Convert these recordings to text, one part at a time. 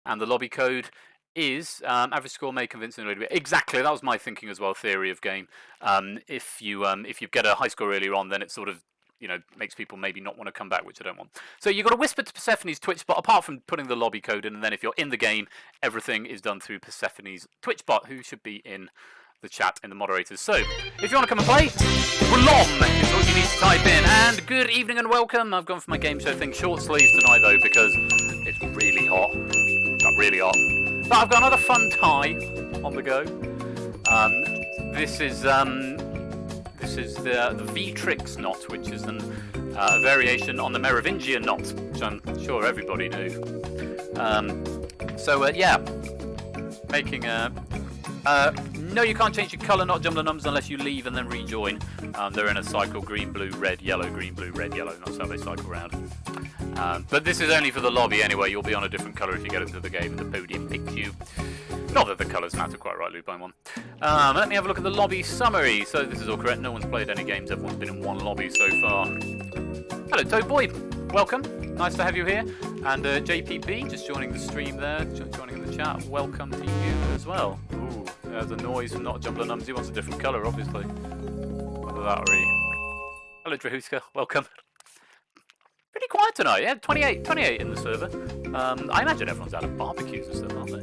and the lobby code is average score may convince a little bit. Exactly, that was my thinking as well. Theory of game. If you get a high score earlier on, then it sort of makes people maybe not want to come back, which I don't want. So you've got to whisper to Persephone's Twitch bot, apart from putting the lobby code in, and then if you're in the game, everything is done through Persephone's Twitch bot, who should be in the chat in the moderators. So if you want to come and play, WLOM is what you need to type in. And good evening and welcome. I've gone for my game show thing, short sleeves tonight though, because it's really hot. Got really hot. But I've got another fun tie on the go. This is the Vitrix knot, which is a variation on the Merovingian knot, which I'm sure everybody knew. Yeah, making a... no, you can't change your colour, not jumble numbers, unless you leave and then rejoin. They're in a cycle, green, blue, red, yellow, green, blue, red, yellow. That's how they cycle around. But this is only for the lobby anyway. You'll be on a different colour if you get into the game and the podium picks you. Not that the colours matter, quite right, Loop, I'm on. Let me have a look at the lobby summary. So this is all correct. No one's played any games. Everyone's been in one lobby so far. Hello, Toad Boy. Welcome. Nice to have you here. And JPB, just joining the stream there, joining in the chat. Welcome to you as well. Ooh, there's a noise from not Jumbler Numbs. He wants a different colour, obviously. Whether that or he... Hello, Drahuska. Welcome. Pretty quiet tonight, yeah? 28 in the server. I imagine everyone's out of barbecues and stuff, aren't they?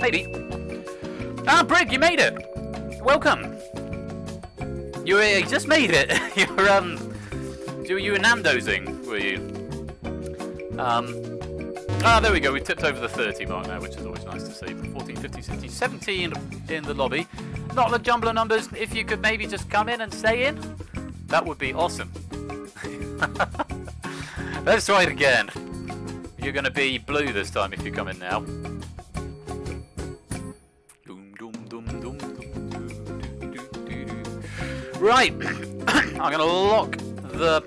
Maybe. Ah, Brig, you made it! Welcome! You just made it! You were Nandozing, were you? There we go, we've tipped over the 30 mark now, which is always nice to see. 14, 15, 16, 17 in the lobby. Not the Jumbler Numbers, if you could maybe just come in and stay in, that would be awesome. Let's try it again. You're going to be blue this time if you come in now. Right, I'm going to lock the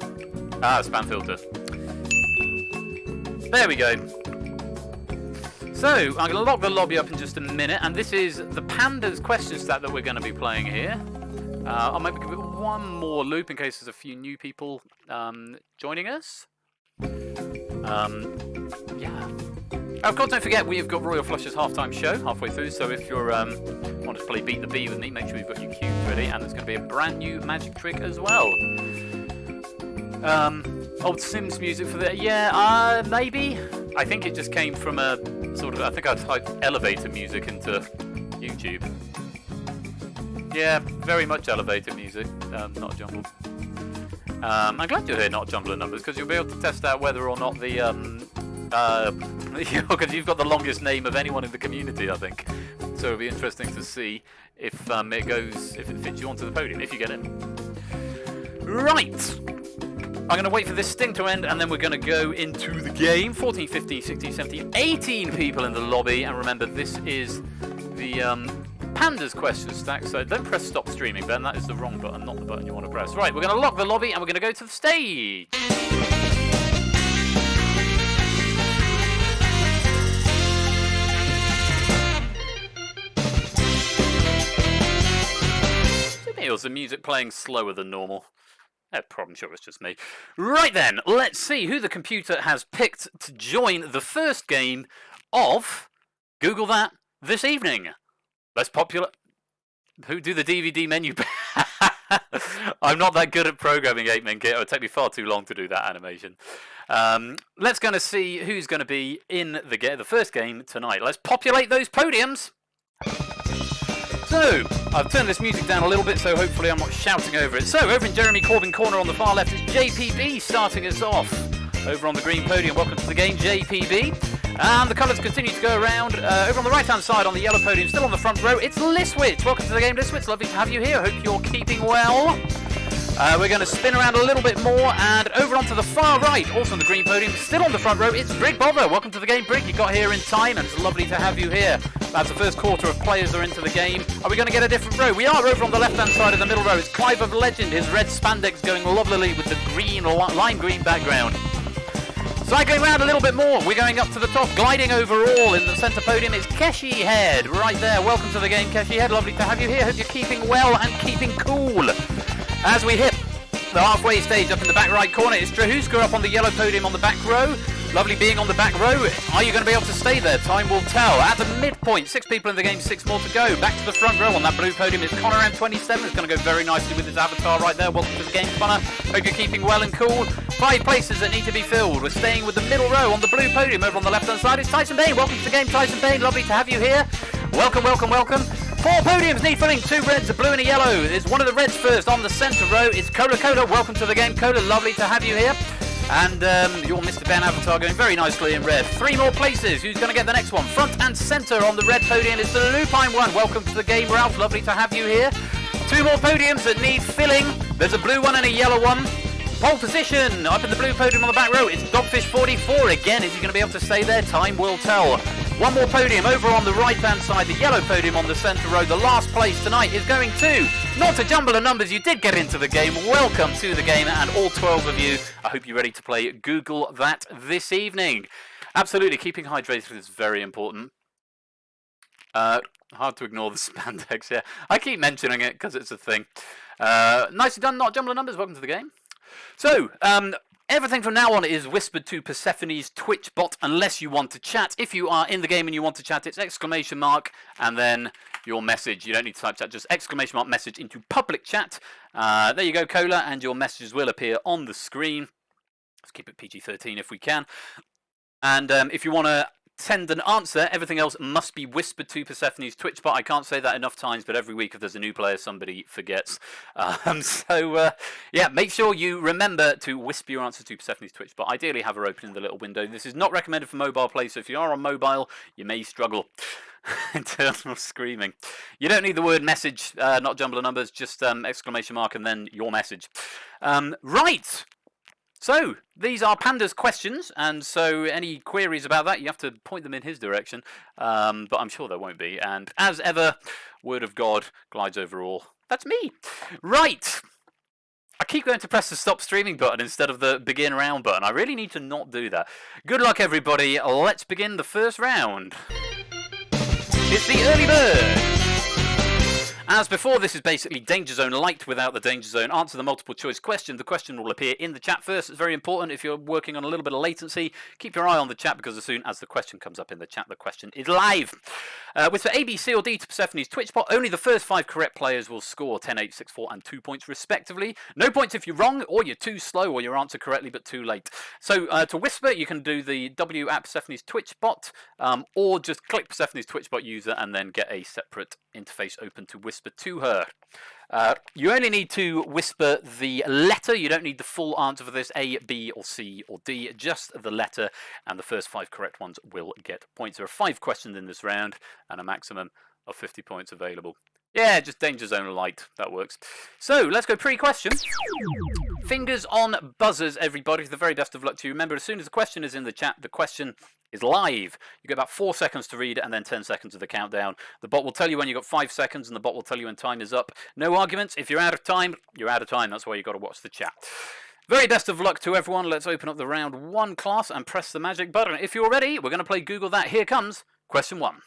spam filter. There we go. So, I'm going to lock the lobby up in just a minute, and this is the Pandas question stat that we're going to be playing here. I'll maybe give it one more loop in case there's a few new people joining us. Yeah. Of course, don't forget we've got Royal Flush's halftime show halfway through. So if you're want to play Beat the Bee with me, make sure you've got your cubes ready, and there's going to be a brand new magic trick as well. Old Sims music for that? Yeah, maybe. I think it just came from a sort of. I think I typed elevator music into YouTube. Yeah, very much elevator music, not jumble. I'm glad you're here, not Jumbler Numbers, because you'll be able to test out whether or not the because you've got the longest name of anyone in the community, I think. So it'll be interesting to see if if it fits you onto the podium, if you get in. Right. I'm going to wait for this sting to end, and then we're going to go into the game. 14, 15, 16, 17, 18 people in the lobby, and remember, this is the Pandas question stack, so don't press stop streaming, Ben. That is the wrong button, not the button you want to press. Right, we're going to lock the lobby, and we're going to go to the stage. Or is the music playing slower than normal? I'm sure it's just me. Right then, let's see who the computer has picked to join the first game of Google That this evening. Let's Who do the DVD menu? I'm not that good at programming 8-min kit. It would take me far too long to do that animation. Let's go and see who's going to be in the first game tonight. Let's populate those podiums. So, I've turned this music down a little bit, so hopefully I'm not shouting over it. So, over in Jeremy Corbyn corner on the far left is JPB starting us off. Over on the green podium, welcome to the game, JPB. And the colours continue to go around. Over on the right-hand side on the yellow podium, still on the front row, it's Liswitz. Welcome to the game, Liswitz. Lovely to have you here. Hope you're keeping well. We're going to spin around a little bit more, and over onto the far right, also on the green podium, still on the front row, it's Brig Bother. Welcome to the game, Brig. You got here in time, and it's lovely to have you here. That's the first quarter of players are into the game. Are we going to get a different row? We are over on the left-hand side of the middle row. It's Clive of Legend, his red spandex going lovelily with the green, lime green background. Cycling around a little bit more, we're going up to the top, gliding overall in the centre podium, it's Keshi Head, right there. Welcome to the game, Keshi Head, lovely to have you here. Hope you're keeping well and keeping cool. As we hit the halfway stage up in the back right corner, it's Drahuska up on the yellow podium on the back row. Lovely being on the back row. Are you going to be able to stay there? Time will tell. At the midpoint, 6 people in the game, 6 more to go. Back to the front row on that blue podium is Connor M27. It's going to go very nicely with his avatar right there. Welcome to the game, Connor. Hope you're keeping well and cool. 5 places that need to be filled. We're staying with the middle row on the blue podium. Over on the left-hand side is Tyson Bain. Welcome to the game, Tyson Bain. Lovely to have you here. Welcome, welcome, welcome. 4 podiums need filling, 2 reds, a blue and a yellow. There's one of the reds first on the centre row. It's Cola. Welcome to the game, Cola. Lovely to have you here. And your Mr. Ben avatar going very nicely in red. 3 more places. Who's going to get the next one? Front and centre on the red podium is the lupine one. Welcome to the game, Ralph. Lovely to have you here. 2 more podiums that need filling. There's a blue one and a yellow one. Pole position up in the blue podium on the back row. It's Dogfish 44 again. Is he going to be able to stay there? Time will tell. 1 more podium over on the right-hand side, the yellow podium on the centre row. The last place tonight is going to, not a jumble of numbers, you did get into the game. Welcome to the game, and all 12 of you. I hope you're ready to play Google That this evening. Absolutely, keeping hydrated is very important. Hard to ignore the spandex, yeah. I keep mentioning it because it's a thing. Nicely done, not a jumble of numbers. Welcome to the game. So, everything from now on is whispered to Persephone's Twitch bot unless you want to chat. If you are in the game and you want to chat, it's exclamation mark and then your message. You don't need to type chat, just exclamation mark message into public chat. There you go, Cola, and your messages will appear on the screen. Let's keep it PG-13 if we can. And if you want to send an answer, everything else must be whispered to Persephone's Twitch bot. I can't say that enough times, but every week if there's a new player, somebody forgets. Yeah, make sure you remember to whisper your answer to Persephone's Twitch bot. Ideally have her open in the little window. This is not recommended for mobile play, so if you are on mobile, you may struggle in terms of screaming. You don't need the word message, not jumble of numbers, just exclamation mark and then your message. Right. So, these are Panda's questions, and so any queries about that, you have to point them in his direction, but I'm sure there won't be. And as ever, word of God glides over all. That's me. Right. I keep going to press the stop streaming button instead of the begin round button. I really need to not do that. Good luck, everybody. Let's begin the first round. It's the early bird. As before, this is basically Danger Zone Light without the Danger Zone. Answer the multiple choice question. The question will appear in the chat first. It's very important if you're working on a little bit of latency. Keep your eye on the chat because as soon as the question comes up in the chat, the question is live. With the A, B, C or D to Persephone's Twitch bot, only the first 5 correct players will score 10, 8, 6, 4 and 2 points respectively. No points if you're wrong or you're too slow or you answer correctly but too late. So to whisper, you can do the W at Persephone's Twitch bot or just click Persephone's Twitch bot user and then get a separate interface open to whisper to her. You only need to whisper the letter. You don't need the full answer for this, A, B or C or D, just the letter, and the first 5 correct ones will get points. There are 5 questions in this round and a maximum of 50 points available. Yeah, just Danger Zone Light, that works. So, let's go pre-question. Fingers on buzzers, everybody. The very best of luck to you. Remember, as soon as the question is in the chat, the question is live. You get about 4 seconds to read it and then 10 seconds of the countdown. The bot will tell you when you've got 5 seconds and the bot will tell you when time is up. No arguments. If you're out of time, you're out of time. That's why you've got to watch the chat. Very best of luck to everyone. Let's open up the round 1 class and press the magic button. If you're ready, we're going to play Google That. Here comes question 1.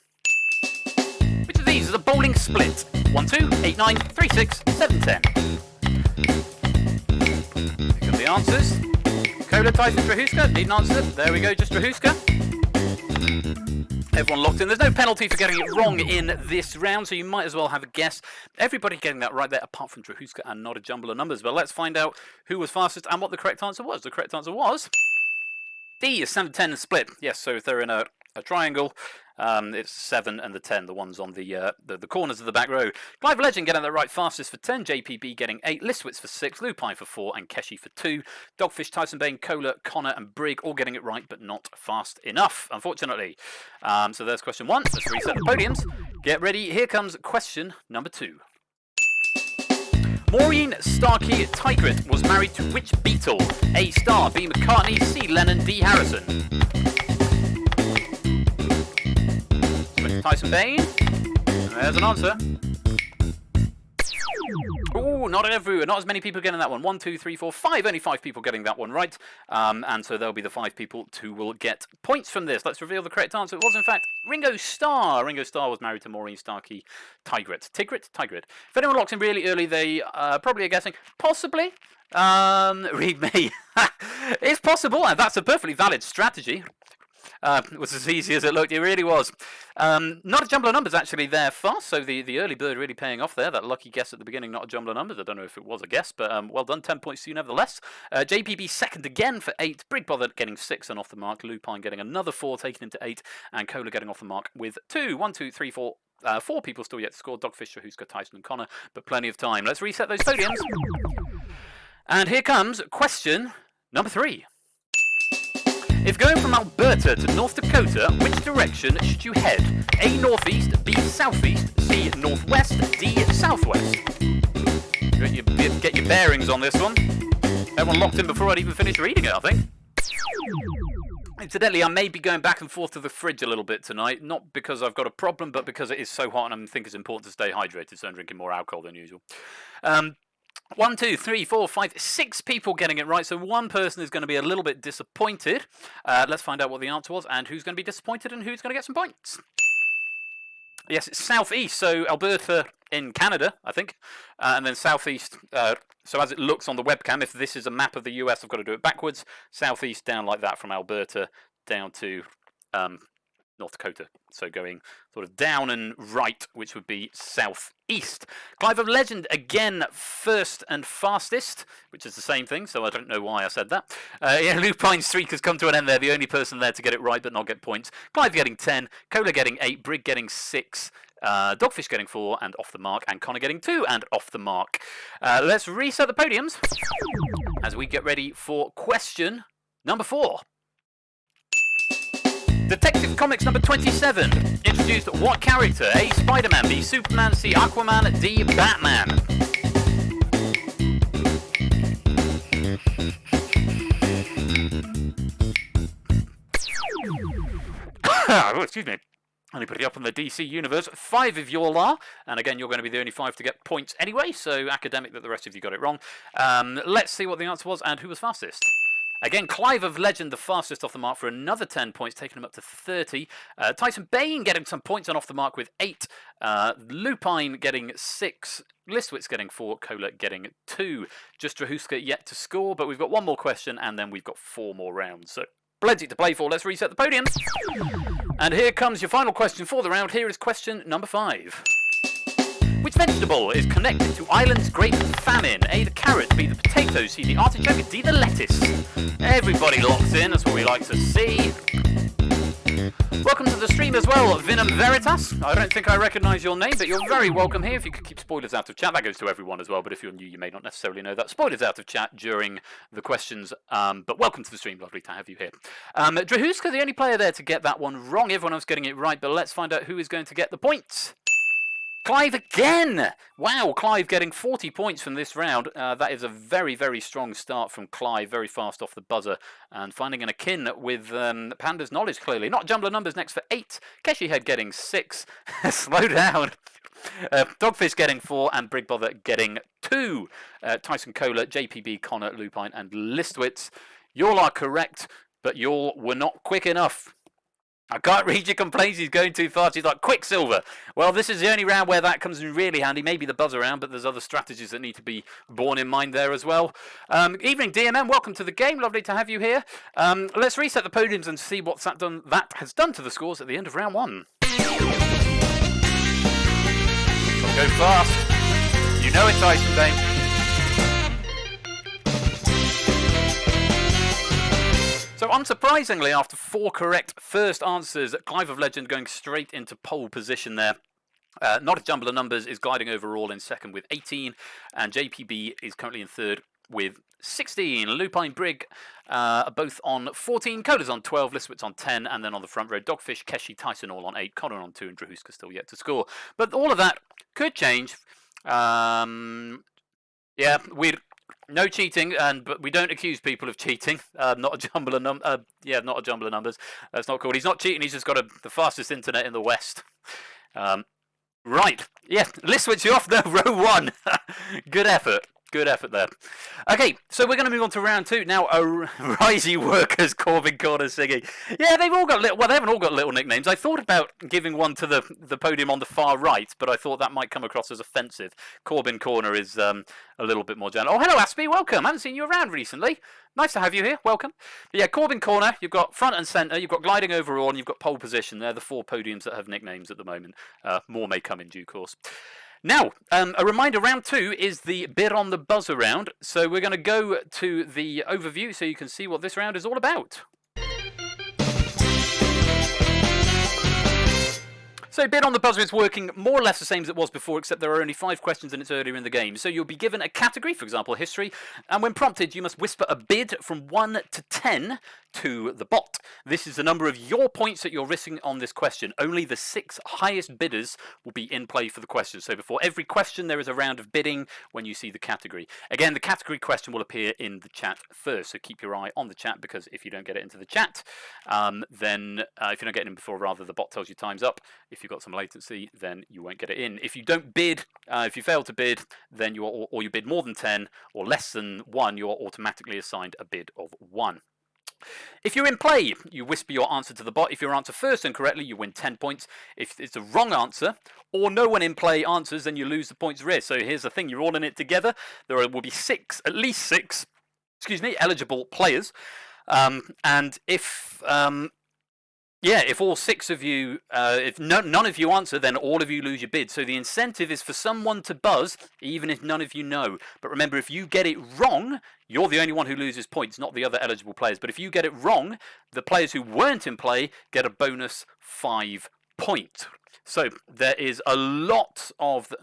Which of these is a bowling split? 1, 2, 8, 9, 3, 6, 7, 10. Pick up the answers. Cola, Tyson, Strahuska. Need an answer. There we go, just Strahuska. Everyone locked in. There's no penalty for getting it wrong in this round, so you might as well have a guess. Everybody getting that right there, apart from Strahuska and not a jumble of numbers. But let's find out who was fastest and what the correct answer was. The correct answer was D, 7, 10 split. Yes, so if they're in a triangle, it's 7 and the 10, the ones on the corners of the back row. Clive Legend getting that right fastest for 10, JPB getting 8, Listwitz for 6, Lupine for 4, and Keshi for 2. Dogfish, Tyson Bain, Cola, Connor, and Brig all getting it right, but not fast enough, unfortunately. So there's question 1. Let's reset the podiums. Get ready. Here comes question number 2. Maureen Starkey Tigrit was married to which Beatle? A. Starr, B. McCartney, C. Lennon, D. Harrison. Tyson Bain. And there's an answer. Oh, not as many people getting that one. 1, 2, 3, 4, 5. Only 5 people getting that one right. And so there'll be the 5 people who will get points from this. Let's reveal the correct answer. It was, in fact, Ringo Starr. Ringo Starr was married to Maureen Starkey Tigrit. Tigrit. If anyone locks in really early, they probably are guessing. Possibly. Read me. It's possible, and that's a perfectly valid strategy. It was as easy as it looked. It really was. Not a jumble of numbers actually there fast, so the early bird really paying off there. That lucky guess at the beginning, not a jumble of numbers. I don't know if it was a guess, but well done. 10 points to you nevertheless. JPB second again for 8. Brig Bother getting 6 and off the mark. Lupine getting another 4, taking him to 8, and Cola getting off the mark with 2. 1, 2, 3, 4. 4 people still yet to score. Dogfish, Shahuska, Tyson, and Connor, but plenty of time. Let's reset those podiums. And here comes question number 3. If going from Alberta to North Dakota, which direction should you head? A, northeast, B, southeast, C, northwest, D, southwest. Get your bearings on this one. Everyone locked in before I'd even finished reading it, I think. Incidentally, I may be going back and forth to the fridge a little bit tonight, not because I've got a problem, but because it is so hot and I think it's important to stay hydrated, so I'm drinking more alcohol than usual. 1, 2, 3, 4, 5, 6 people getting it right, so one person is going to be a little bit disappointed. Let's find out what the answer was and who's going to be disappointed and who's going to get some points. Yes, it's southeast, so Alberta in Canada, I think, and then southeast, so as it looks on the webcam, if this is a map of the US, I've got to do it backwards, southeast down like that from Alberta down to North Dakota, so going sort of down and right, which would be southeast. Clive of Legend, again, first and fastest, which is the same thing, so I don't know why I said that. Yeah, Lupine's streak has come to an end there, the only person there to get it right but not get points. Clive getting 10, Cola getting 8, Brig getting 6, Dogfish getting 4 and off the mark, and Connor getting 2 and off the mark. Let's reset the podiums as we get ready for question number 4. Detective Comics number 27 introduced what character? A, Spider-Man, B, Superman, C, Aquaman, D, Batman. Oh, excuse me. Anybody up in the DC universe? 5 of you all are, and again, you're going to be the only 5 to get points anyway, so academic that the rest of you got it wrong. Let's see what the answer was and who was fastest. Again, Clive of Legend, the fastest off the mark for another 10 points, taking him up to 30. Tyson Bain getting some points and off the mark with 8. Lupine getting 6. Listwitz getting 4. Cola getting 2. Just Drahuska yet to score, but we've got one more question and then we've got 4 more rounds. So plenty to play for. Let's reset the podium. And here comes your final question for the round. Here is question number 5. Which vegetable is connected to Ireland's great famine? A, the carrot, B, the potato, C, the artichoke, D, the lettuce. Everybody locked in, that's what we like to see. Welcome to the stream as well, Vinum Veritas. I don't think I recognise your name, but you're very welcome here. If you could keep spoilers out of chat, that goes to everyone as well, but if you're new, you may not necessarily know that. Spoilers out of chat during the questions, but welcome to the stream, lovely to have you here. Drahuska, the only player there to get that one wrong. Everyone else getting it right, but let's find out who is going to get the points. Clive again! Wow, Clive getting 40 points from this round. That is a very, very strong start from Clive, very fast off the buzzer, and finding an akin with Panda's knowledge, clearly. Not jumble of numbers next for 8. Keshi Head getting 6. Slow down. Dogfish getting 4, and Brig Bother getting 2. Tyson Cola, JPB, Connor, Lupine, and Listwitz. You all are correct, but you all were not quick enough. I can't read your complaints, he's going too fast. He's like, Quicksilver. Well, this is the only round where that comes in really handy. Maybe the buzzer round, but there's other strategies that need to be borne in mind there as well. Evening, DMM. Welcome to the game. Lovely to have you here. Let's reset the podiums and see what that has done to the scores at the end of round 1. Go fast. You know it's Tyson Bain. So unsurprisingly, after 4 correct first answers, Clive of Legend going straight into pole position there. Not a jumble of numbers is gliding overall in second with 18, and JPB is currently in third with 16. Lupine, Brig both on 14, Cola's on 12, Listwitz on 10, and then on the front row, Dogfish, Keshi, Tyson all on 8, Connor on 2, and Drahuska still yet to score. But all of that could change. Yeah, no cheating, but we don't accuse people of cheating. Not a jumble of not a jumble of numbers. That's not called. He's not cheating. He's just got the fastest internet in the West. Right. Yeah. Listwitz, you off there. Row 1. Good effort. Good effort there. Okay, so we're going to move on to round two. Now, Risey Workers, Corbin Corner singing. Yeah, they've all got little, well, they haven't all got little nicknames. I thought about giving one to the podium on the far right, but I thought that might come across as offensive. Corbin Corner is a little bit more general. Oh, hello, Aspie, welcome. I haven't seen you around recently. Nice to have you here, welcome. But yeah, Corbin Corner, you've got front and centre, you've got gliding overall, and you've got pole position. They're the four podiums that have nicknames at the moment. More may come in due course. Now, a reminder, round two is the bid on the buzzer round. So we're going to go to the overview so you can see what this round is all about. So bid on the buzzer is working more or less the same as it was before, except there are only 5 questions and it's earlier in the game. So you'll be given a category, for example, history, and when prompted, you must whisper a bid from 1 to 10 to the bot. This is the number of your points that you're risking on this question. Only the 6 highest bidders will be in play for the question. So before every question, there is a round of bidding when you see the category. Again, the category question will appear in the chat first, so keep your eye on the chat, because if you don't get it into the chat, then if you don't get it in before, rather, the bot tells you time's up. If you've got some latency, then you won't get it in. If you don't bid, if you fail to bid, then or you bid more than 10 or less than 1, you're automatically assigned a bid of 1. If you're in play, you whisper your answer to the bot. If you answer first and correctly, you win 10 points. If it's the wrong answer, or no one in play answers, then you lose the points risk. So here's the thing, you're all in it together. There will be at least six, eligible players. And if all 6 of you, if none of you answer, then all of you lose your bid. So the incentive is for someone to buzz, even if none of you know. But remember, if you get it wrong, you're the only one who loses points, not the other eligible players. But if you get it wrong, the players who weren't in play get a bonus 5 points. So there is a lot of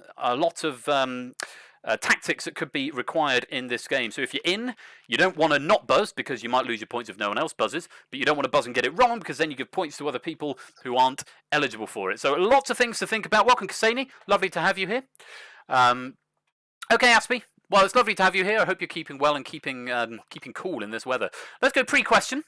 tactics that could be required in this game. So if you're in, you don't want to not buzz because you might lose your points if no one else buzzes, but you don't want to buzz and get it wrong because then you give points to other people who aren't eligible for it. So lots of things to think about. Welcome, Kasani. Lovely to have you here. Okay, Aspie. Well, it's lovely to have you here. I hope you're keeping well and keeping cool in this weather. Let's go pre-question.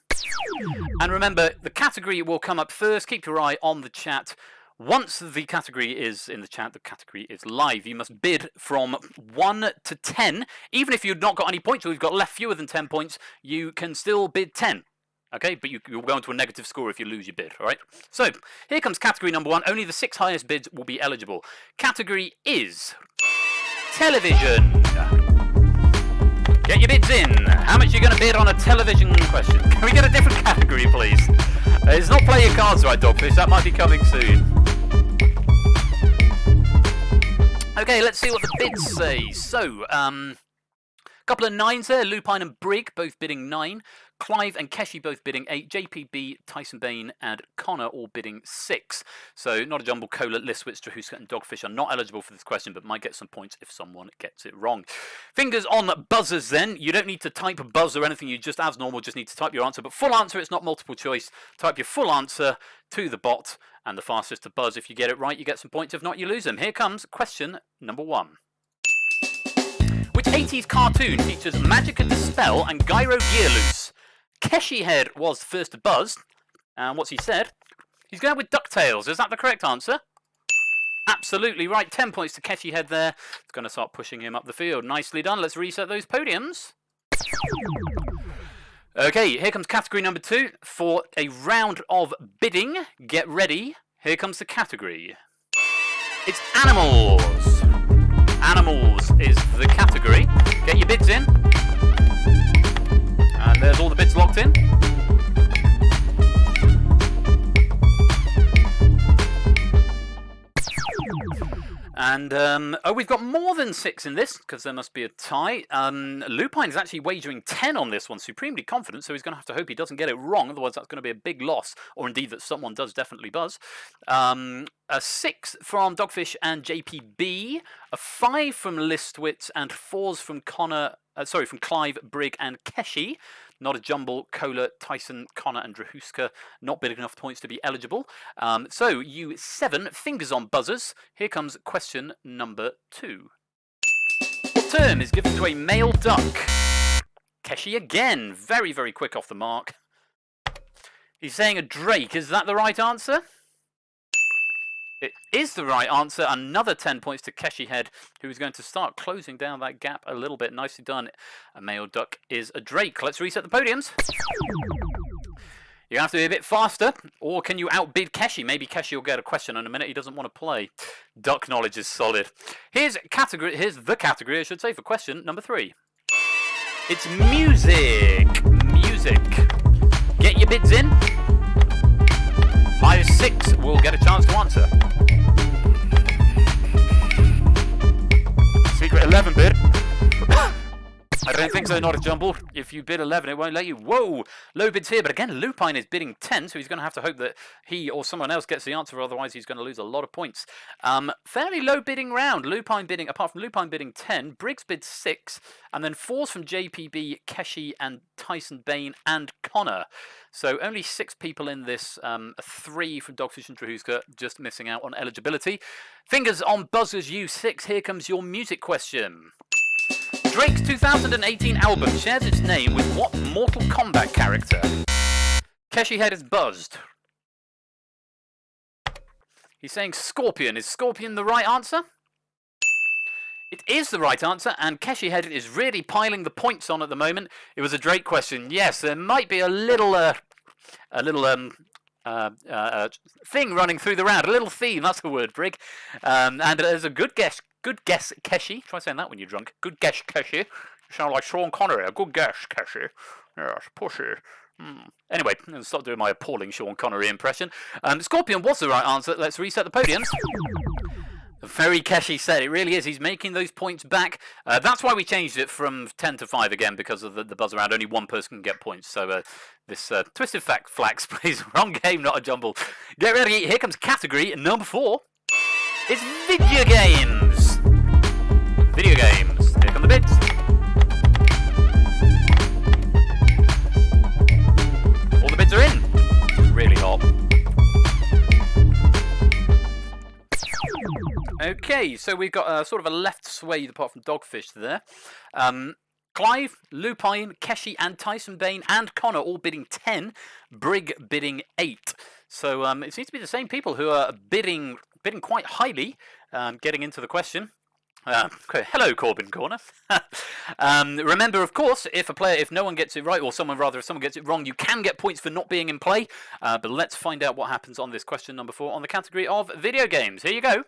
And remember, the category will come up first. Keep your eye on the chat. Once the category is in the chat, the category is live. You must bid from 1 to 10. Even if you've not got any points or you've got left fewer than 10 points, you can still bid 10. Okay, but you'll go into a negative score if you lose your bid, all right? So, here comes category number 1. Only the 6 highest bids will be eligible. Category is television. Get your bids in. How much are you going to bid on a television question? Can we get a different category, please? It's not play your cards right, Dogfish. That might be coming soon. Okay, let's see what the bids say. So, a couple of 9s there. Lupine and Brig both bidding 9. Clive and Keshi both bidding 8. JPB, Tyson Bain and Connor all bidding 6. So Not a Jumble, Cola, Liswitz, Drahuska and Dogfish are not eligible for this question, but might get some points if someone gets it wrong. Fingers on buzzers then. You don't need to type a buzz or anything. You just, as normal, just need to type your answer. But full answer, it's not multiple choice. Type your full answer to the bot and the fastest to buzz. If you get it right, you get some points. If not, you lose them. Here comes question number 1. Which 80s cartoon features Magica Dispel and Gyro Gear Loose? Keshi Head was first to buzz, and what's he said? He's going with DuckTales. Is that the correct answer? Absolutely right. 10 points to Keshi Head there. It's going to start pushing him up the field. Nicely done. Let's reset those podiums. Okay, here comes category number 2 for a round of bidding. Get ready. Here comes the category. It's animals. Animals is the category. Get your bids in. And there's all the bids locked in. And, we've got more than 6 in this, because there must be a tie. Lupine is actually wagering 10 on this one, supremely confident, so he's going to have to hope he doesn't get it wrong, otherwise that's going to be a big loss, or indeed that someone does definitely buzz. A 6 from Dogfish and JPB, a 5 from Listwitz, and 4s from from Clive, Brig, and Keshi. Not a Jumble, Cola, Tyson, Connor, and Drahuska. Not big enough points to be eligible. So you 7 fingers on buzzers. Here comes question number 2. What term is given to a male duck? Keshi again. Very, very quick off the mark. He's saying a drake. Is that the right answer? It is the right answer. Another 10 points to Keshi Head, who is going to start closing down that gap a little bit. Nicely done. A male duck is a drake. Let's reset the podiums. You have to be a bit faster, or can you outbid Keshi? Maybe Keshi will get a question in a minute. He doesn't want to play. Duck knowledge is solid. Here's the category, I should say, for question number 3. It's music. Music. Get your bids in. Highest 6 will get a chance to answer. Secret 11 bid. I don't think so, not a jumble. If you bid 11, it won't let you. Whoa! Low bids here, but again, Lupine is bidding 10, so he's going to have to hope that he or someone else gets the answer, otherwise he's going to lose a lot of points. Fairly low bidding round. Lupine bidding, apart from Lupine bidding 10, Briggs bid 6, and then 4s from JPB, Keshi, and Tyson Bain, and Connor. So only 6 people in this, 3 from Dogfish and Drahuska, just missing out on eligibility. Fingers on buzzers, you 6. Here comes your music question. Drake's 2018 album shares its name with what Mortal Kombat character? Keshi Head is buzzed. He's saying Scorpion. Is Scorpion the right answer? It is the right answer, and Keshi Head is really piling the points on at the moment. It was a Drake question. Yes, there might be a little thing running through the round. A little theme, that's the word, Brig. And there's a good guess. Good guess, Keshi. Try saying that when you're drunk. Good guess, Keshi. You sound like Sean Connery. A good guess, Keshi. Yes, pushy. Anyway, I'll stop doing my appalling Sean Connery impression. Scorpion was the right answer. Let's reset the podiums. Very Keshi said. It really is. He's making those points back. That's why we changed it from 10 to 5 again, because of the buzz around. Only one person can get points. So this Twisted Flax plays wrong game, not a jumble. Get ready. Here comes category number 4. It's video games. Video games. Here come the bids. All the bids are in. Really hot. Okay, so we've got sort of a left swathe apart from Dogfish there. Clive, Lupine, Keshi, and Tyson Bain and Connor all bidding 10. Brig bidding 8. So it seems to be the same people who are bidding quite highly, getting into the question. Okay. Hello, Corbin Corner. Remember, of course, if no one gets it right, or if someone gets it wrong, you can get points for not being in play. But let's find out what happens on this question number 4 on the category of video games. Here you go.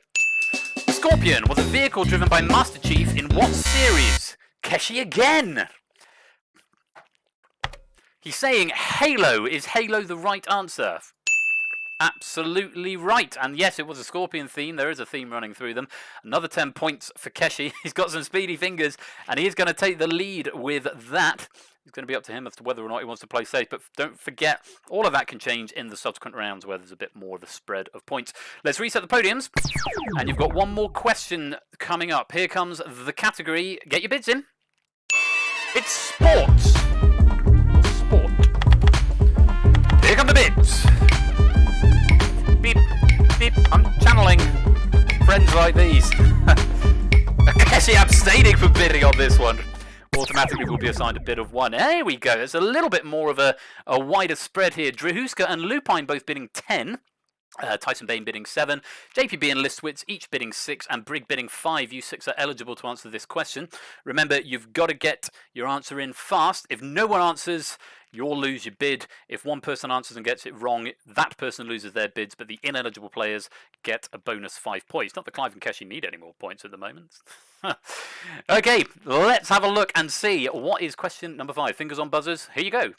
Scorpion was a vehicle driven by Master Chief in what series? Keshi again. He's saying Halo. Is Halo the right answer? Absolutely right. And yes, it was a Scorpion theme. There is a theme running through them. Another 10 points for Keshi. He's got some speedy fingers, and he's going to take the lead with that. It's going to be up to him as to whether or not he wants to play safe. But don't forget, all of that can change in the subsequent rounds where there's a bit more of a spread of points. Let's reset the podiums. And you've got one more question coming up. Here comes the category. Get your bids in. It's sports. Sport. Here come the bids. Beep, beep. I'm channeling friends like these. Keshi abstaining from bidding on this one. Automatically will be assigned a bid of 1. There we go. There's a little bit more of a wider spread here. Drahuska and Lupine both bidding 10. Tyson Bain bidding 7, JPB and Listwitz each bidding 6, and Brig bidding 5. You 6 are eligible to answer this question. Remember, you've got to get your answer in fast. If no one answers, you'll lose your bid. If one person answers and gets it wrong, that person loses their bids, but the ineligible players get a bonus 5 points. Not that Clive and Keshi need any more points at the moment. Okay, let's have a look and see what is question number 5. Fingers on buzzers. Here you go.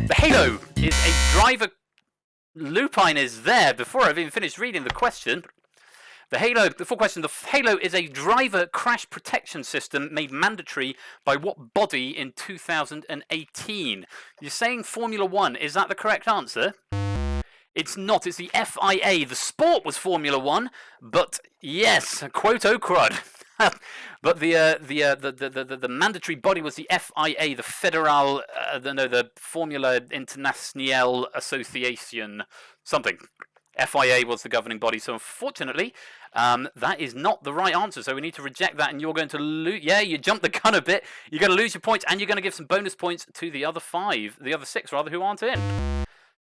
The Halo is a driver... Lupine is there before I've even finished reading the question. The full question, the Halo is a driver crash protection system made mandatory by what body in 2018? You're saying Formula 1. Is that the correct answer? It's not. It's the FIA. The sport was Formula 1, but yes, quote oh crud. But the mandatory body was the FIA, the Federal, the Formula Internationale Association, something. FIA was the governing body. So unfortunately, that is not the right answer. So we need to reject that, and you're going to lose. Yeah, you jumped the gun a bit. You're going to lose your points, and you're going to give some bonus points to the other 6 who aren't in.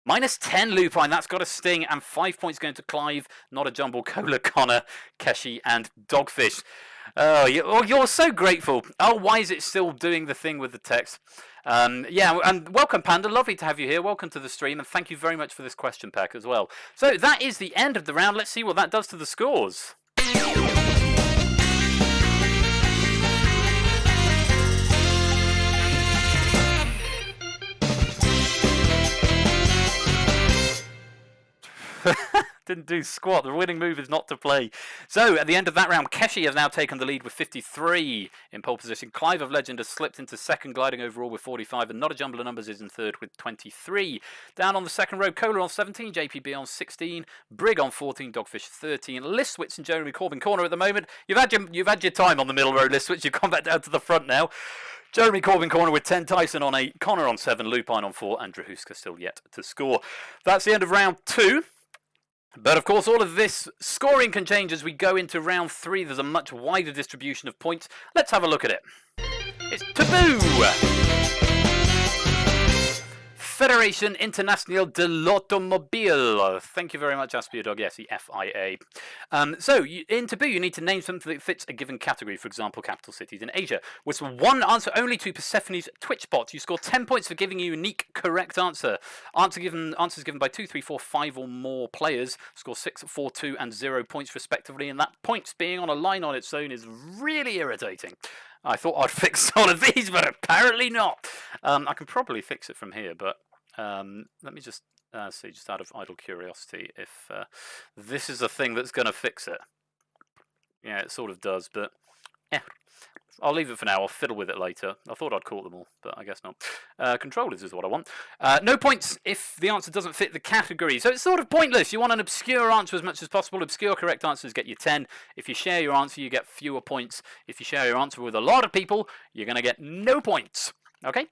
-10 Lupine, that's got a sting, and 5 points going to Clive, Not a Jumble, Cola, Connor, Keshi, and Dogfish. Oh, you're so grateful. Oh, why is it still doing the thing with the text? Yeah, and welcome, Panda. Lovely to have you here. Welcome to the stream, and thank you very much for this question pack as well. So that is the end of the round. Let's see what that does to the scores. Didn't do squat. The winning move is not to play. So, at the end of that round, Keshi has now taken the lead with 53 in pole position. Clive of Legend has slipped into second, gliding overall with 45, and Not a Jumble of Numbers is in third with 23. Down on the second row, Cola on 17, JPB on 16, Brig on 14, Dogfish 13, Listwitz and Jeremy Corbyn corner at the moment. You've had your time on the middle row, Listwitz. You've come back down to the front now. Jeremy Corbyn corner with 10, Tyson on 8, Connor on 7, Lupine on 4, and Drahuska still yet to score. That's the end of round 2. But of course, all of this scoring can change as we go into round 3. There's a much wider distribution of points. Let's have a look at it. It's Taboo! Fédération Internationale de l'Automobile. Thank you very much, Aspiodog. Yes, the FIA. So, in Taboo, you need to name something that fits a given category, for example, capital cities in Asia. With one answer only to Persephone's Twitch bot. You score 10 points for giving a unique correct answer. Answers given by 2, 3, 4, 5 or more players. Score 6, 4, 2, and 0 points respectively. And that points being on a line on its own is really irritating. I thought I'd fix all of these, but apparently not. I can probably fix it from here, but let me just see, just out of idle curiosity, if this is a thing that's going to fix it. Yeah, it sort of does, but yeah. I'll leave it for now. I'll fiddle with it later. I thought I'd caught them all, but I guess not. Controllers is what I want. No points if the answer doesn't fit the category. So it's sort of pointless. You want an obscure answer as much as possible. Obscure correct answers get you 10. If you share your answer, you get fewer points. If you share your answer with a lot of people, you're going to get no points. Okay,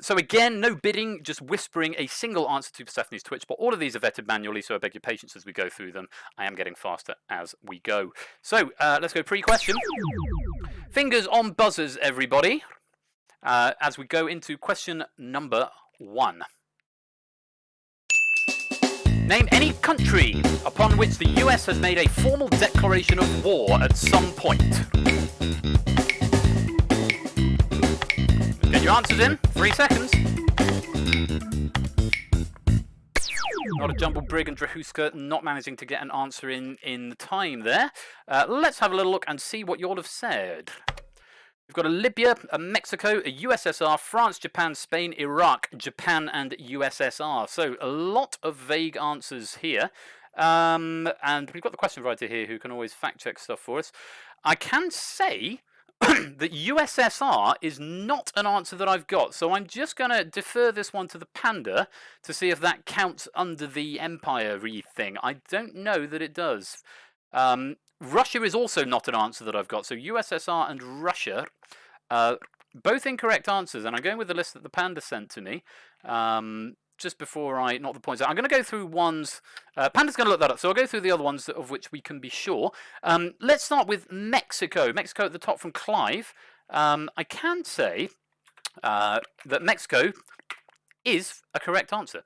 so again, no bidding, just whispering a single answer to Persephone's Twitch, but all of these are vetted manually, so I beg your patience as we go through them. I am getting faster as we go. So, let's go pre-question. Fingers on buzzers, everybody, as we go into question number 1. Name any country upon which the US has made a formal declaration of war at some point. Get your answers in. 3 seconds. Not a Jumble, Brig and Drahuska not managing to get an answer in the time there. Let's have a little look and see what you all have said. We've got a Libya, a Mexico, a USSR, France, Japan, Spain, Iraq, Japan, and USSR. So a lot of vague answers here. And we've got the question writer here who can always fact check stuff for us. I can say that USSR is not an answer that I've got, so I'm just going to defer this one to the Panda to see if that counts under the Empire-y thing. I don't know that it does. Russia is also not an answer that I've got, so USSR and Russia, both incorrect answers, and I'm going with the list that the Panda sent to me. Just before I knock the points out, I'm going to go through ones. Panda's going to look that up, so I'll go through the other ones of which we can be sure. Let's start with Mexico. Mexico at the top from Clive. I can say that Mexico is a correct answer.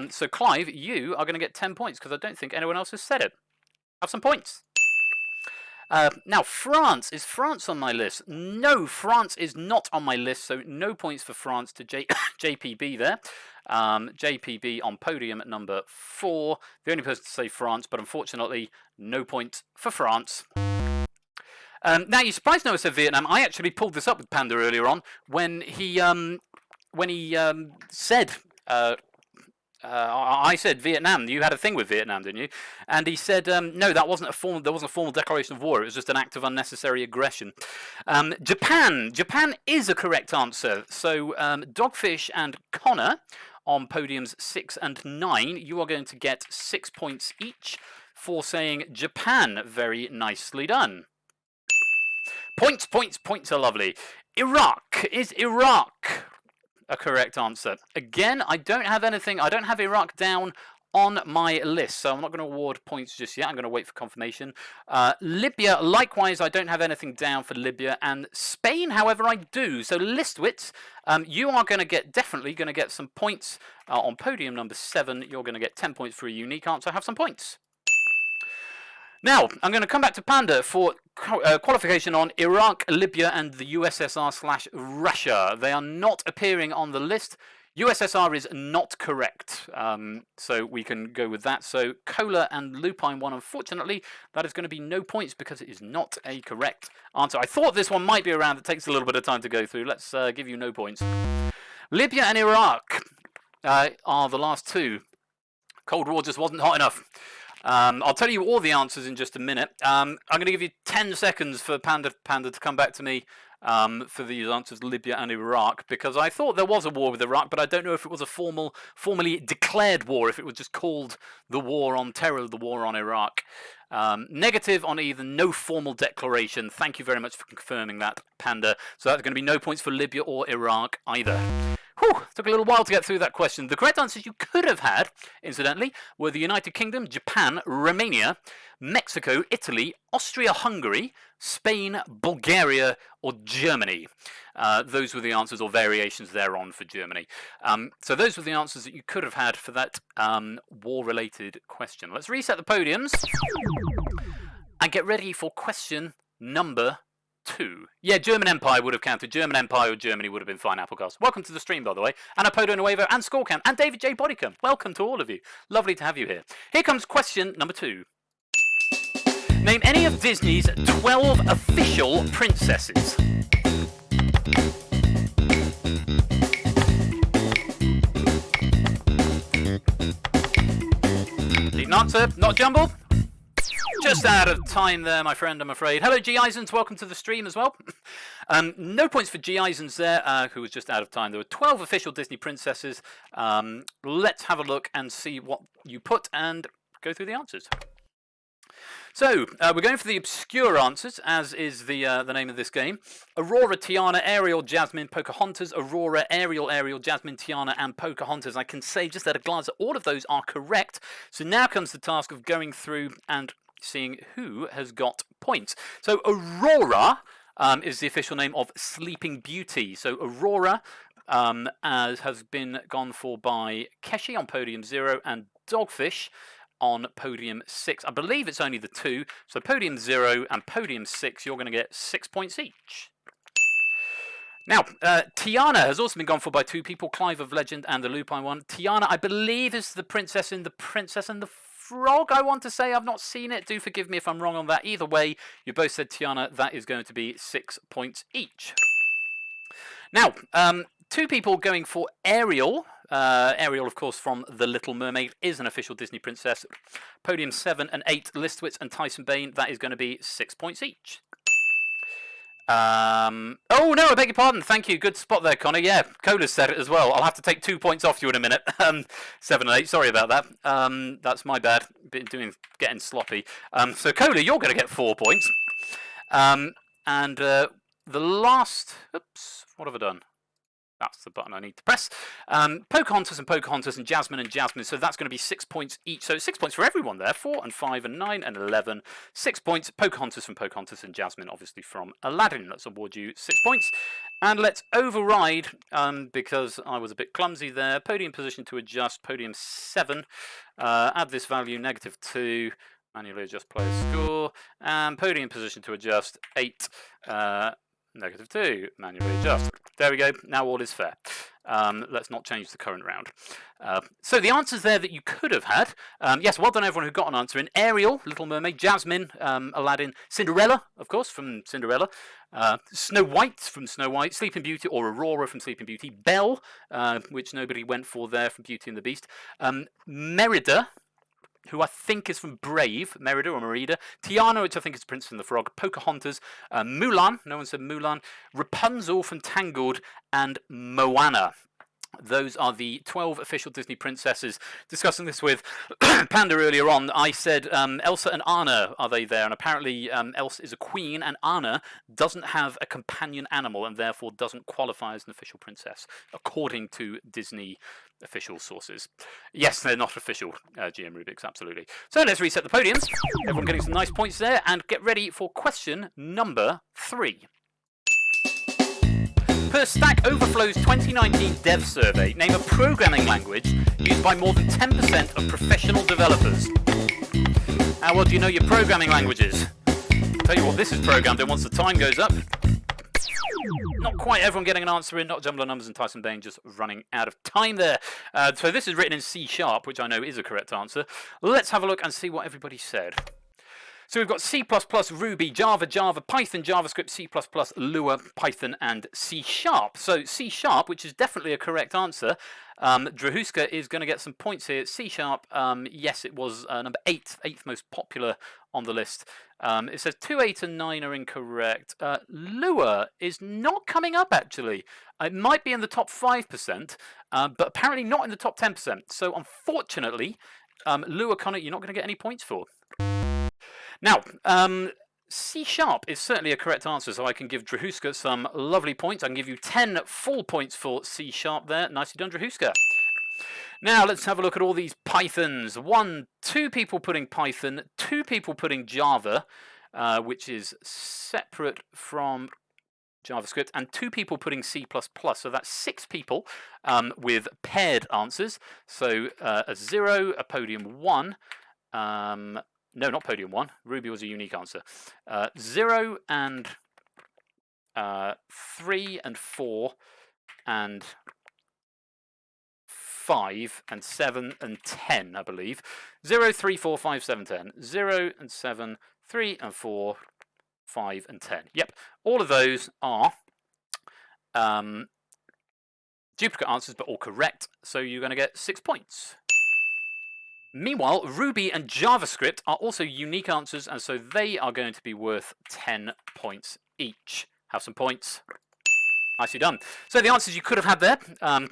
So Clive, you are going to get 10 points because I don't think anyone else has said it. Have some points. Now, France. Is France on my list? No, France is not on my list, so no points for France to JPB there. JPB on podium at number 4. The only person to say France, but unfortunately, no point for France. Now, you're surprised no one said Vietnam. I actually pulled this up with Panda earlier on when he said... I said Vietnam. You had a thing with Vietnam, didn't you? And he said, no, that wasn't a formal. There wasn't a formal declaration of war. It was just an act of unnecessary aggression. Japan. Japan is a correct answer. So Dogfish and Connor on podiums 6 and 9. You are going to get 6 points each for saying Japan. Very nicely done. Points, points, points are lovely. Iraq. Is Iraq a correct answer? Again, I don't have anything. I don't have Iraq down on my list, so I'm not going to award points just yet. I'm going to wait for confirmation. Libya, likewise, I don't have anything down for Libya, and Spain, however, I do. So Listwitz, you are going to get, definitely going to get some points on podium number 7. You're going to get 10 points for a unique answer. Have some points. Now, I'm going to come back to Panda for qualification on Iraq, Libya, and the USSR/Russia. They are not appearing on the list. USSR is not correct, so we can go with that. So Cola and Lupine 1, unfortunately, that is going to be no points because it is not a correct answer. I thought this one might be around. It takes a little bit of time to go through. Let's give you no points. Libya and Iraq are the last two. Cold War just wasn't hot enough. I'll tell you all the answers in just a minute. I'm going to give you 10 seconds for Panda to come back to me for these answers, Libya and Iraq, because I thought there was a war with Iraq, but I don't know if it was a formally declared war, if it was just called the War on Terror, the War on Iraq. Negative on either, no formal declaration. Thank you very much for confirming that, Panda. So that's going to be no points for Libya or Iraq either. Whew, took a little while to get through that question. The correct answers you could have had, incidentally, were the United Kingdom, Japan, Romania, Mexico, Italy, Austria-Hungary, Spain, Bulgaria, or Germany. Those were the answers or variations thereon for Germany. So those were the answers that you could have had for that war-related question. Let's reset the podiums and get ready for question number 2. Yeah, German Empire would have counted. German Empire or Germany would have been fine, Applecast. Welcome to the stream, by the way. Anna Podo Nuevo and Scorecam and David J. Bodycam. Welcome to all of you. Lovely to have you here. Here comes question number 2. Name any of Disney's 12 official princesses. Need an answer? Not jumble? Just out of time there, my friend, I'm afraid. Hello, G. Eisens. Welcome to the stream as well. No points for G. Eisens there, who was just out of time. There were 12 official Disney princesses. Let's have a look and see what you put and go through the answers. So, we're going for the obscure answers, as is the name of this game. Aurora, Tiana, Ariel, Jasmine, Pocahontas, Aurora, Ariel, Jasmine, Tiana, and Pocahontas. I can say just at a glance that all of those are correct. So now comes the task of going through and seeing who has got points. So Aurora is the official name of Sleeping Beauty. So Aurora as has been gone for by Keshi on podium 0 and Dogfish on podium 6. I believe it's only the 2. So podium 0 and podium 6, you're going to get 6 points each. Now, Tiana has also been gone for by 2 people, Clive of Legend and the Lupine 1. Tiana, I believe, is the Princess and the Frog, I want to say. I've not seen it. Do forgive me if I'm wrong on that. Either way, you both said Tiana. That is going to be 6 points each. Now, 2 people going for Ariel. Ariel, of course, from The Little Mermaid, is an official Disney princess. Podium 7 and 8, Listwitz and Tyson Bain. That is going to be 6 points each. Oh no, I beg your pardon. Thank you. Good spot there, Connor. Yeah, Cola's said it as well. I'll have to take 2 points off you in a minute. 7 and 8. Sorry about that. That's my bad. Getting sloppy. So Cola, you're going to get 4 points. And the last. Oops. What have I done? That's the button I need to press. Pocahontas and Jasmine. So that's going to be 6 points each. So 6 points for everyone there. 4 and 5 and 9 and 11. 6 points. Pocahontas from Pocahontas and Jasmine, obviously, from Aladdin. Let's award you 6 points. And let's override, because I was a bit clumsy there. Podium position to adjust. Podium 7. Add this value, -2. Manually adjust player score. And podium position to adjust. 8. -2, manually adjust. There we go, now all is fair. Let's not change the current round. So the answers there that you could have had, yes, well done everyone who got an answer in. Ariel, Little Mermaid, Jasmine, Aladdin, Cinderella, of course, from Cinderella, Snow White from Snow White, Sleeping Beauty or Aurora from Sleeping Beauty, Belle, which nobody went for there from Beauty and the Beast, Merida, who I think is from Brave, Merida or Merida, Tiana, which I think is Princess and the Frog, Pocahontas, Mulan, no one said Mulan, Rapunzel from Tangled, and Moana. Those are the 12 official Disney princesses. Discussing this with Panda earlier on, I said Elsa and Anna, are they there? And apparently Elsa is a queen and Anna doesn't have a companion animal and therefore doesn't qualify as an official princess, according to Disney official sources. Yes, they're not official, GM Rubik's, absolutely. So let's reset the podiums. Everyone getting some nice points there, and get ready for question number 3. Per Stack Overflow's 2019 Dev Survey, name a programming language used by more than 10% of professional developers. How well do you know your programming languages? I'll tell you what this is programmed in once the time goes up. Not quite everyone getting an answer in, not Jumble of Numbers and Tyson Bain just running out of time there. So this is written in C#, which I know is a correct answer. Let's have a look and see what everybody said. So we've got C++, Ruby, Java, Python, JavaScript, C++, Lua, Python, and C#. So C#, which is definitely a correct answer. Drahuska is going to get some points here. C#, yes, it was number 8th most popular on the list. It says 2, 8, and 9 are incorrect. Lua is not coming up, actually. It might be in the top 5%, but apparently not in the top 10%. So unfortunately, Lua, Connor, you're not going to get any points for. Now, C# is certainly a correct answer, so I can give Drahuska some lovely points. I can give you 10 full points for C# there. Nicely done, Drahuska. Now, let's have a look at all these Pythons. 2 people putting Python, 2 people putting Java, which is separate from JavaScript, and 2 people putting C++. So that's 6 people with paired answers. So a 0, a podium 1. No, not podium 1. Ruby was a unique answer. 0 and 3 and 4 and 5 and 7 and 10, I believe. 0, 3, 4, 5, 7, 10. 0 and 7, 3 and 4, 5 and 10. Yep, all of those are duplicate answers, but all correct. So you're going to get 6 points. Meanwhile, Ruby and JavaScript are also unique answers, and so they are going to be worth 10 points each. Have some points. Nicely done. So the answers you could have had there,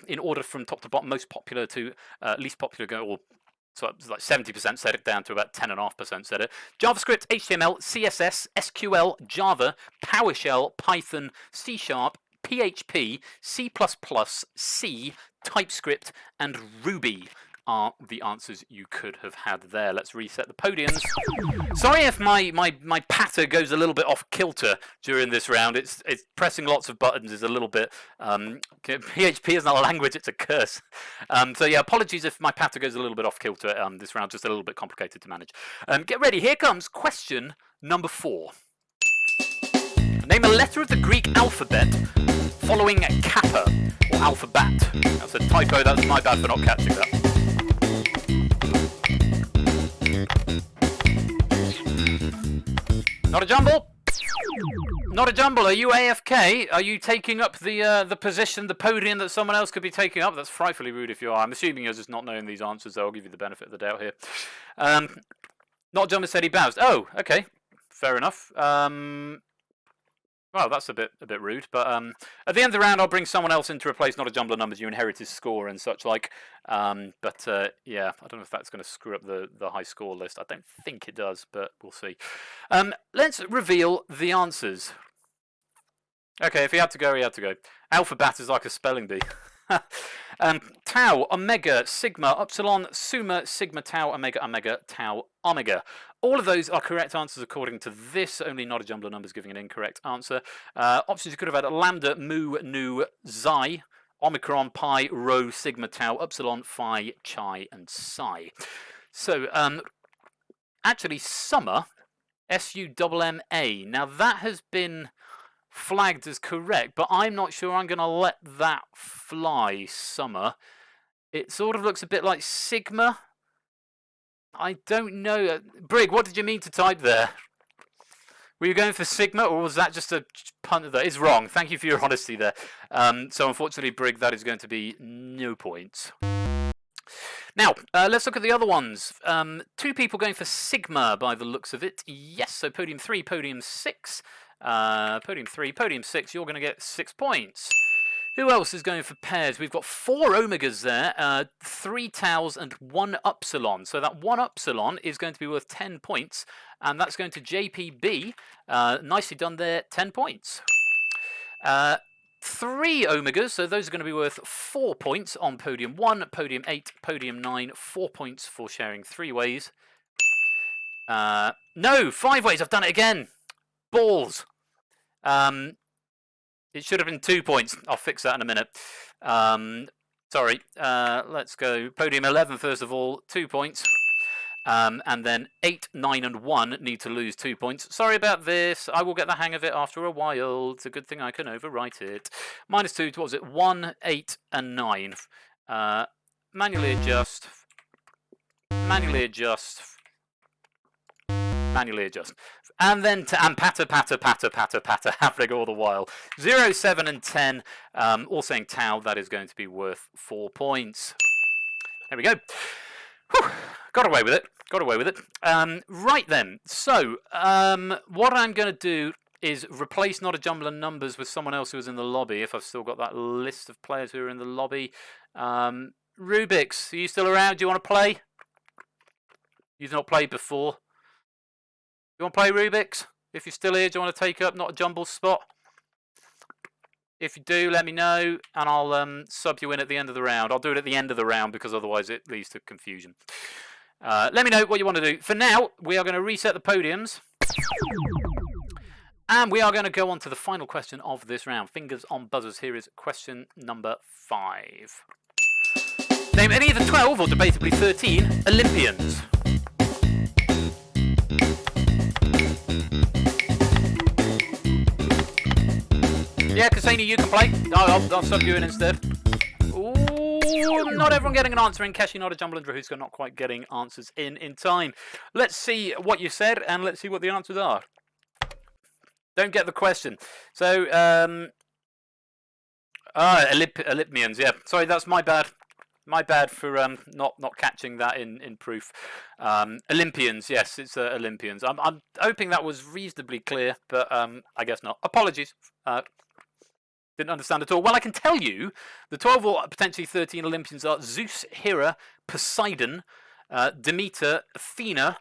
in order from top to bottom, most popular to least popular, or so it's like 70% said it, down to about 10.5% said it. JavaScript, HTML, CSS, SQL, Java, PowerShell, Python, C#, PHP, C++, C, TypeScript, and Ruby are the answers you could have had there. Let's reset the podiums. Sorry if my patter goes a little bit off kilter during this round. It's pressing lots of buttons is a little bit... PHP is not a language, it's a curse. So yeah, apologies if my patter goes a little bit off kilter. This round's just a little bit complicated to manage. Get ready, here comes question number 4. Name a letter of the Greek alphabet following kappa, or alphabet. That's a typo, that's my bad for not catching that. Not a jumble? Not a jumble. Are you AFK? Are you taking up the position, the podium that someone else could be taking up? That's frightfully rude if you are. I'm assuming you're just not knowing these answers, so I'll give you the benefit of the doubt here. Not jumble said he bounced. Oh, okay. Fair enough. Well, that's a bit rude, but at the end of the round, I'll bring someone else in to replace Not a Jumble of Numbers. You inherit his score and such like. But yeah, I don't know if that's going to screw up the high score list. I don't think it does, but we'll see. Let's reveal the answers. Okay, if he had to go, he had to go. Alphabet is like a spelling bee. Tau, Omega, Sigma, Upsilon, Summa, Sigma, Tau, Omega, Tau, Omega. All of those are correct answers according to this, only Not a Jumble of Numbers giving an incorrect answer. Options you could have had Lambda, Mu, Nu, Xi, Omicron, Pi, Rho, Sigma, Tau, Upsilon, Phi, Chi, and Psi. So, actually, Summa, S-U-M-M-A. Now, that has been flagged as correct, but I'm not sure I'm going to let that fly, Summer. It sort of looks a bit like Sigma. I don't know. Brig, what did you mean to type there? Were you going for Sigma, or was that just a punt there? It's wrong. Thank you for your honesty there. So unfortunately, Brig, that is going to be no points. Now, let's look at the other ones. 2 people going for Sigma by the looks of it. Yes, so podium 3, podium 6. Podium 3, podium 6, you're going to get 6 points. Who else is going for pairs? We've got 4 Omegas there, 3 Taus and 1 Upsilon. So that 1 Upsilon is going to be worth 10 points, and that's going to JPB. Nicely done there, 10 points. 3 Omegas, so those are going to be worth 4 points on podium 1, podium 8, podium 9, 4 points for sharing 3 ways. No, 5 ways, I've done it again. Balls. It should have been 2 points. I'll fix that in a minute. Sorry. Let's go. Podium 11, first of all, 2 points. And then 8, 9, and 1 need to lose 2 points. Sorry about this. I will get the hang of it after a while. It's a good thing I can overwrite it. -2, what was it? 1, 8, and 9. Manually adjust. Manually adjust. Manually adjust. And then and patter, patter, patter, patter, patter, happening all the while. 0, 7, and 10, all saying Tau, that is going to be worth 4 points. There we go. Whew. Got away with it. Got away with it. Right then. So, what I'm going to do is replace Not a Jumble of Numbers with someone else who was in the lobby, if I've still got that list of players who are in the lobby. Rubik's, are you still around? Do you want to play? You've not played before. You want to play Rubik's? If you're still here, do you want to take up Not a Jumble spot? If you do, let me know, and I'll sub you in at the end of the round. I'll do it at the end of the round, because otherwise it leads to confusion. Let me know what you want to do. For now, we are going to reset the podiums. And we are going to go on to the final question of this round. Fingers on buzzers. Here is question number 5. Name any of the 12, or debatably 13, Olympians. Yeah, Cassini, you can play. I'll sub you in instead. Ooh, not everyone getting an answer in. Keshi, Not a Jumble, and Drahuska not quite getting answers in time. Let's see what you said, and let's see what the answers are. Don't get the question. So, Olympians, yeah. Sorry, that's my bad. My bad for not catching that in proof. Olympians, yes, it's Olympians. I'm hoping that was reasonably clear, but I guess not. Apologies. Didn't understand at all. Well, I can tell you the 12 or potentially 13 Olympians are Zeus, Hera, Poseidon, Demeter, Athena,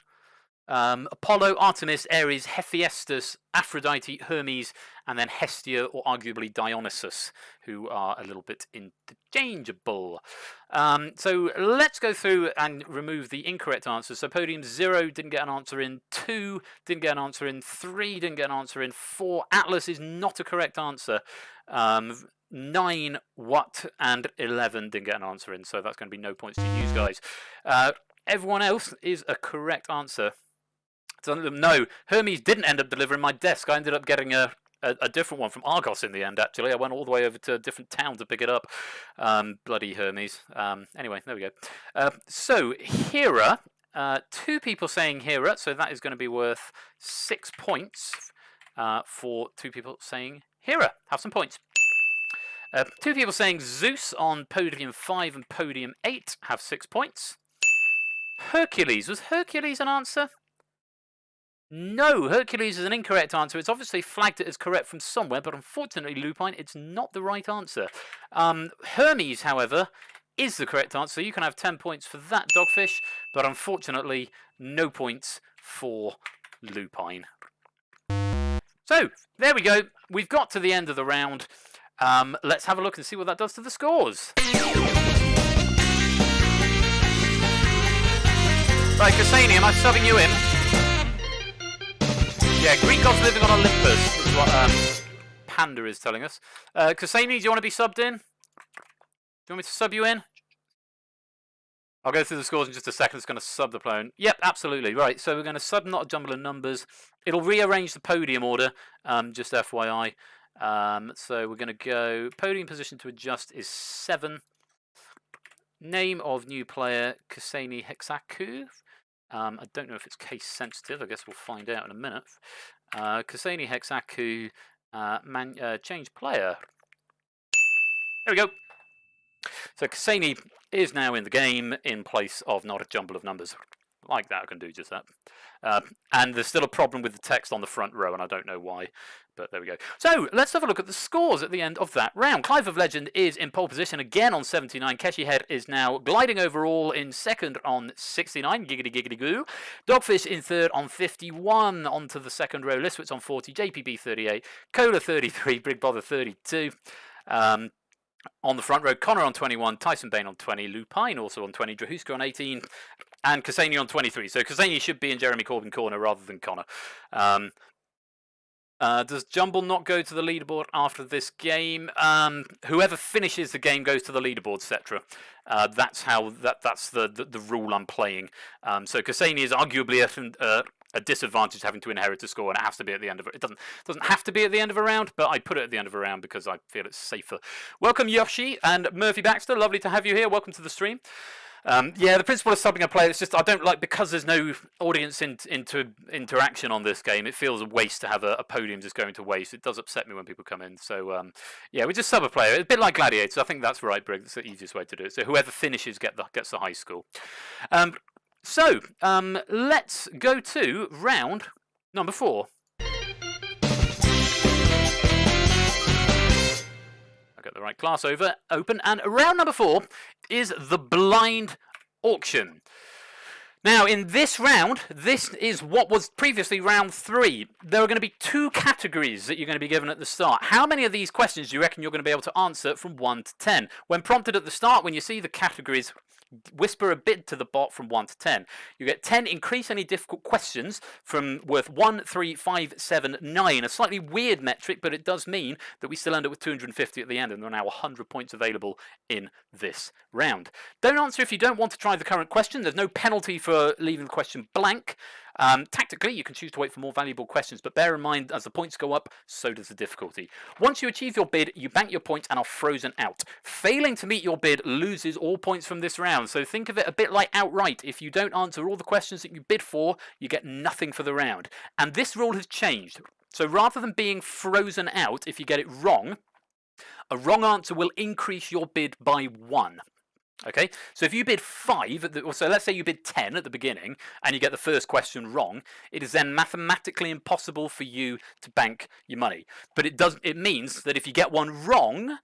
Apollo, Artemis, Ares, Hephaestus, Aphrodite, Hermes, and then Hestia, or arguably Dionysus, who are a little bit interchangeable. So let's go through and remove the incorrect answers. So podium 0 didn't get an answer in, 2 didn't get an answer in, 3 didn't get an answer in, 4 Atlas is not a correct answer, 9 What, and 11 didn't get an answer in, so that's going to be no points to use, guys. Everyone else is a correct answer. No, Hermes didn't end up delivering my desk. I ended up getting a different one from Argos in the end, actually. I went all the way over to a different town to pick it up. Bloody Hermes. Anyway, there we go. So, Hera. 2 people saying Hera, so that is going to be worth 6 points for 2 people saying Hera. Have some points. 2 people saying Zeus on podium 5 and podium 8 have 6 points. Hercules. Was Hercules an answer? No, Hercules is an incorrect answer. It's obviously flagged it as correct from somewhere, but unfortunately, Lupine, it's not the right answer. Hermes, however, is the correct answer. You can have 10 points for that, Dogfish, but unfortunately, no points for Lupine. So, there we go. We've got to the end of the round. Let's have a look and see what that does to the scores. Right, Cassini, am I subbing you in? Yeah, Greek gods living on Olympus is what Panda is telling us. Cassini, do you want to be subbed in? Do you want me to sub you in? I'll go through the scores in just a second. It's going to sub the player. Yep, absolutely. Right, so we're going to sub Not a Jumble of Numbers. It'll rearrange the podium order, just FYI. So we're going to go... Podium position to adjust is 7. Name of new player, Kuseni Hexaku. I don't know if it's case sensitive. I guess we'll find out in a minute. Kuseni Hexaku, change player. There we go. So Kuseni is now in the game in place of Not a Jumble of Numbers. Like that, I can do just that. And there's still a problem with the text on the front row, and I don't know why. But there we go. So let's have a look at the scores at the end of that round. Clive of Legend is in pole position again on 79. Keshi Head is now gliding overall in second on 69. Giggity giggity goo. Dogfish in third on 51. Onto the second row. Listwitz on 40. JPB 38. Cola 33. Big Bother 32. On the front row, Connor on 21, Tyson Bain on 20, Lupine also on 20, Drahuska on 18, and Ksenia on 23. So Ksenia should be in Jeremy Corbyn corner rather than Connor. Does Jumble not go to the leaderboard after this game? Whoever finishes the game goes to the leaderboard, etc. That's the rule I'm playing. So Ksenia is arguably a disadvantage having to inherit a score, and it has to be at the end of it. It doesn't have to be at the end of a round, but I put it at the end of a round because I feel it's safer. Welcome Yoshi and Murphy Baxter. Lovely to have you here. Welcome to the stream. Yeah, the principle of subbing a player, it's just I don't like, because there's no audience interaction on this game, it feels a waste to have a podium just going to waste. It does upset me when people come in. So, yeah, we just sub a player. It's a bit like Gladiators. I think that's right, Brig. That's the easiest way to do it. So whoever finishes gets the high score. So, let's go to round number 4. Get the right class open, and round number 4 is the blind auction. Now, in this round, this is what was previously round 3. There are going to be 2 categories that you're going to be given at the start. How many of these questions do you reckon you're going to be able to answer from 1 to 10? When prompted at the start, when you see the categories, whisper a bid to the bot from 1 to 10. You get 10 increasingly difficult questions from worth 1, 3, 5, 7, 9. A slightly weird metric, but it does mean that we still end up with 250 at the end, and there are now 100 points available in this round. Don't answer if you don't want to try the current question. There's no penalty for leaving the question blank. Tactically, you can choose to wait for more valuable questions, but bear in mind, as the points go up, so does the difficulty. Once you achieve your bid, you bank your points and are frozen out. Failing to meet your bid loses all points from this round, so think of it a bit like outright. If you don't answer all the questions that you bid for, you get nothing for the round. And this rule has changed. So rather than being frozen out if you get it wrong, a wrong answer will increase your bid by 1. Okay, so if you bid 5, so let's say you bid 10 at the beginning and you get the first question wrong, it is then mathematically impossible for you to bank your money. But it means that if you get one wrong,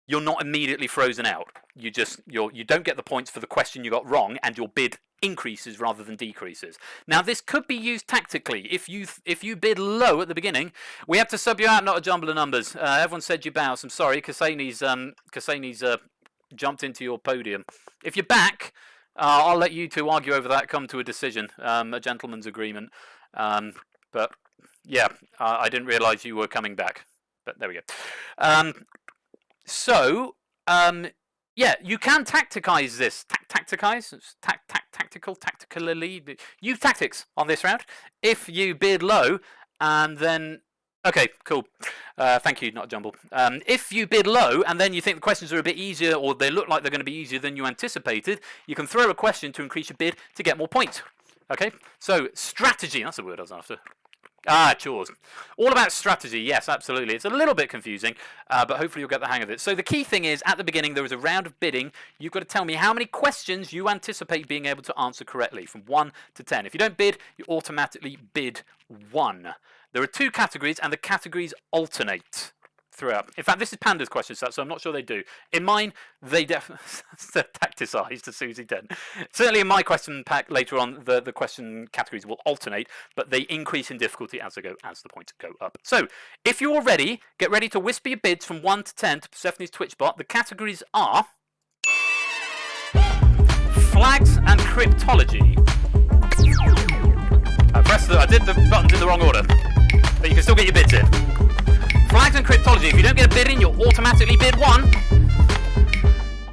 you're not immediately frozen out. You don't get the points for the question you got wrong, and your bid increases rather than decreases. Now, this could be used tactically. If you bid low at the beginning, we have to sub you out, not a jumble of numbers. Everyone said you bounce. I'm sorry, Kaseni's jumped into your podium. If you're back, I'll let you two argue over that, come to a decision, a gentleman's agreement. But yeah, I didn't realise you were coming back. But there we go. Yeah, you can tacticise this. Tactically. Use tactics on this round. If you bid low, and then... Okay, cool. Thank you, not Jumble. If you bid low and then you think the questions are a bit easier, or they look like they're going to be easier than you anticipated, you can throw a question to increase your bid to get more points. Okay, so strategy, that's the word I was after. Chores. All about strategy, yes, absolutely. It's a little bit confusing, but hopefully you'll get the hang of it. So the key thing is, at the beginning, there is a round of bidding. You've got to tell me how many questions you anticipate being able to answer correctly, from 1 to 10. If you don't bid, you automatically bid 1. There are 2 categories, and the categories alternate throughout. In fact, this is Panda's question set, so I'm not sure they do. In mine, they definitely tacticise to Susie 10. Certainly in my question pack later on, the question categories will alternate, but they increase in difficulty as the points go up. So, if you're ready, get ready to whisper your bids from 1 to 10 to Persephone's Twitch bot. The categories are flags and cryptology. I did the buttons in the wrong order, but you can still get your bids in. Flags and cryptology. If you don't get a bid in, you'll automatically bid 1.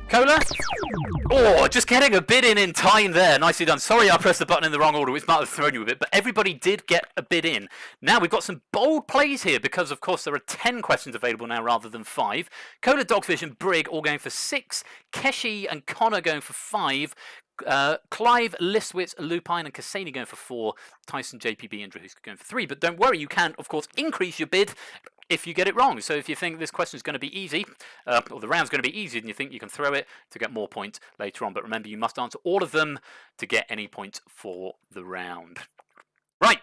Cola? Oh, just getting a bid in time there. Nicely done. Sorry I pressed the button in the wrong order, which might have thrown you a bit, but everybody did get a bid in. Now, we've got some bold plays here because, of course, there are 10 questions available now rather than 5. Cola, Dogfish and Brig all going for 6. Keshi and Connor going for 5. Clive, Listwitz, Lupine and Cassini going for 4. Tyson, JPB and Drahuska going for 3. But don't worry, you can, of course, increase your bid if you get it wrong. So if you think this question is going to be easy, or the round's going to be easy, then you think you can throw it to get more points later on. But remember, you must answer all of them to get any points for the round. Right,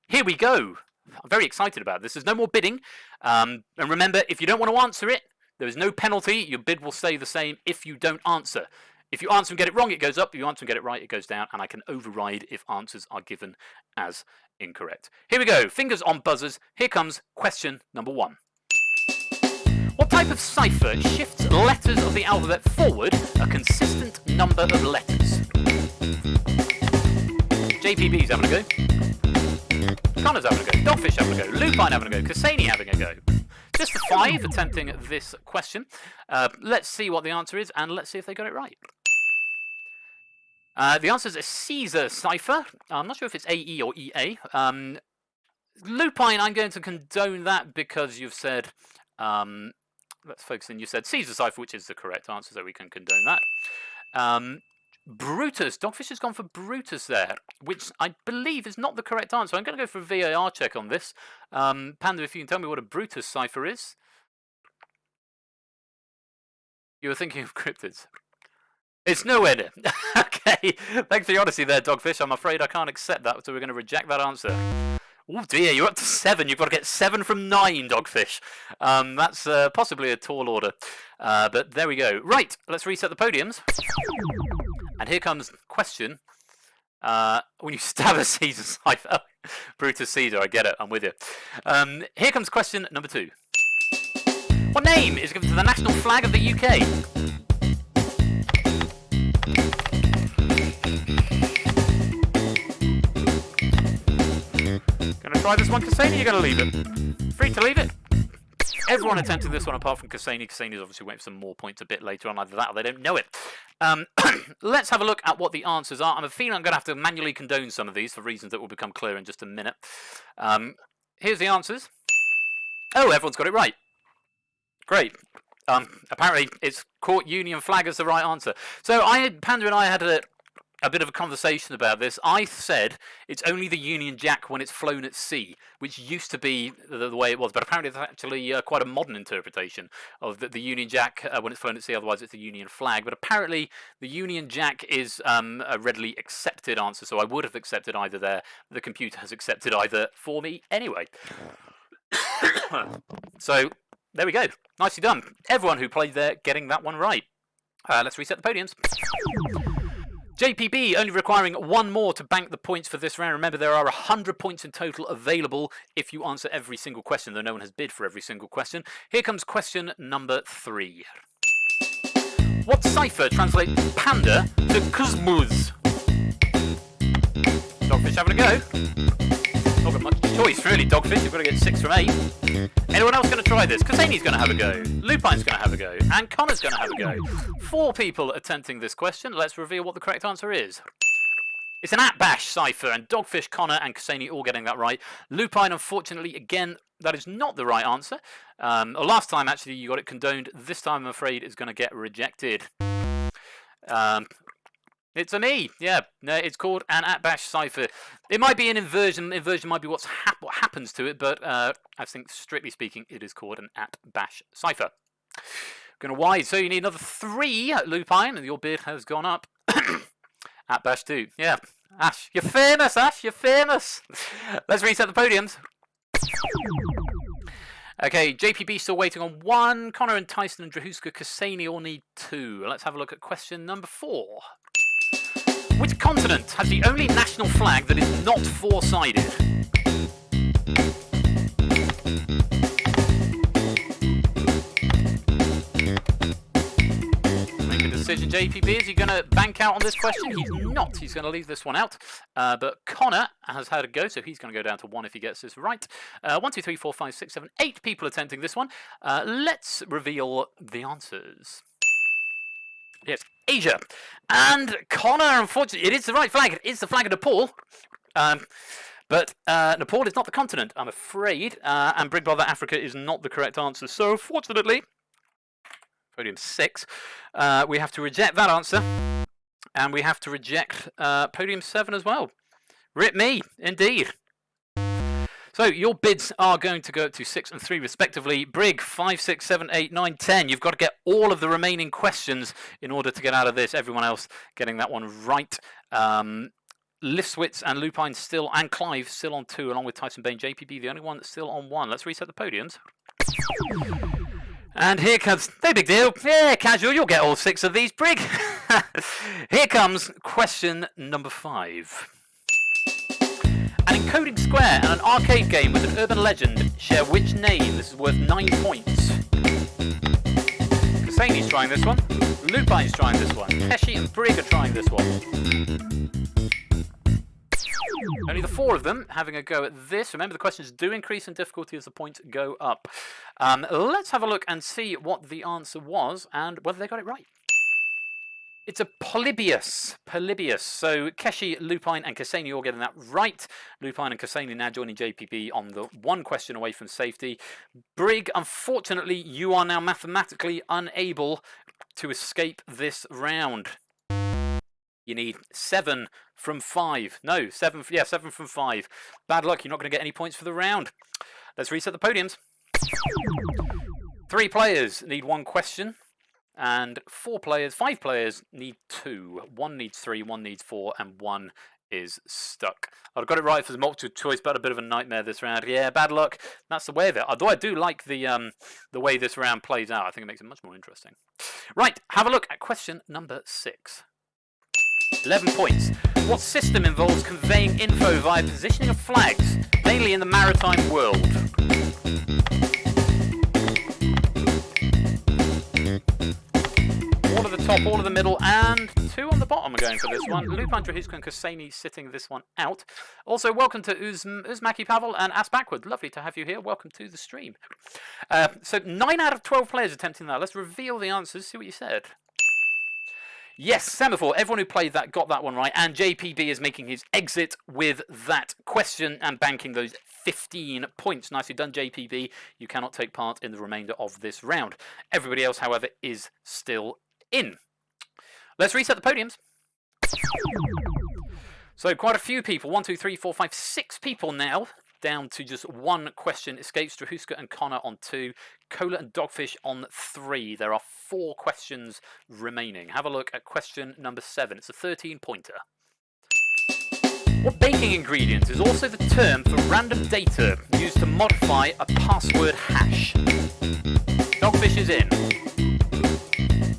here we go. I'm very excited about this. There's no more bidding. And remember, if you don't want to answer it, there is no penalty. Your bid will stay the same if you don't answer. If you answer and get it wrong, it goes up. If you answer and get it right, it goes down. And I can override if answers are given as incorrect. Here we go. Fingers on buzzers. Here comes question number 1. What type of cipher shifts letters of the alphabet forward a consistent number of letters? JPB's having a go. Connor's having a go. Dogfish having a go. Lupine having a go. Cassini having a go. Just the 5 attempting this question. Let's see what the answer is, and let's see if they got it right. The answer is a Caesar cipher. I'm not sure if it's AE or EA. Lupine, I'm going to condone that because you've said, let's focus in, you said Caesar cipher, which is the correct answer, so we can condone that. Brutus, Dogfish has gone for Brutus there, which I believe is not the correct answer. I'm going to go for a VAR check on this. Panda, if you can tell me what a Brutus cipher is. You were thinking of cryptids. It's nowhere near. Okay, thanks for your honesty there, Dogfish. I'm afraid I can't accept that, so we're going to reject that answer. Oh dear, you're up to 7. You've got to get 7 from 9, Dogfish. That's possibly a tall order. But there we go. Right, let's reset the podiums. And here comes question. When you stab a Caesar cipher. Brutus Caesar, I get it, I'm with you. Here comes question number 2. What name is given to the national flag of the UK? Gonna try this one, Cassini, you're gonna leave it? Free to leave it? Everyone attempted this one apart from Cassini. Cassini's obviously waiting for some more points a bit later on, either that or they don't know it. Let's have a look at what the answers are. I'm feeling I'm going to have to manually condone some of these for reasons that will become clear in just a minute. Here's the answers. Oh, everyone's got it right. Great. Apparently, it's Court Union flag as the right answer. So Panda and I had a bit of a conversation about this. I said it's only the Union Jack when it's flown at sea, which used to be the way it was, but apparently it's actually quite a modern interpretation of the Union Jack when it's flown at sea, otherwise it's the Union flag. But apparently the Union Jack is a readily accepted answer, so I would have accepted either there. The computer has accepted either for me anyway. So there we go. Nicely done. Everyone who played there getting that one right. Let's reset the podiums. JPB only requiring 1 more to bank the points for this round. Remember, there are 100 points in total available if you answer every single question, though no one has bid for every single question. Here comes question number 3. What cipher translates panda to Kuzmuz? Dogfish having a go. Not got much choice, really, Dogfish. You've got to get 6 from 8. Anyone else going to try this? Cassini's going to have a go. Lupine's going to have a go. And Connor's going to have a go. 4 people attempting this question. Let's reveal what the correct answer is. It's an at-bash cipher, and Dogfish, Connor, and Cassini all getting that right. Lupine, unfortunately, again, that is not the right answer. Last time, actually, you got it condoned. This time, I'm afraid, it's going to get rejected. It's a me, yeah. No, it's called an at-bash cipher. It might be an inversion. Inversion might be what happens to it, but I think, strictly speaking, it is called an at-bash cipher. Going to wide, so you need another 3, Lupine, and your bid has gone up. At-bash 2, yeah. Ash, you're famous, Ash, you're famous. Let's reset the podiums. Okay, JPB still waiting on 1. Connor and Tyson and Drahuska Cassini all need 2. Let's have a look at question number 4. Which continent has the only national flag that is not 4-sided? Make a decision, JPB. Is he going to bank out on this question? He's not. He's going to leave this one out. But Connor has had a go, so he's going to go down to 1 if he gets this right. 1, 2, 3, 4, 5, 6, 7, 8 people attempting this one. Let's reveal the answers. Yes, Asia. And Connor, unfortunately, it is the right flag. It is the flag of Nepal. But Nepal is not the continent, I'm afraid. And Big Brother Africa is not the correct answer. So, fortunately, podium 6, we have to reject that answer. And we have to reject podium 7 as well. Rip me, indeed. So So your bids are going to go to 6 and 3 respectively. Brig 5, 6, 7, 8, 9, 10. You've got to get all of the remaining questions in order to get out of this. Everyone else getting that one right. Lifswitz and Lupine still, and Clive still on 2, along with Tyson Bain. JPB the only one that's still on 1. Let's reset the podiums. And here comes, no big deal, yeah, casual, you'll get all 6 of these, Brig. Here comes question number 5. An encoding square and an arcade game with an urban legend share which name? This is worth 9 points. Kasani's trying this one. Lupine's trying this one. Keshi and Brig are trying this one. Only the 4 of them having a go at this. Remember, the questions do increase in difficulty as the points go up. Let's have a look and see what the answer was and whether they got it right. It's a Polybius. Polybius. So Keshi, Lupine, and Kasani all getting that right. Lupine and Kasani now joining JPB on the 1 question away from safety. Brig, unfortunately, you are now mathematically unable to escape this round. You need 7 from 5. No, 7. Yeah, 7 from 5. Bad luck. You're not going to get any points for the round. Let's reset the podiums. 3 players need 1 question. And 5 players need 2. 1 needs 3, 1 needs 4, and 1 is stuck. I've got it right for the multiple choice, but a bit of a nightmare this round. Yeah, bad luck. That's the way of it. Although I do like the way this round plays out. I think it makes it much more interesting. Right, have a look at question number 6. 11 points. What system involves conveying info via positioning of flags, mainly in the maritime world? All of the top, all of the middle, and 2 on the bottom are going for this one. Lupin, Drahuska, and Kasani sitting this one out. Also, welcome to Uzmaki Pavel and Ask Backward. Lovely to have you here. Welcome to the stream. So 9 out of 12 players attempting that. Let's reveal the answers. See what you said. Yes, Semaphore. Everyone who played that got that one right. And JPB is making his exit with that question and banking those 15 points. Nicely done, JPB. You cannot take part in the remainder of this round. Everybody else, however, is still in. Let's reset the podiums. So quite a few people, 1, 2, 3, 4, 5, 6 people now, down to just 1 question. Escapes, Drahuska and Connor on 2, Cola and Dogfish on 3. There are 4 questions remaining. Have a look at question number 7. It's a 13-pointer. What baking ingredient is also the term for random data used to modify a password hash? Dogfish is in.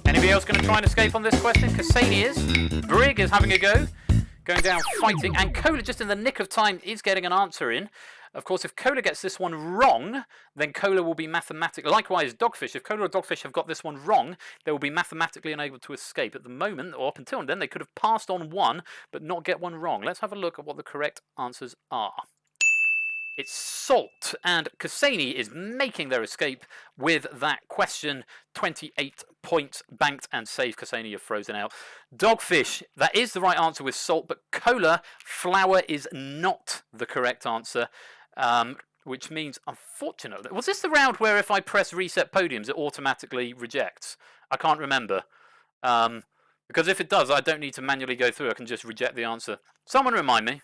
Anybody else going to try and escape on this question? Kasani is. Brig is having a go. Going down fighting. And Cola, just in the nick of time, is getting an answer in. Of course, if Cola gets this one wrong, then Cola will be mathematically... Likewise, Dogfish. If Cola or Dogfish have got this one wrong, they will be mathematically unable to escape. At the moment, or up until then, they could have passed on 1, but not get 1 wrong. Let's have a look at what the correct answers are. It's salt, and Kasani is making their escape with that question. 28 points banked and safe. Kasani, you're frozen out. Dogfish, that is the right answer with salt, but Cola, flour is not the correct answer, which means, unfortunately... Was this the round where if I press reset podiums, it automatically rejects? I can't remember. Because if it does, I don't need to manually go through. I can just reject the answer. Someone remind me.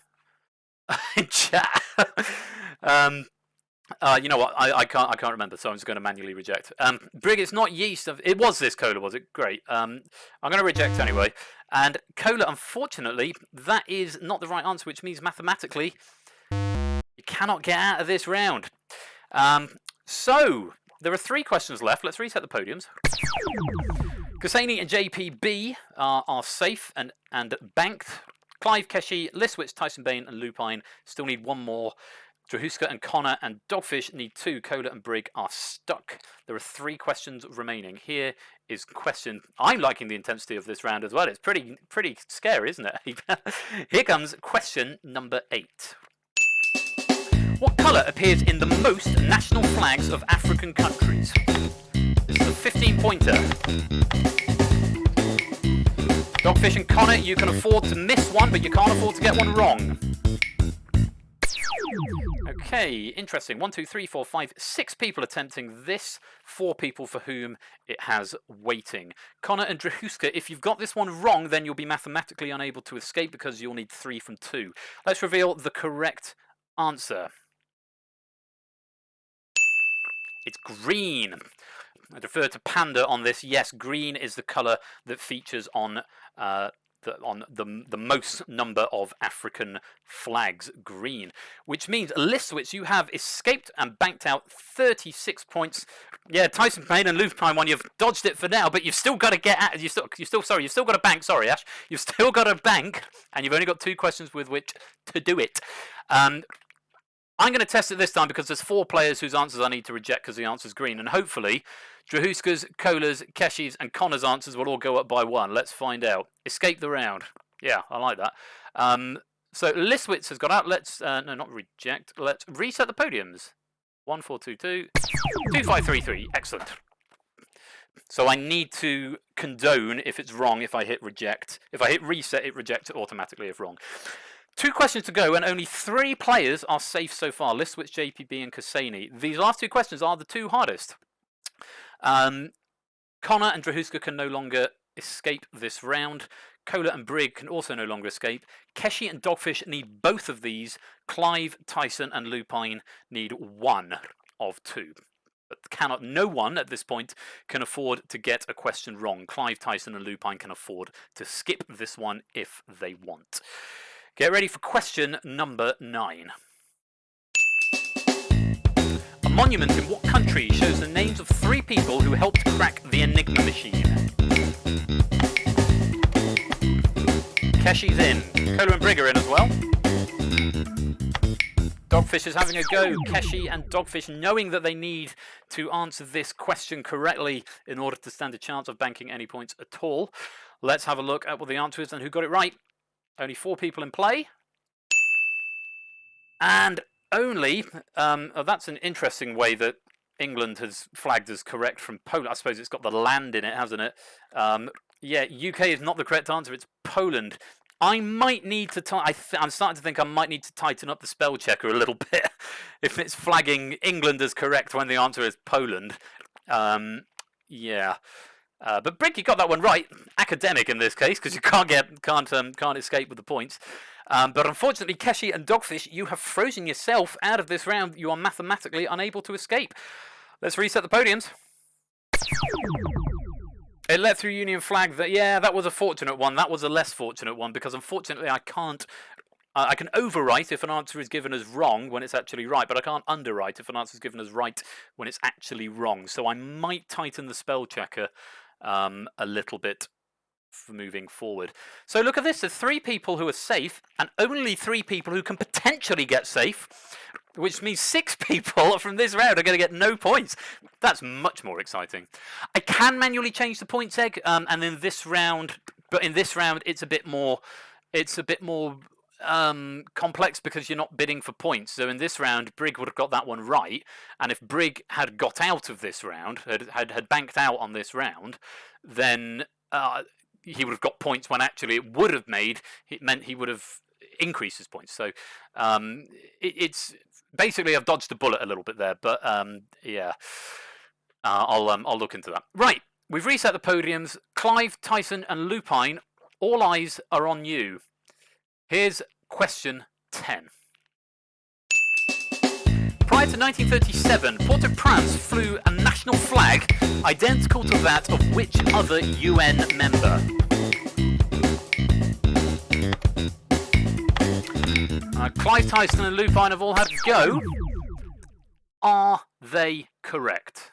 In chat. You know what? I can't remember, so I'm just going to manually reject. Brig, it's not yeast. It was this Cola, was it? Great. I'm going to reject anyway. And Cola, unfortunately, that is not the right answer, which means mathematically you cannot get out of this round. So there are 3 questions left. Let's reset the podiums. Kasani and JPB are safe and banked. Clive, Keshi, Liswitz, Tyson Bain, and Lupine still need 1 more. Drahuska and Connor and Dogfish need 2. Cola and Brig are stuck. There are 3 questions remaining. Here is question... I'm liking the intensity of this round as well. It's pretty scary, isn't it? Here comes question number 8. What colour appears in the most national flags of African countries? This is a 15-pointer. Dogfish and Connor, you can afford to miss 1, but you can't afford to get 1 wrong. Okay, interesting. 1, 2, 3, 4, 5, 6 people attempting this. 4 people for whom it has waiting. Connor and Drahuska, if you've got this one wrong, then you'll be mathematically unable to escape because you'll need 3 from 2. Let's reveal the correct answer. It's green. I refer to panda on this. Yes, green is the colour that features on the most number of African flags, green, which means Listowitz, you have escaped and banked out 36 points. Yeah, Tyson Payne and Lupine one, you've dodged it for now, but you've still got to get at. You've still got to bank. Sorry, Ash, you've still got to bank, and you've only got 2 questions with which to do it. I'm going to test it this time because there's 4 players whose answers I need to reject because the answer's green, and hopefully Drahuska's, Kola's, Keshi's, and Connor's answers will all go up by 1. Let's find out. Escape the round. Yeah, I like that. So Listowitz has got out. Let's no, not reject. Let's reset the podiums. 1 4 2 2 2 5 3 3. Excellent. So I need to condone if it's wrong if I hit reject. If I hit reset, it rejects it automatically if wrong. 2 questions to go, and only 3 players are safe so far. Listowitz, JPB, and Kaseni. These last 2 questions are the 2 hardest. Connor and Drahuska can no longer escape this round. Kola and Brig can also no longer escape. Keshi and Dogfish need both of these. Clive, Tyson, and Lupine need 1 of 2. But no one at this point can afford to get a question wrong. Clive, Tyson, and Lupine can afford to skip this one if they want. Get ready for question number 9. A monument in what country shows the names of 3 people who helped crack the Enigma machine? Keshi's in. Kola and Brig are in as well. Dogfish is having a go. Keshi and Dogfish, knowing that they need to answer this question correctly in order to stand a chance of banking any points at all. Let's have a look at what the answer is and who got it right. Only 4 people in play. And only, that's an interesting way that England has flagged as correct from Poland. I suppose it's got the land in it, hasn't it? Yeah, UK is not the correct answer. It's Poland. I might need to. I'm starting to think I might need to tighten up the spell checker a little bit if it's flagging England as correct when the answer is Poland. Yeah. But Brick, you got that one right. Academic in this case, because you can't escape with the points. But unfortunately, Keshi and Dogfish, you have frozen yourself out of this round. You are mathematically unable to escape. Let's reset the podiums. It let through Union Flag. That was a fortunate one. That was a less fortunate one because unfortunately I can't. I can overwrite if an answer is given as wrong when it's actually right, but I can't underwrite if an answer is given as right when it's actually wrong. So I might tighten the spell checker a little bit for moving forward. So look at this. There's 3 people who are safe and only 3 people who can potentially get safe, which means 6 people from this round are going to get no points. That's much more exciting. I can manually change the points egg, and in this round, but in this round it's a bit more complex because you're not bidding for points. So in this round, Brig would have got that one right, and if Brig had got out of this round, had banked out on this round, then he would have got points when actually it meant he would have increased his points. So it's basically I've dodged a bullet a little bit there, but yeah, I'll look into that. Right, we've reset the podiums. Clive, Tyson, and Lupine, all eyes are on you. Here's question 10. Prior to 1937, Port-au-Prince flew a national flag identical to that of which other UN member? Clive, Tyson, and Lupine have all had a go. Are they correct?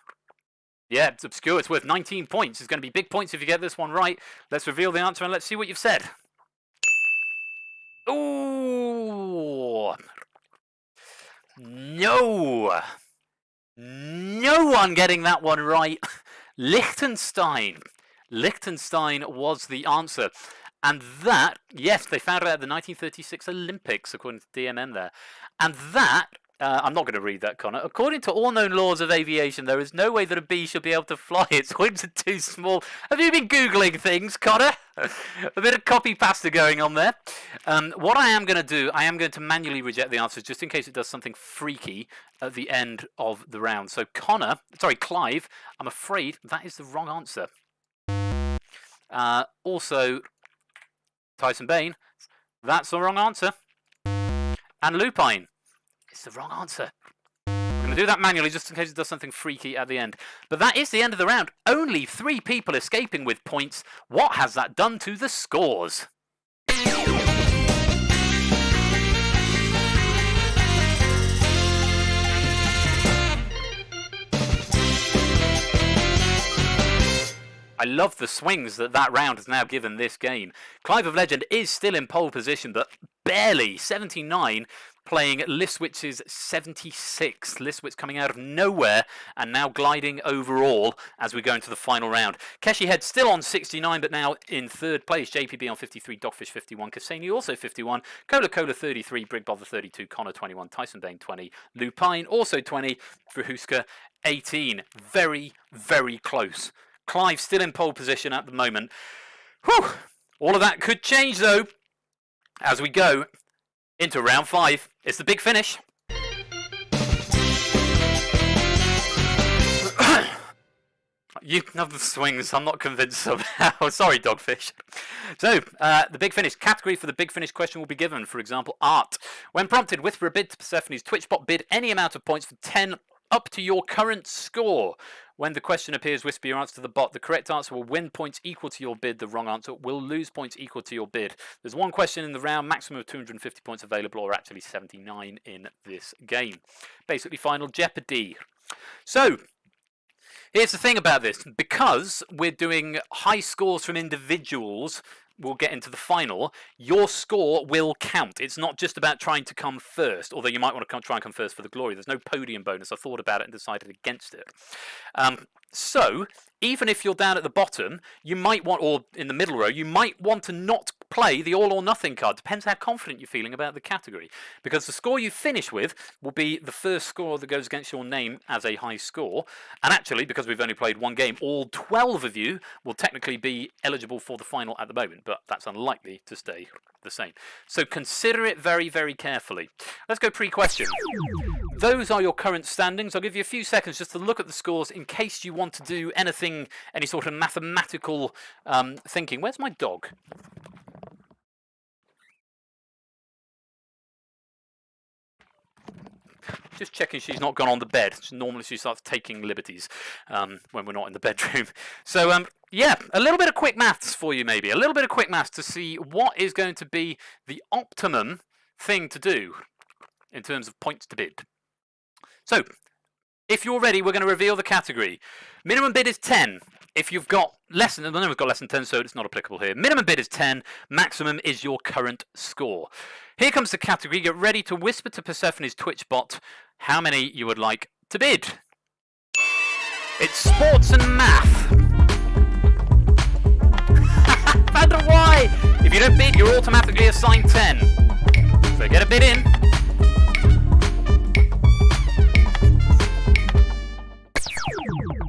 Yeah, it's obscure. It's worth 19 points. It's going to be big points if you get this one right. Let's reveal the answer and let's see what you've said. Ooh. No. No one getting that one right. Liechtenstein. Liechtenstein was the answer. And that, yes, they found it at the 1936 Olympics, according to DMM there. And that, I'm not going to read that, Connor. According to all known laws of aviation, there is no way that a bee should be able to fly. Its wings are too small. Have you been Googling things, Connor? A bit of copy pasta going on there. What I am going to do, I am going to manually reject the answers just in case it does something freaky at the end of the round. So Clive, I'm afraid that is the wrong answer. Also, Tyson Bain, that's the wrong answer. And Lupine, it's the wrong answer. I'm going to to do that manually just in case it does something freaky at the end. But that is the end of the round. Only 3 people escaping with points. What has that done to the scores? I love the swings that round has now given this game. Clive of Legend is still in pole position, but barely. 79, playing Listwitz's 76. Listwitz coming out of nowhere and now gliding overall as we go into the final round. Keshi Head still on 69, but now in third place. JPB on 53, Dogfish 51, Cassini also 51, Cola 33, Brig Bother 32, Connor 21, Tyson Bain 20, Lupine also 20, Drahuska 18. Very, very close. Clive still in pole position at the moment. Whew. All of that could change though as we go into round 5. It's the big finish. You have the swings, I'm not convinced somehow. Sorry, Dogfish. So, the big finish. Category for the big finish question will be given. For example, art. When prompted, whisper a bid to Persephone's Twitchbot. Bid any amount of points for 10 up to your current score. When the question appears, whisper your answer to the bot. The correct answer will win points equal to your bid. The wrong answer will lose points equal to your bid. There's one question in the round, maximum of 250 points available, or actually 79 in this game. Basically, Final Jeopardy. So, here's the thing about this. Because we're doing high scores from individuals, we'll get into the final, your score will count. It's not just about trying to come first, although you might want to try and come first for the glory. There's no podium bonus. I thought about it and decided against it. So, even if you're down at the bottom, you might want, or in the middle row, you might want to not play the all or nothing card. Depends how confident you're feeling about the category. Because the score you finish with will be the first score that goes against your name as a high score. And actually, because we've only played one game, all 12 of you will technically be eligible for the final at the moment. But that's unlikely to stay the same. So consider it very, very carefully. Let's go pre-question. Those are your current standings. I'll give you a few seconds just to look at the scores in case you want to do anything, any sort of mathematical thinking. Where's my dog? Just checking she's not gone on the bed. Normally she starts taking liberties when we're not in the bedroom. So, yeah, a little bit of quick maths for you maybe. A little bit of quick maths to see what is going to be the optimum thing to do in terms of points to bid. So, if you're ready, we're going to reveal the category. Minimum bid is 10. If you've got less than, I know we've got less than 10, so it's not applicable here. Minimum bid is 10. Maximum is your current score. Here comes the category. Get ready to whisper to Persephone's Twitch bot how many you would like to bid. It's sports and math. Wonder why? If you don't bid, you're automatically assigned 10. So get a bid in.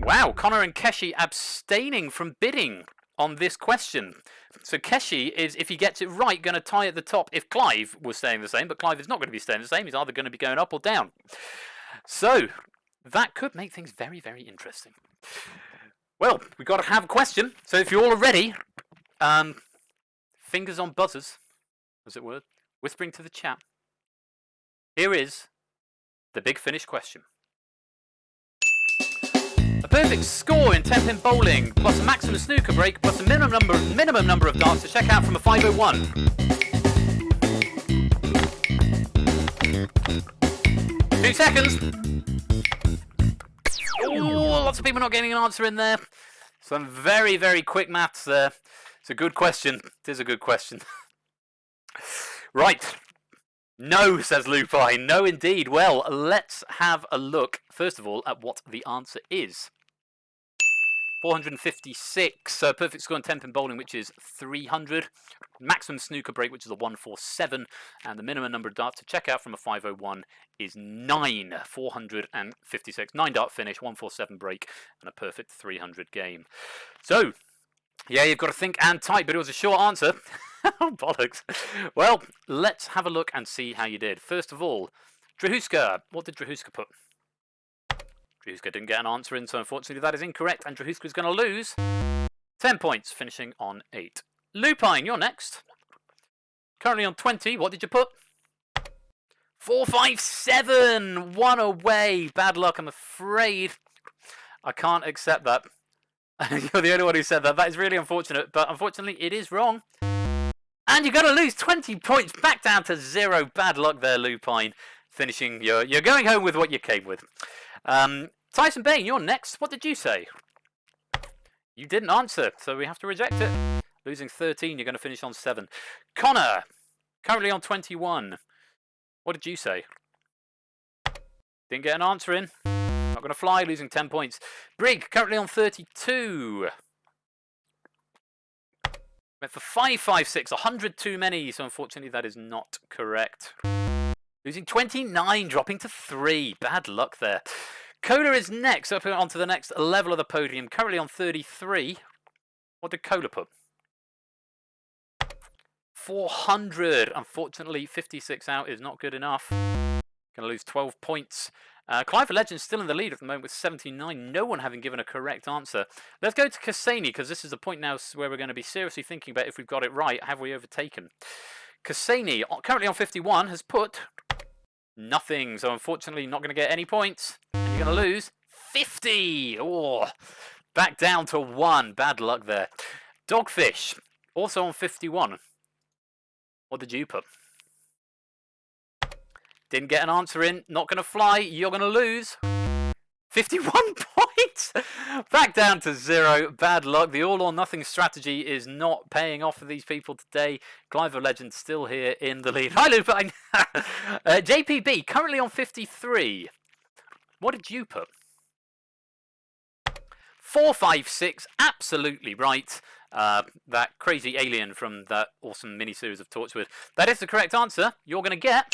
Wow, Connor and Keshi abstaining from bidding on this question. So Keshi is, if he gets it right, going to tie at the top if Clive was staying the same, but Clive is not going to be staying the same. He's either going to be going up or down. So that could make things very, very interesting. Well, we've got to have a question. So if you're all ready, fingers on buzzers, as it were, whispering to the chat. Here is the big finish question. A perfect score in 10-pin bowling, plus a maximum snooker break, plus a minimum number of darts to check out from a 501. 2 seconds. Ooh, lots of people not getting an answer in there. Some very, very quick maths there. It's a good question. It is a good question. Right. No, says Lupine. No, indeed. Well, let's have a look, first of all, at what the answer is. 456. Perfect score in 10-pin bowling, which is 300. Maximum snooker break, which is a 147. And the minimum number of darts to check out from a 501 is 9. 456. 9-dart finish, 147 break, and a perfect 300 game. So, yeah, you've got to think and type, but it was a short answer. Bollocks. Well, let's have a look and see how you did. First of all, Drahuska. What did Drahuska put? Drahuska didn't get an answer in, so unfortunately that is incorrect, and Drahuska is going to lose 10 points, finishing on 8. Lupine, you're next. Currently on 20. What did you put? 457, one away. Bad luck, I'm afraid. I can't accept that. You're the only one who said that. That is really unfortunate, but unfortunately it is wrong. And you're going to lose 20 points, back down to 0. Bad luck there, Lupine. Finishing, you're going home with what you came with. Tyson Bain, you're next. What did you say? You didn't answer, so we have to reject it. Losing 13, you're going to finish on 7. Connor, currently on 21. What did you say? Didn't get an answer in. Not going to fly, losing 10 points. Brig, currently on 32. Went for 556, 100 too many, so unfortunately that is not correct. Losing 29, dropping to 3. Bad luck there. Cola is next, up onto the next level of the podium, currently on 33. What did Cola put? 400. Unfortunately, 56 out is not good enough. Going to lose 12 points. Clive Legend still in the lead at the moment with 79. No one having given a correct answer. Let's go to Cassini, because this is the point now where we're going to be seriously thinking about if we've got it right. Have we overtaken? Cassini, currently on 51, has put nothing. So unfortunately, not going to get any points. And you're going to lose 50. Oh, back down to 1. Bad luck there. Dogfish, also on 51. What did you put? Didn't get an answer in. Not going to fly. You're going to lose 51 points. Back down to 0. Bad luck. The all-or-nothing strategy is not paying off for these people today. Clive of Legend still here in the lead. Hi, Lupine. JPB, currently on 53. What did you put? 456. Absolutely right. That crazy alien from that awesome mini-series of Torchwood. That is the correct answer. You're going to get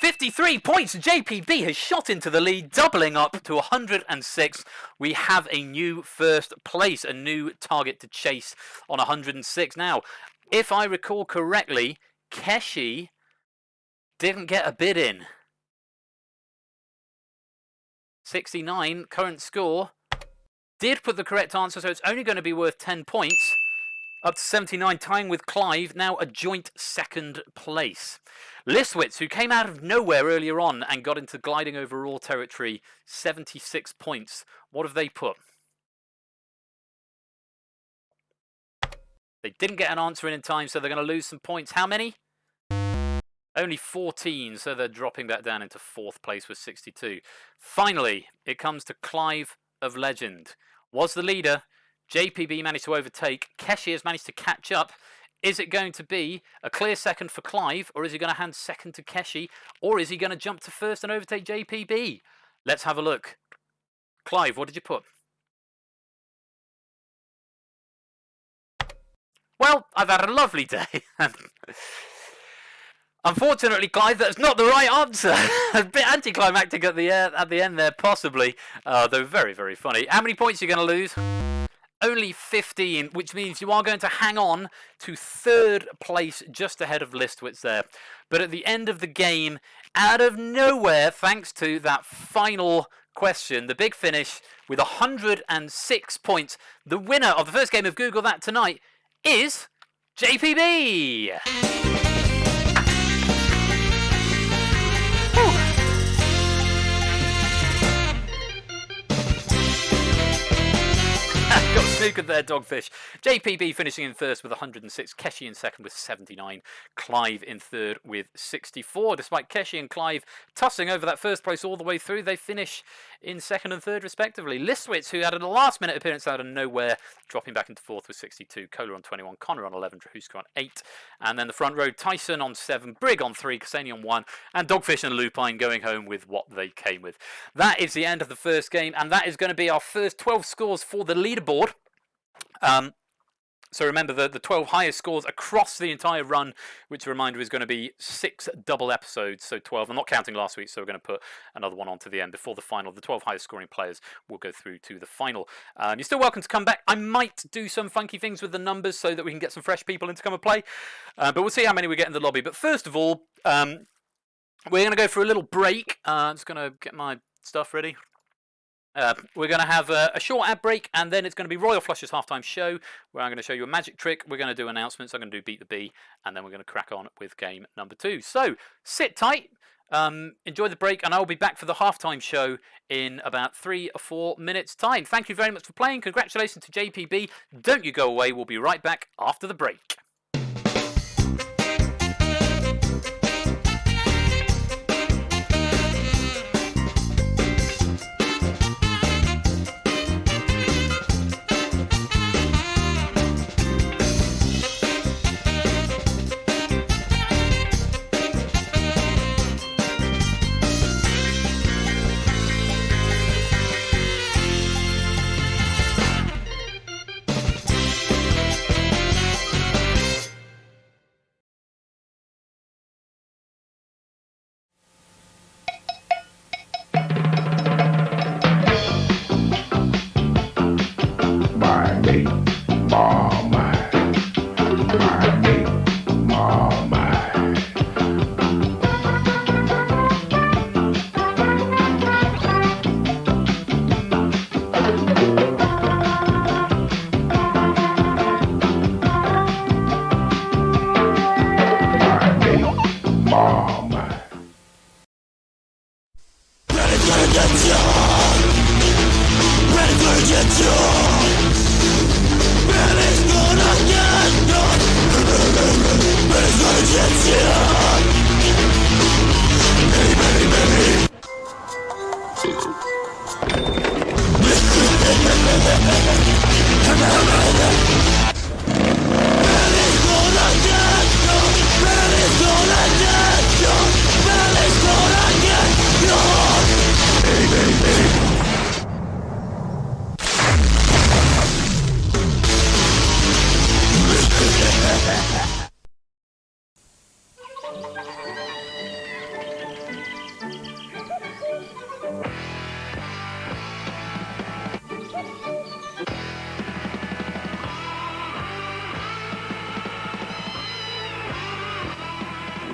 53 points. JPB has shot into the lead, doubling up to 106. We have a new first place, a new target to chase on 106. Now, if I recall correctly, Keshi didn't get a bid in. 69, current score. Did put the correct answer, so it's only going to be worth 10 points. Up to 79, tying with Clive, now a joint second place. Listwitz, who came out of nowhere earlier on and got into gliding over all territory, 76 points. What have they put? They didn't get an answer in time, so they're going to lose some points. How many? Only 14, so they're dropping that down into 4th place with 62. Finally, it comes to Clive of Legend. Was the leader. JPB managed to overtake. Keshi has managed to catch up. Is it going to be a clear second for Clive, or is he going to hand second to Keshi, or is he going to jump to first and overtake JPB? Let's have a look. Clive, what did you put? Well, I've had a lovely day. Unfortunately, Clive, that's not the right answer. A bit anticlimactic at the end there, possibly. Though very, very funny. How many points are you going to lose? Only 15, which means you are going to hang on to 3rd place, just ahead of Listwitz there. But at the end of the game, out of nowhere, thanks to that final question, the big finish with 106 points, the winner of the first game of Google That tonight is JPB. Got snookered there, Dogfish. JPB finishing in first with 106. Keshi in second with 79. Clive in third with 64. Despite Keshi and Clive tussling over that first place all the way through, they finish in second and third respectively. Listwitz, who had a last-minute appearance out of nowhere, dropping back into fourth with 62. Kohler on 21. Connor on 11. Drahuska on 8. And then the front row, Tyson on 7. Brig on 3. Cassini on 1. And Dogfish and Lupine going home with what they came with. That is the end of the first game, and that is going to be our first 12 scores for the leaderboard. So remember the 12 highest scores across the entire run, which a reminder is going to be 6 double episodes, so 12. I'm not counting last week, so we're going to put another one on to the end before the final. The 12 highest scoring players will go through to the final. You're still welcome to come back. I might do some funky things with the numbers so that we can get some fresh people in to come and play, but we'll see how many we get in the lobby. But first of all, we're going to go for a little break. I'm just going to get my stuff ready. We're going to have a short ad break, and then it's going to be Royal Flush's halftime show, where I'm going to show you a magic trick. We're going to do announcements. I'm going to do Beat the Bee, and then we're going to crack on with game number 2. So sit tight. Enjoy the break, and I will be back for the halftime show in about 3 or 4 minutes' time. Thank you very much for playing. Congratulations to JPB. Don't you go away. We'll be right back after the break.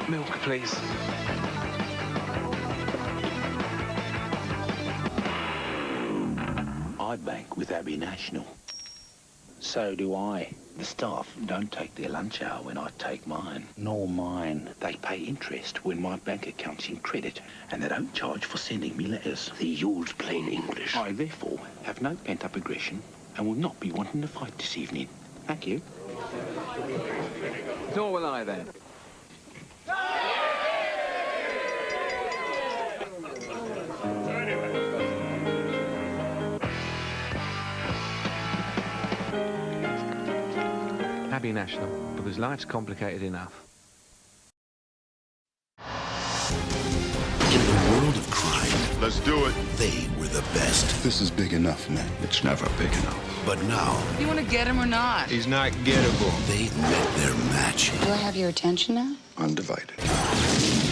Milk, please. I bank with Abbey National. So do I. The staff don't take their lunch hour when I take mine. Nor mine. They pay interest when my bank account's in credit, and they don't charge for sending me letters. They use plain English. I therefore have no pent-up aggression and will not be wanting to fight this evening. Thank you. Nor will I then. Abbey National, because life's complicated enough. In the world of crime, Let's do it. they were the best. This is big enough, man. It's never big enough. But now, You want to get him or not? He's not gettable. they met their match. Do I have your attention now? Undivided.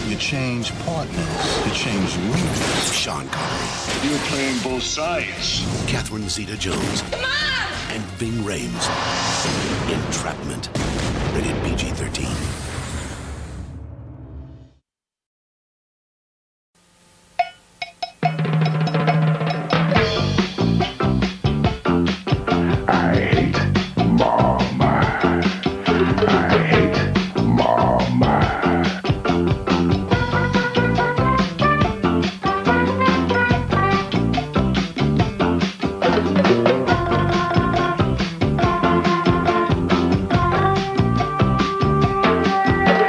You change partners, you change rooms. Sean Connery, You're playing both sides. Catherine Zeta-Jones, and Ving Rhames. Entrapment. Rated PG-13. I hate Mama. I hate Mama.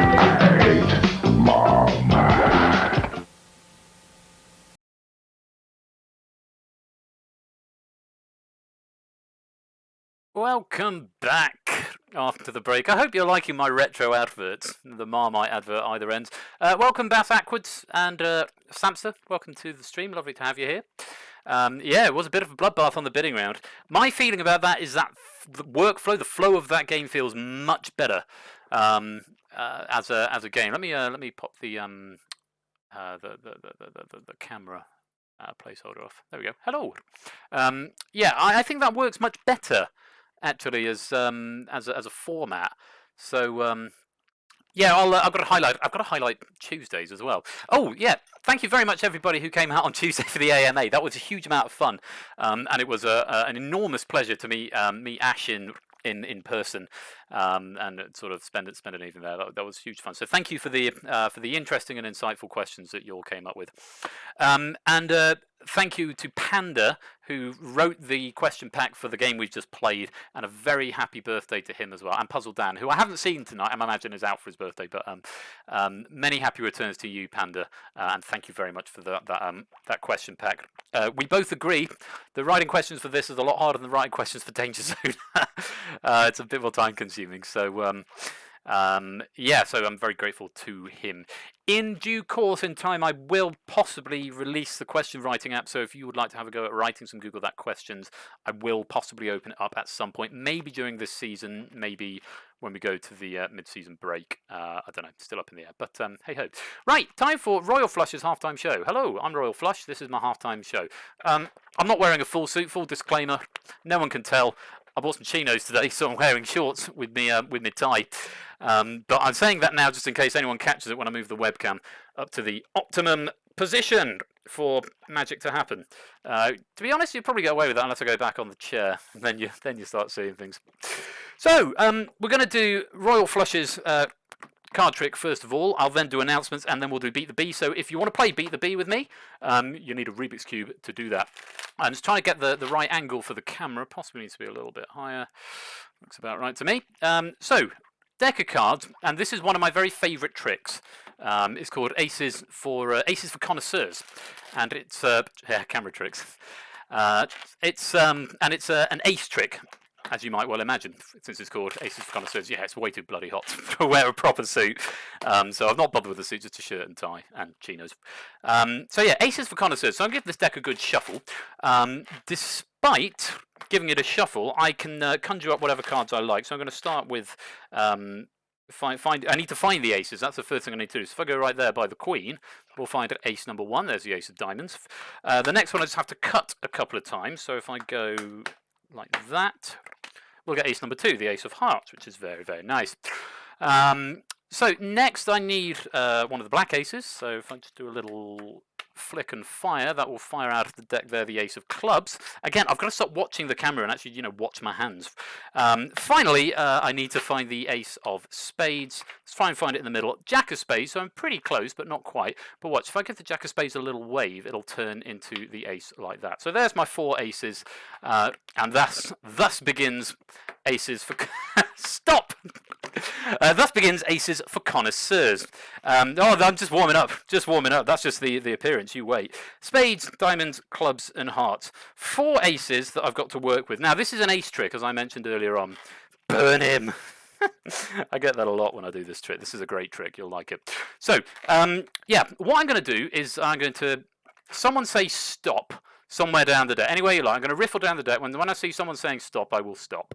I hate Mama. Welcome back after the break. I hope you're liking my retro adverts, the Marmite advert either end. Welcome back backwards, and Samster, welcome to the stream. Lovely to have you here. Yeah, it was a bit of a bloodbath on the bidding round. My feeling about that is that the workflow, the flow of that game feels much better as a game. Let me pop the camera placeholder off. There we go. Hello. Yeah, I think that works much better actually as a format. So yeah, I've got to highlight Tuesdays as well. Oh yeah, thank you very much everybody who came out on Tuesday for the AMA. That was a huge amount of fun, and it was an enormous pleasure to meet Ash in person. and sort of spend an evening there. That was huge fun. So thank you for the interesting and insightful questions that you all came up with, and thank you to Panda, who wrote the question pack for the game we've just played, and a very happy birthday to him as well. And Puzzle Dan, who I haven't seen tonight, I imagine is out for his birthday, but many happy returns to you, Panda, and thank you very much for that question pack. We both agree the writing questions for this is a lot harder than writing questions for Danger Zone. It's a bit more time consuming, so yeah, so I'm very grateful to him. In due course, in time, I will possibly release the question writing app, so if you would like to have a go at writing some Google That questions, I will possibly open it up at some point, maybe during this season, maybe when we go to the mid-season break. I don't know, still up in the air, but hey ho. Right, time for Royal Flush's halftime show. Hello, I'm Royal Flush, this is my halftime show. I'm not wearing a full suit, full disclaimer, no one can tell. I bought some chinos today, so I'm wearing shorts with me tie. But I'm saying that now just in case anyone catches it when I move the webcam up to the optimum position for magic to happen. To be honest, you'd probably get away with that unless I go back on the chair, and then you start seeing things. So we're going to do Royal Flush's card trick first of all. I'll then do announcements, and then we'll do Beat the Bee. So if you want to play Beat the Bee with me, you need a Rubik's Cube to do that. I'm just trying to get the right angle for the camera. Possibly needs to be a little bit higher. Looks about right to me. So, deck of cards, and this is one of my very favourite tricks. It's called Aces for Connoisseurs, and it's camera tricks. It's an ace trick, as you might well imagine, since it's called Aces for Connoisseurs. Yeah, it's way too bloody hot to wear a proper suit. So I've not bothered with the suit, just a shirt and tie and chinos. So yeah, Aces for Connoisseurs. So I'm going to give this deck a good shuffle. Despite giving it a shuffle, I can conjure up whatever cards I like. So I'm going to start with... I need to find the aces. That's the first thing I need to do. So if I go right there by the Queen, we'll find ace number 1. There's the ace of diamonds. The next one I just have to cut a couple of times. So if I go like that, we'll get ace number 2, the ace of hearts, which is very, very nice. So next I need one of the black aces. So if I just do a little flick and fire, that will fire out of the deck there the ace of clubs. Again, I've got to stop watching the camera and actually, watch my hands. Finally, I need to find the ace of spades. Let's try and find it in the middle. Jack of spades, so I'm pretty close, but not quite. But watch, if I give the jack of spades a little wave, it'll turn into the ace like that. So there's my 4 aces, and thus begins aces for... Stop! Thus begins Aces for Connoisseurs. I'm just warming up. That's just the appearance. You wait. Spades, diamonds, clubs, and hearts. 4 aces that I've got to work with. Now, this is an ace trick, as I mentioned earlier on. Burn him. I get that a lot when I do this trick. This is a great trick. You'll like it. So, yeah, what I'm going to do is I'm going to... Someone say stop somewhere down the deck. Anywhere you like. I'm going to riffle down the deck. When I see someone saying stop, I will stop.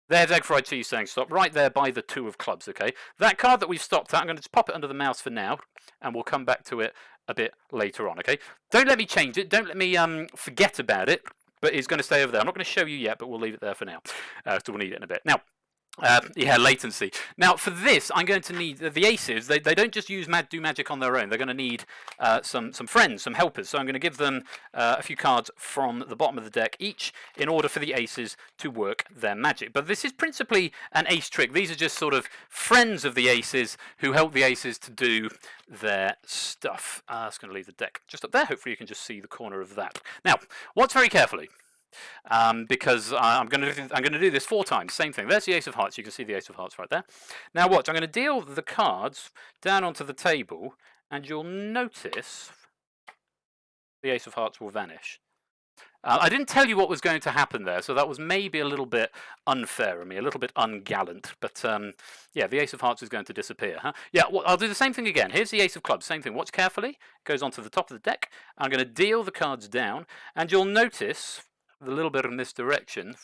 There's Egg Fried Cheese saying stop, right there by the 2 of clubs, okay? That card that we've stopped at, I'm going to just pop it under the mouse for now, and we'll come back to it a bit later on, okay? Don't let me change it, don't let me forget about it, but it's going to stay over there. I'm not going to show you yet, but we'll leave it there for now, so we'll need it in a bit. Now, yeah, latency. Now, for this, I'm going to need the aces. They don't just do magic on their own. They're going to need some friends, some helpers. So I'm going to give them a few cards from the bottom of the deck each in order for the aces to work their magic. But this is principally an ace trick. These are just sort of friends of the aces who help the aces to do their stuff. I'm just going to leave the deck just up there. Hopefully you can just see the corner of that. Now, watch very carefully. Because I'm going to do this 4 times. Same thing. There's the ace of hearts. You can see the ace of hearts right there. Now watch. I'm going to deal the cards down onto the table, and you'll notice the ace of hearts will vanish. I didn't tell you what was going to happen there, so that was maybe a little bit unfair of me, a little bit ungallant. But yeah, the ace of hearts is going to disappear. Huh? Yeah, well, I'll do the same thing again. Here's the ace of clubs. Same thing. Watch carefully. It goes onto the top of the deck. I'm going to deal the cards down, and you'll notice... a little bit in this direction,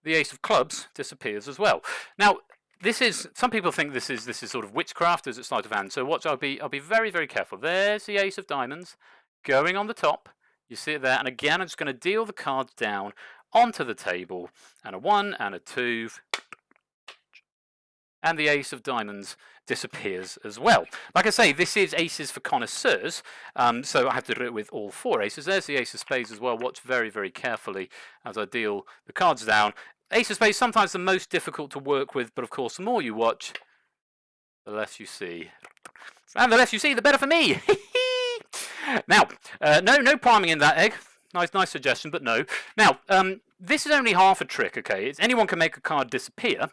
the ace of clubs disappears as well. Now, some people think this is sort of witchcraft as it's sleight of hand. So watch, I'll be very, very careful. There's the ace of diamonds going on the top. You see it there, and again, I'm just going to deal the cards down onto the table, and a 1 and a 2, and the ace of diamonds disappears as well. Like I say, this is aces for connoisseurs, so I have to do it with all 4 aces. There's the ace of spades as well. Watch very, very carefully as I deal the cards down. Ace of Spades, sometimes the most difficult to work with, but of course, the more you watch, the less you see. And the less you see, the better for me. Now, no priming in that egg. Nice suggestion, but no. Now, this is only half a trick, okay? Anyone can make a card disappear.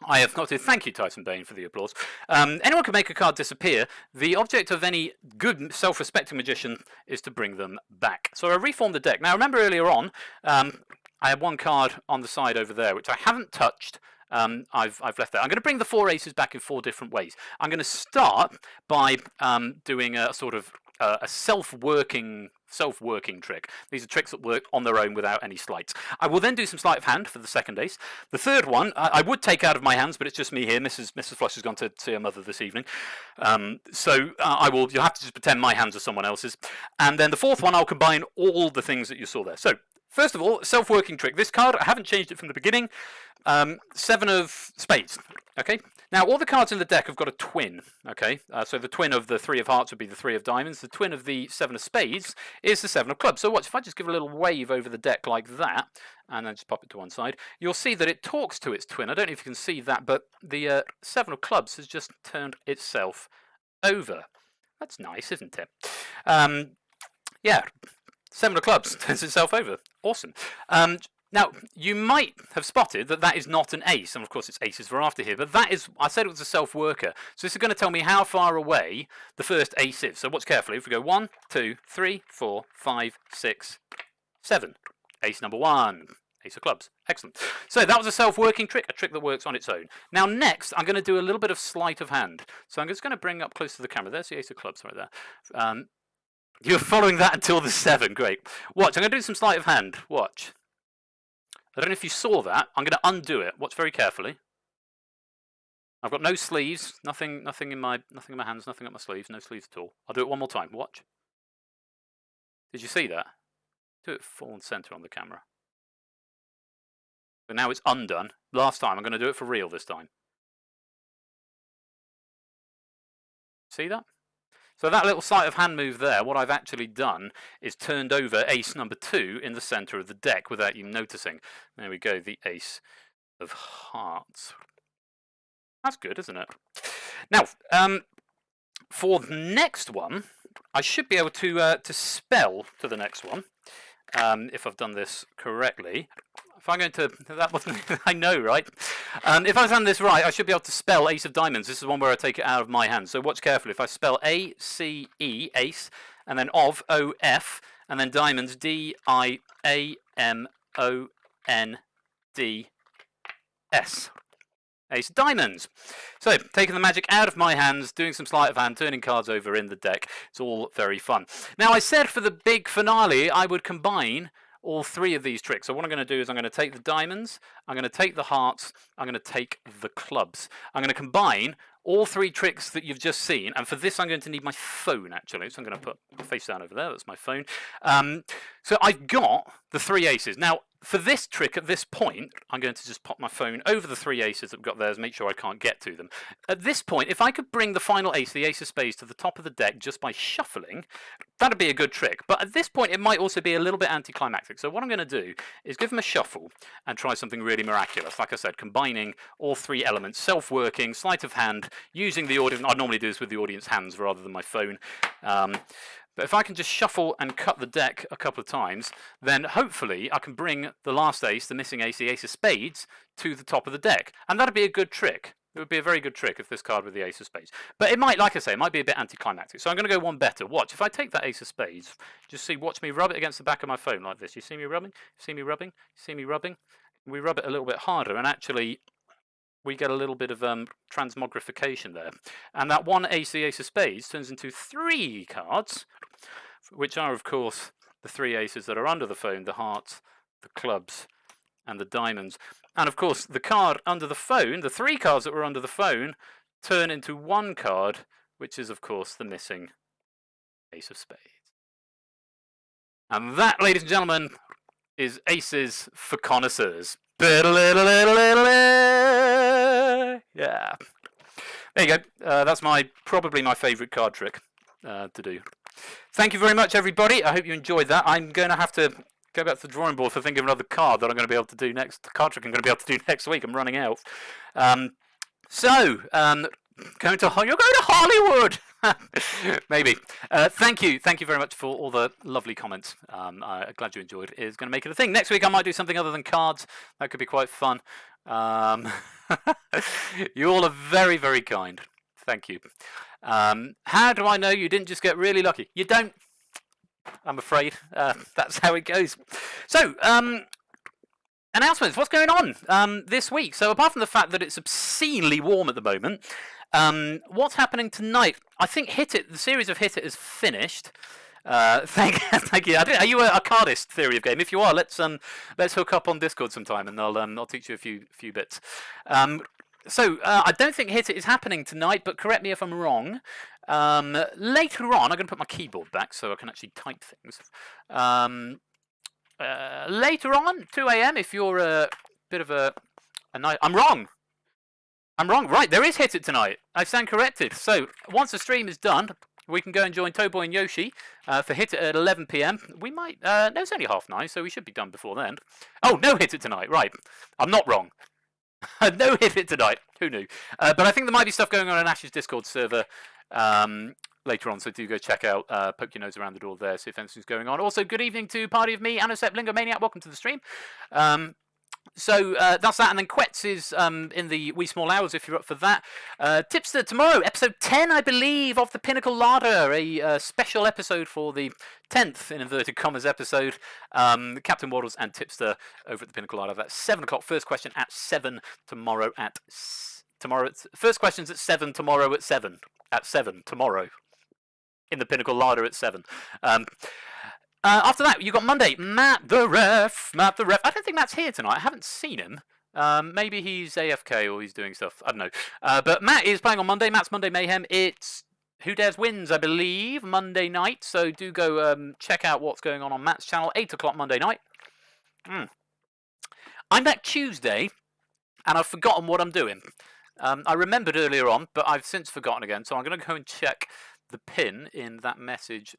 I have got to thank you, Tyson Bain, for the applause. Anyone can make a card disappear. The object of any good, self-respecting magician is to bring them back. So I reformed the deck. Now, remember earlier on, I had one card on the side over there, which I haven't touched. I've left that. I'm going to bring the 4 aces back in 4 different ways. I'm going to start by doing a sort of a self-working trick. These are tricks that work on their own without any sleights. I will then do some sleight of hand for the second ace. The third one I would take out of my hands, but it's just me here. Mrs. Flush has gone to see her mother this evening, so you'll have to just pretend my hands are someone else's. And then the fourth one, I'll combine all the things that you saw there. So first of all, self-working trick. This card, I haven't changed it from the beginning. 7 of spades. Okay. Now, all the cards in the deck have got a twin. Okay. So the twin of the 3 of hearts would be the 3 of diamonds. The twin of the 7 of spades is the 7 of clubs. So watch, if I just give a little wave over the deck like that, and then just pop it to one side, you'll see that it talks to its twin. I don't know if you can see that, but the 7 of clubs has just turned itself over. That's nice, isn't it? Yeah. 7 of clubs turns itself over. Awesome. Now, you might have spotted that that is not an ace, and of course it's aces we're after here, but that is, I said it was a self-worker, so this is going to tell me how far away the first ace is. So watch carefully. If we go 1, 2, 3, 4, 5, 6, 7. Ace number 1. Ace of clubs. Excellent. So that was a self-working trick, a trick that works on its own. Now next, I'm going to do a little bit of sleight of hand. So I'm just going to bring up close to the camera. There's the ace of clubs right there. You're following that until the 7. Great. Watch. I'm going to do some sleight of hand. Watch. I don't know if you saw that. I'm going to undo it. Watch very carefully. I've got no sleeves, nothing in my hands, nothing up my sleeves, no sleeves at all. I'll do it one more time. Watch. Did you see that? Do it full and center on the camera. But now it's undone. Last time, I'm going to do it for real this time. See that? So that little sleight of hand move there, what I've actually done is turned over ace number 2 in the center of the deck without you noticing. There we go, the ace of hearts. That's good, isn't it? Now, for the next one, I should be able to spell to the next one, if I've done this correctly. If I'm going to, that wasn't, I know, right? If I've done this right, I should be able to spell ace of diamonds. This is one where I take it out of my hand. So watch carefully. If I spell A-C-E, ace, and then of, O-F, and then diamonds, D-I-A-M-O-N-D-S. Ace of diamonds. So, taking the magic out of my hands, doing some sleight of hand, turning cards over in the deck. It's all very fun. Now, I said for the big finale, I would combine all 3 of these tricks. So what I'm going to do is I'm going to take the diamonds, I'm going to take the hearts, I'm going to take the clubs. I'm going to combine all 3 tricks that you've just seen, and for this I'm going to need my phone actually. So I'm going to put face down over there, that's my phone. So I've got the 3 aces. Now for this trick at this point, I'm going to just pop my phone over the 3 aces that we've got there to make sure I can't get to them. At this point, if I could bring the final ace, the ace of spades, to the top of the deck just by shuffling, that'd be a good trick. But at this point, it might also be a little bit anticlimactic. So what I'm going to do is give them a shuffle and try something really miraculous. Like I said, combining all 3 elements, self-working, sleight of hand, using the audience. I'd normally do this with the audience hands rather than my phone. But if I can just shuffle and cut the deck a couple of times, then hopefully I can bring the last ace, the missing ace, the ace of spades, to the top of the deck. And that'd be a good trick. It would be a very good trick if this card were the ace of spades. But it might, like I say, it might be a bit anticlimactic. So I'm going to go one better. Watch, if I take that ace of spades, just see, watch me rub it against the back of my phone like this. You see me rubbing? You see me rubbing? You see me rubbing? We rub it a little bit harder, and actually we get a little bit of transmogrification there. And that one ace, the ace of spades, turns into 3 cards, which are, of course, the 3 aces that are under the phone, the hearts, the clubs, and the diamonds. And, of course, the card under the phone, the 3 cards that were under the phone, turn into 1 card, which is, of course, the missing ace of spades. And that, ladies and gentlemen, is Aces for Connoisseurs. Yeah. There you go. That's probably my favourite card trick to do. Thank you very much, everybody. I hope you enjoyed that. I'm going to have to Go back to the drawing board for thinking of another card that I'm going to be able to do next. Card trick I'm going to be able to do next week. I'm running out. Going to you're going to Hollywood. Maybe. Thank you very much for all the lovely comments. I'm glad you enjoyed. It's going to make it a thing. Next week I might do something other than cards. That could be quite fun. You all are very, very kind. Thank you. How do I know you didn't just get really lucky? You don't. I'm afraid that's how it goes. So, announcements. What's going on this week? So, apart from the fact that it's obscenely warm at the moment, what's happening tonight? I think Hit It. The series of Hit It is finished. Thank you. Are you a cardist theory of game? If you are, let's hook up on Discord sometime, and I'll teach you a few bits. I don't think Hit It is happening tonight, but correct me if I'm wrong. Later on, I'm going to put my keyboard back so I can actually type things. Later on, 2 a.m. If you're a bit of a night, I'm wrong. Right, there is Hit It tonight. I stand corrected. So once the stream is done, we can go and join Toboy and Yoshi for Hit It at 11 p.m. We might. No, it's only 9:30, so we should be done before then. Oh, no Hit It tonight. Right, I'm not wrong. No Hit It tonight. Who knew? But I think there might be stuff going on in Ash's Discord server later on, so do go check out, poke your nose around the door there, see if anything's going on. Also, good evening to Party of Me, Anosep, Lingo Maniac, welcome to the stream. So that's that, and then Quetz is in the wee small hours if you're up for that. Tipster tomorrow, episode 10, I believe, of the Pinnacle Larder, a special episode for the 10th, in inverted commas, episode. Captain Waddles and Tipster over at the Pinnacle Larder. That's 7 o'clock. First question at 7 tomorrow at... First question's at 7 tomorrow at 7. At 7 tomorrow. In the Pinnacle Larder at 7. After that, you got Monday, Matt the Ref. I don't think Matt's here tonight. I haven't seen him. Maybe he's AFK or he's doing stuff. I don't know. But Matt is playing on Monday. Matt's Monday Mayhem. It's Who Dares Wins, I believe, Monday night. So do go check out what's going on Matt's channel. 8 o'clock Monday night. I'm back Tuesday, and I've forgotten what I'm doing. I remembered earlier on, but I've since forgotten again. So I'm going to go and check the pin in that message.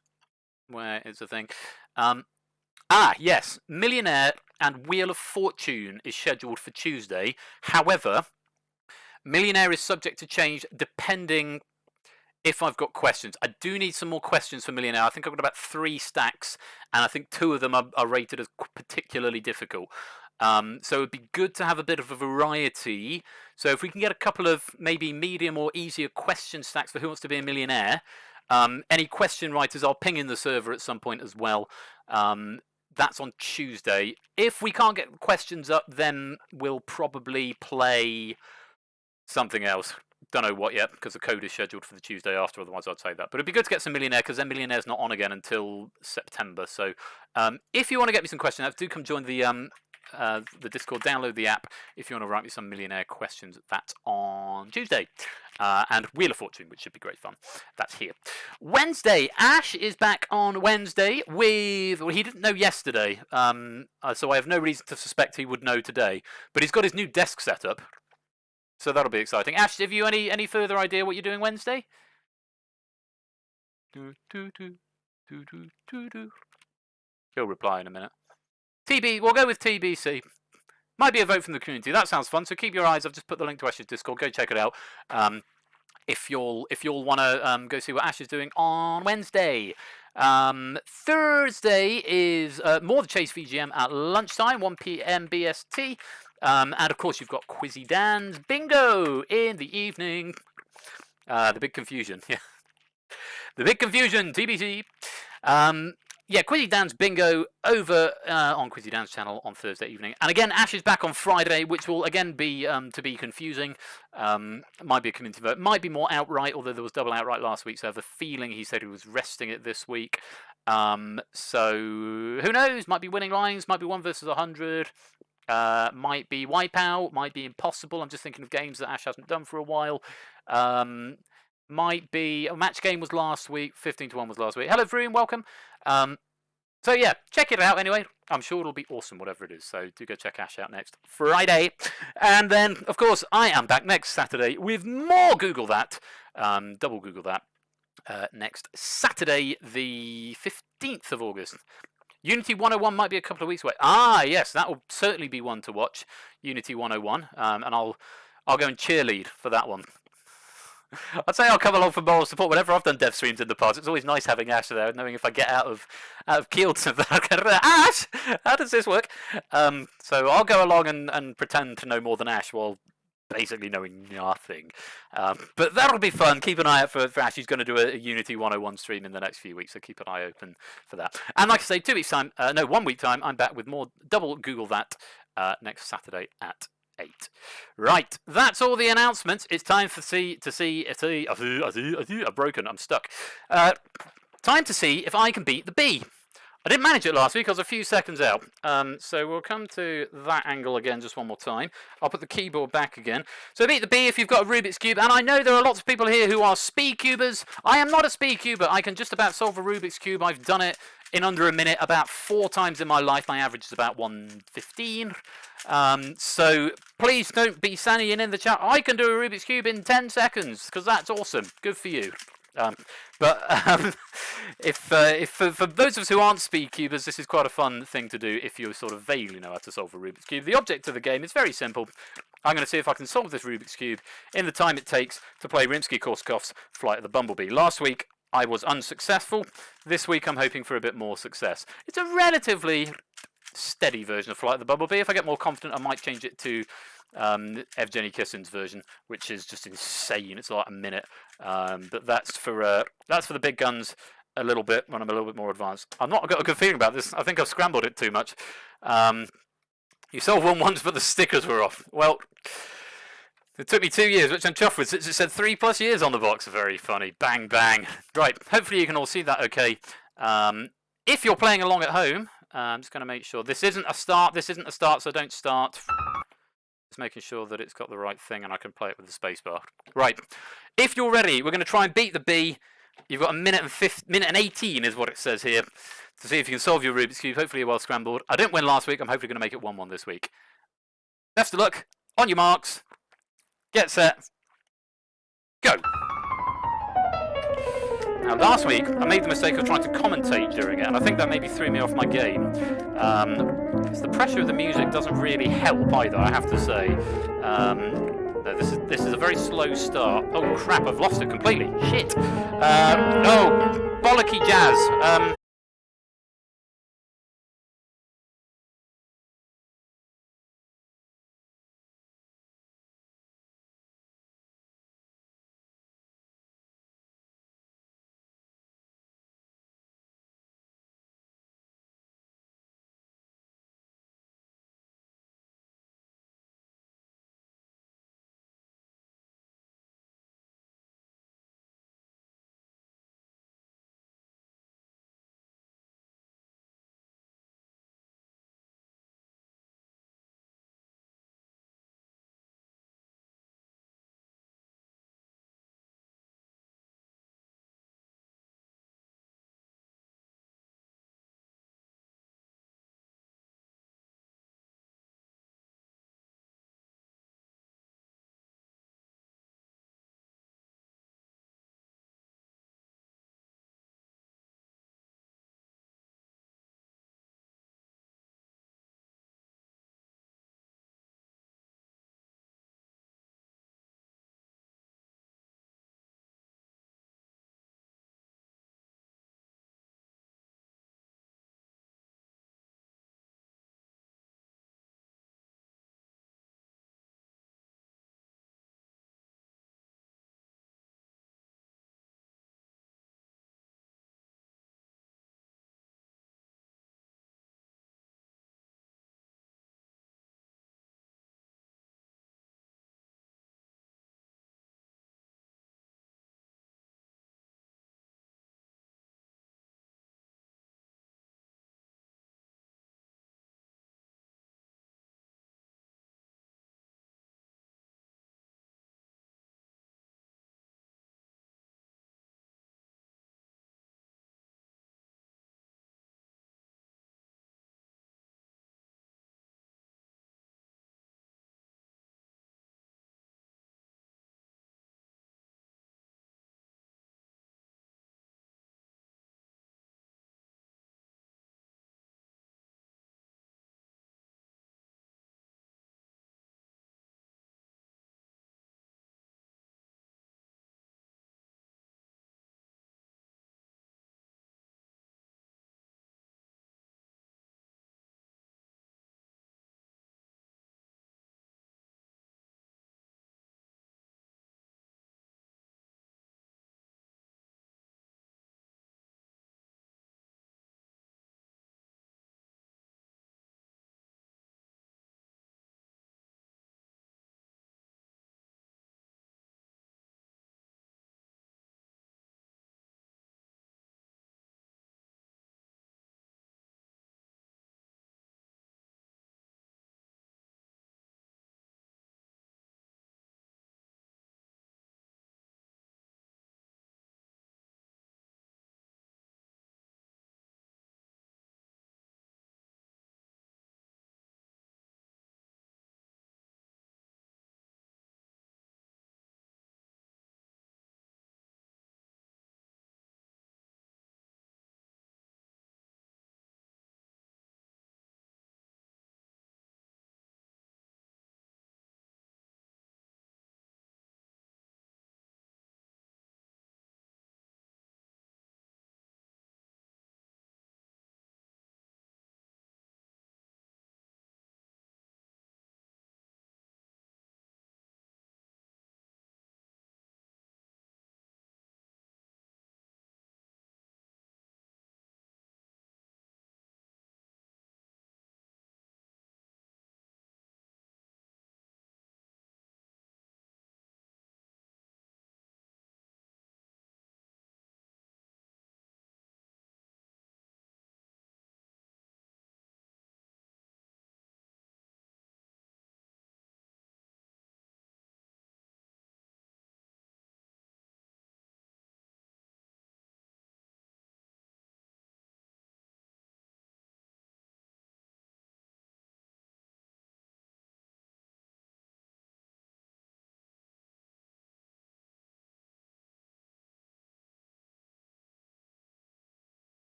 Where is the thing? Yes. Millionaire and Wheel of Fortune is scheduled for Tuesday. However, Millionaire is subject to change depending if I've got questions. I do need some more questions for Millionaire. I think I've got about 3 stacks, and I think 2 of them are rated as particularly difficult. So it'd be good to have a bit of a variety. So if we can get a couple of maybe medium or easier question stacks for Who Wants to Be a Millionaire... any question writers, I'll ping in the server at some point as well. That's on Tuesday. If we can't get questions up, then we'll probably play something else. Don't know what yet, because the code is scheduled for the Tuesday after, otherwise I'd say that. But it'd be good to get some Millionaire, because then Millionaire's not on again until September. So if you want to get me some questions, do come join the Discord, download the app if you want to write me some Millionaire questions. That's on Tuesday. And Wheel of Fortune, which should be great fun. That's here. Wednesday, Ash is back on Wednesday with... Well, he didn't know yesterday, so I have no reason to suspect he would know today. But he's got his new desk set up, so that'll be exciting. Ash, have you any further idea what you're doing Wednesday? He'll reply in a minute. We'll go with TBC. Might be a vote from the community. That sounds fun. So keep your eyes. I've just put the link to Ash's Discord. Go check it out. If you'll want to go see what Ash is doing on Wednesday. Thursday is more the Chase VGM at lunchtime, 1 p.m. BST. And of course you've got Quizzy Dan's Bingo in the evening. The big confusion. Yeah. The big confusion. TBC. Yeah, Quizzy Dan's Bingo over on Quizzy Dan's channel on Thursday evening. And again, Ash is back on Friday, which will again be to be confusing. Might be a community vote. Might be more outright, although there was double outright last week, so I have a feeling he said he was resting it this week. So who knows? Might be winning lines, might be 1 versus 100. Might be Wipeout, might be Impossible. I'm just thinking of games that Ash hasn't done for a while. Might be a match game was last week. 15-1 was last week. Hello, Vroom, welcome. So yeah, check it out anyway. I'm sure it'll be awesome, whatever it is. So do go check Ash out next Friday. And then, of course, I am back next Saturday with more Google That. Double Google That. Next Saturday, the 15th of August. Unity 101 might be a couple of weeks away. Ah, yes, that will certainly be one to watch. Unity 101, and I'll go and cheerlead for that one. I'd say I'll come along for moral support whenever I've done dev streams in the past. It's always nice having Ash there, knowing if I get out of killed something, Ash, how does this work? So I'll go along and pretend to know more than Ash while basically knowing nothing. But that'll be fun. Keep an eye out for Ash. He's going to do a Unity 101 stream in the next few weeks, so keep an eye open for that. And like I say, 2 weeks time, no, 1 week time, I'm back with more double Google that next Saturday at 8. Right, that's all the announcements. It's time for I'm broken, I'm stuck. Time to see if I can beat the bee. I didn't manage it last week, I was a few seconds out. So we'll come to that angle again just one more time. I'll put the keyboard back again. So beat the bee if you've got a Rubik's Cube, and I know there are lots of people here who are speed cubers. I am not a speed cuber. I can just about solve a Rubik's Cube. I've done it in under a minute about 4 times in my life. My average is about 1:15. So please don't be sandying in the chat. I can do a Rubik's Cube in 10 seconds, because that's awesome. Good for you. If for those of us who aren't speed cubers, this is quite a fun thing to do if you sort of vaguely know how to solve a Rubik's Cube. The object of the game is very simple. I'm going to see if I can solve this Rubik's Cube in the time it takes to play Rimsky-Korsakov's Flight of the Bumblebee. Last week I was unsuccessful. This week I'm hoping for a bit more success. It's a relatively steady version of Flight of the Bumblebee. If I get more confident, I might change it to Evgeny Kissin's version, which is just insane. It's like a minute, but that's for the big guns a little bit when I'm a little bit more advanced. I've not got a good feeling about this. I think I've scrambled it too much. You solved one once, but the stickers were off. Well, it took me 2 years, which I'm chuffed with. It said 3+ years on the box. Very funny. Bang, bang. Right, hopefully you can all see that okay. If you're playing along at home, I'm just going to make sure this isn't a start. This isn't a start, so don't start. Just making sure that it's got the right thing and I can play it with the spacebar. Right, if you're ready, we're going to try and beat the bee. You've got a minute and 18 is what it says here, to see if you can solve your Rubik's Cube. Hopefully you're well scrambled. I didn't win last week. I'm hopefully going to make it 1-1 this week. Best of luck. On your marks. Get set. Go. Now, last week, I made the mistake of trying to commentate during it, and I think that maybe threw me off my game. Because the pressure of the music doesn't really help either, I have to say. No, this is a very slow start. Oh, crap, I've lost it completely. Shit. Oh, bollocky jazz.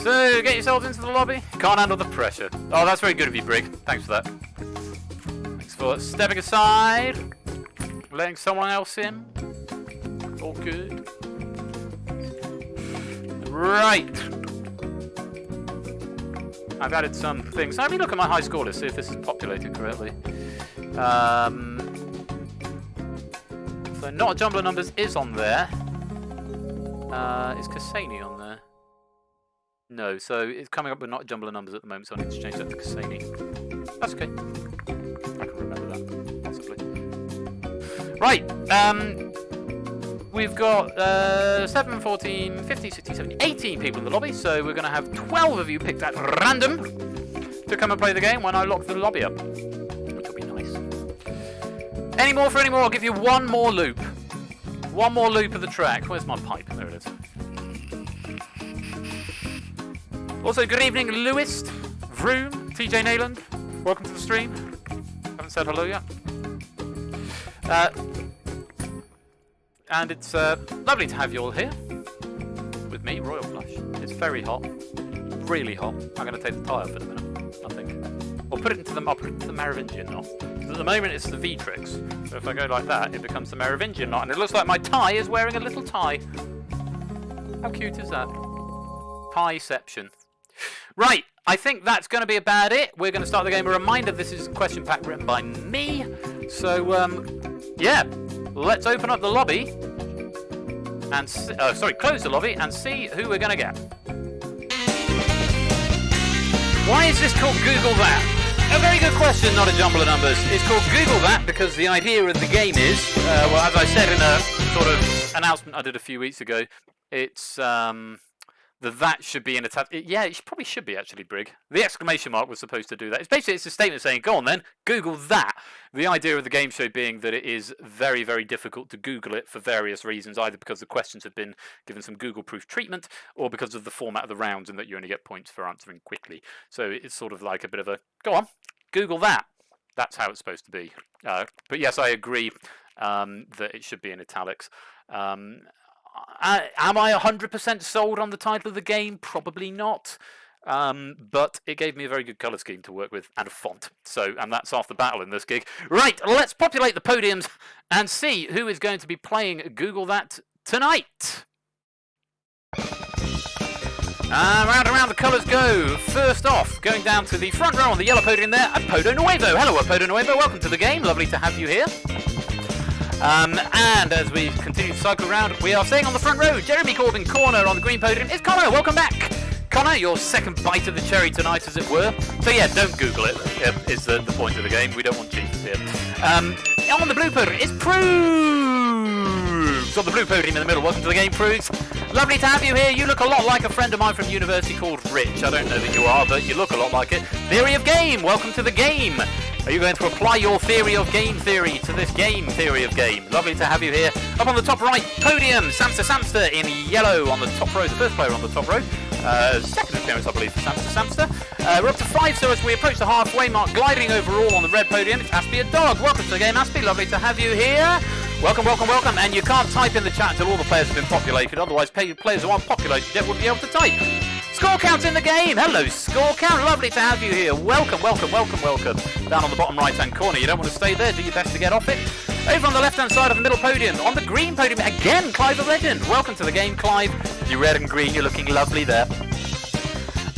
So, get yourselves into the lobby. Can't handle the pressure. Oh, that's very good of you, Brig. Thanks for that. Thanks for stepping aside, letting someone else in. All good. Right. I've added some things. Let me look at my high score list, see if this is populated correctly. So, not a jumble of numbers is on there. Is Cassini on there? No, so it's coming up with not a jumble of numbers at the moment, so I need to change that to Cassini. That's okay. I can remember that, possibly. Right, we've got 7, 14, 15, 16, 17, 18 people in the lobby, so we're going to have 12 of you picked at random to come and play the game when I lock the lobby up, which will be nice. Any more for any more? I'll give you one more loop. One more loop of the track. Where's my pipe? There it is. Also, good evening, Lewis, Vroom, TJ Nayland. Welcome to the stream. Haven't said hello yet. And it's lovely to have you all here with me, Royal Flush. It's very hot, really hot. I'm going to take the tie off in a minute, I think. I'll put it into the Merovingian knot. At the moment, it's the Vitrix. So if I go like that, it becomes the Merovingian knot, and it looks like my tie is wearing a little tie. How cute is that? Pieception. Right, I think that's going to be about it. We're going to start the game. A reminder, this is a question pack written by me. So, yeah, let's open up the lobby and, close the lobby and see who we're going to get. Why is this called Google That? A very good question, not a jumble of numbers. It's called Google That because the idea of the game is, well, as I said in a sort of announcement I did a few weeks ago, it's, that should be in a yeah, it probably should be actually, Brig. The exclamation mark was supposed to do that. It's a statement saying, go on then, Google that. The idea of the game show being that it is very, very difficult to Google it for various reasons, either because the questions have been given some Google-proof treatment, or because of the format of the rounds and that you only get points for answering quickly. So it's sort of like a bit of a, go on, Google that. That's how it's supposed to be. But yes, I agree that it should be in italics. Am I 100% sold on the title of the game? Probably not. But it gave me a very good colour scheme to work with and a font. So, and that's half the battle in this gig. Right, let's populate the podiums and see who is going to be playing Google That tonight. Round and round the colours go. First off, going down to the front row on the yellow podium there, Apodo Nuevo. Hello, Apodo Nuevo. Welcome to the game. Lovely to have you here. And as we continue to cycle around, we are staying on the front row. Jeremy Corbyn corner on the green podium. It's Connor. Welcome back. Connor, your second bite of the cherry tonight, as it were. So yeah, don't Google it, is the point of the game. We don't want Jesus here. On the blue podium is Proofs. On the blue podium in the middle. Welcome to the game, Proofs. Lovely to have you here. You look a lot like a friend of mine from university called Rich. I don't know that you are, but you look a lot like it. Theory of Game. Welcome to the game. Are you going to apply your theory of game theory to this game theory of game? Lovely to have you here. Up on the top right podium, Samster in yellow on the top row, the first player on the top row. Second appearance, I believe, for Samster. We're up to 5, so as we approach the halfway mark, gliding overall on the red podium, it's Aspie a Dog. Welcome to the game, Aspie. Lovely to have you here. Welcome, welcome, welcome. And you can't type in the chat until all the players have been populated. Otherwise, players who aren't populated yet wouldn't be able to type. Score count in the game. Hello, Score Count. Lovely to have you here. Welcome, welcome, welcome, welcome. Down on the bottom right-hand corner. You don't want to stay there. Do your best to get off it. Over on the left-hand side of the middle podium, on the green podium, again, Clive the Legend. Welcome to the game, Clive. You red and green. You're looking lovely there.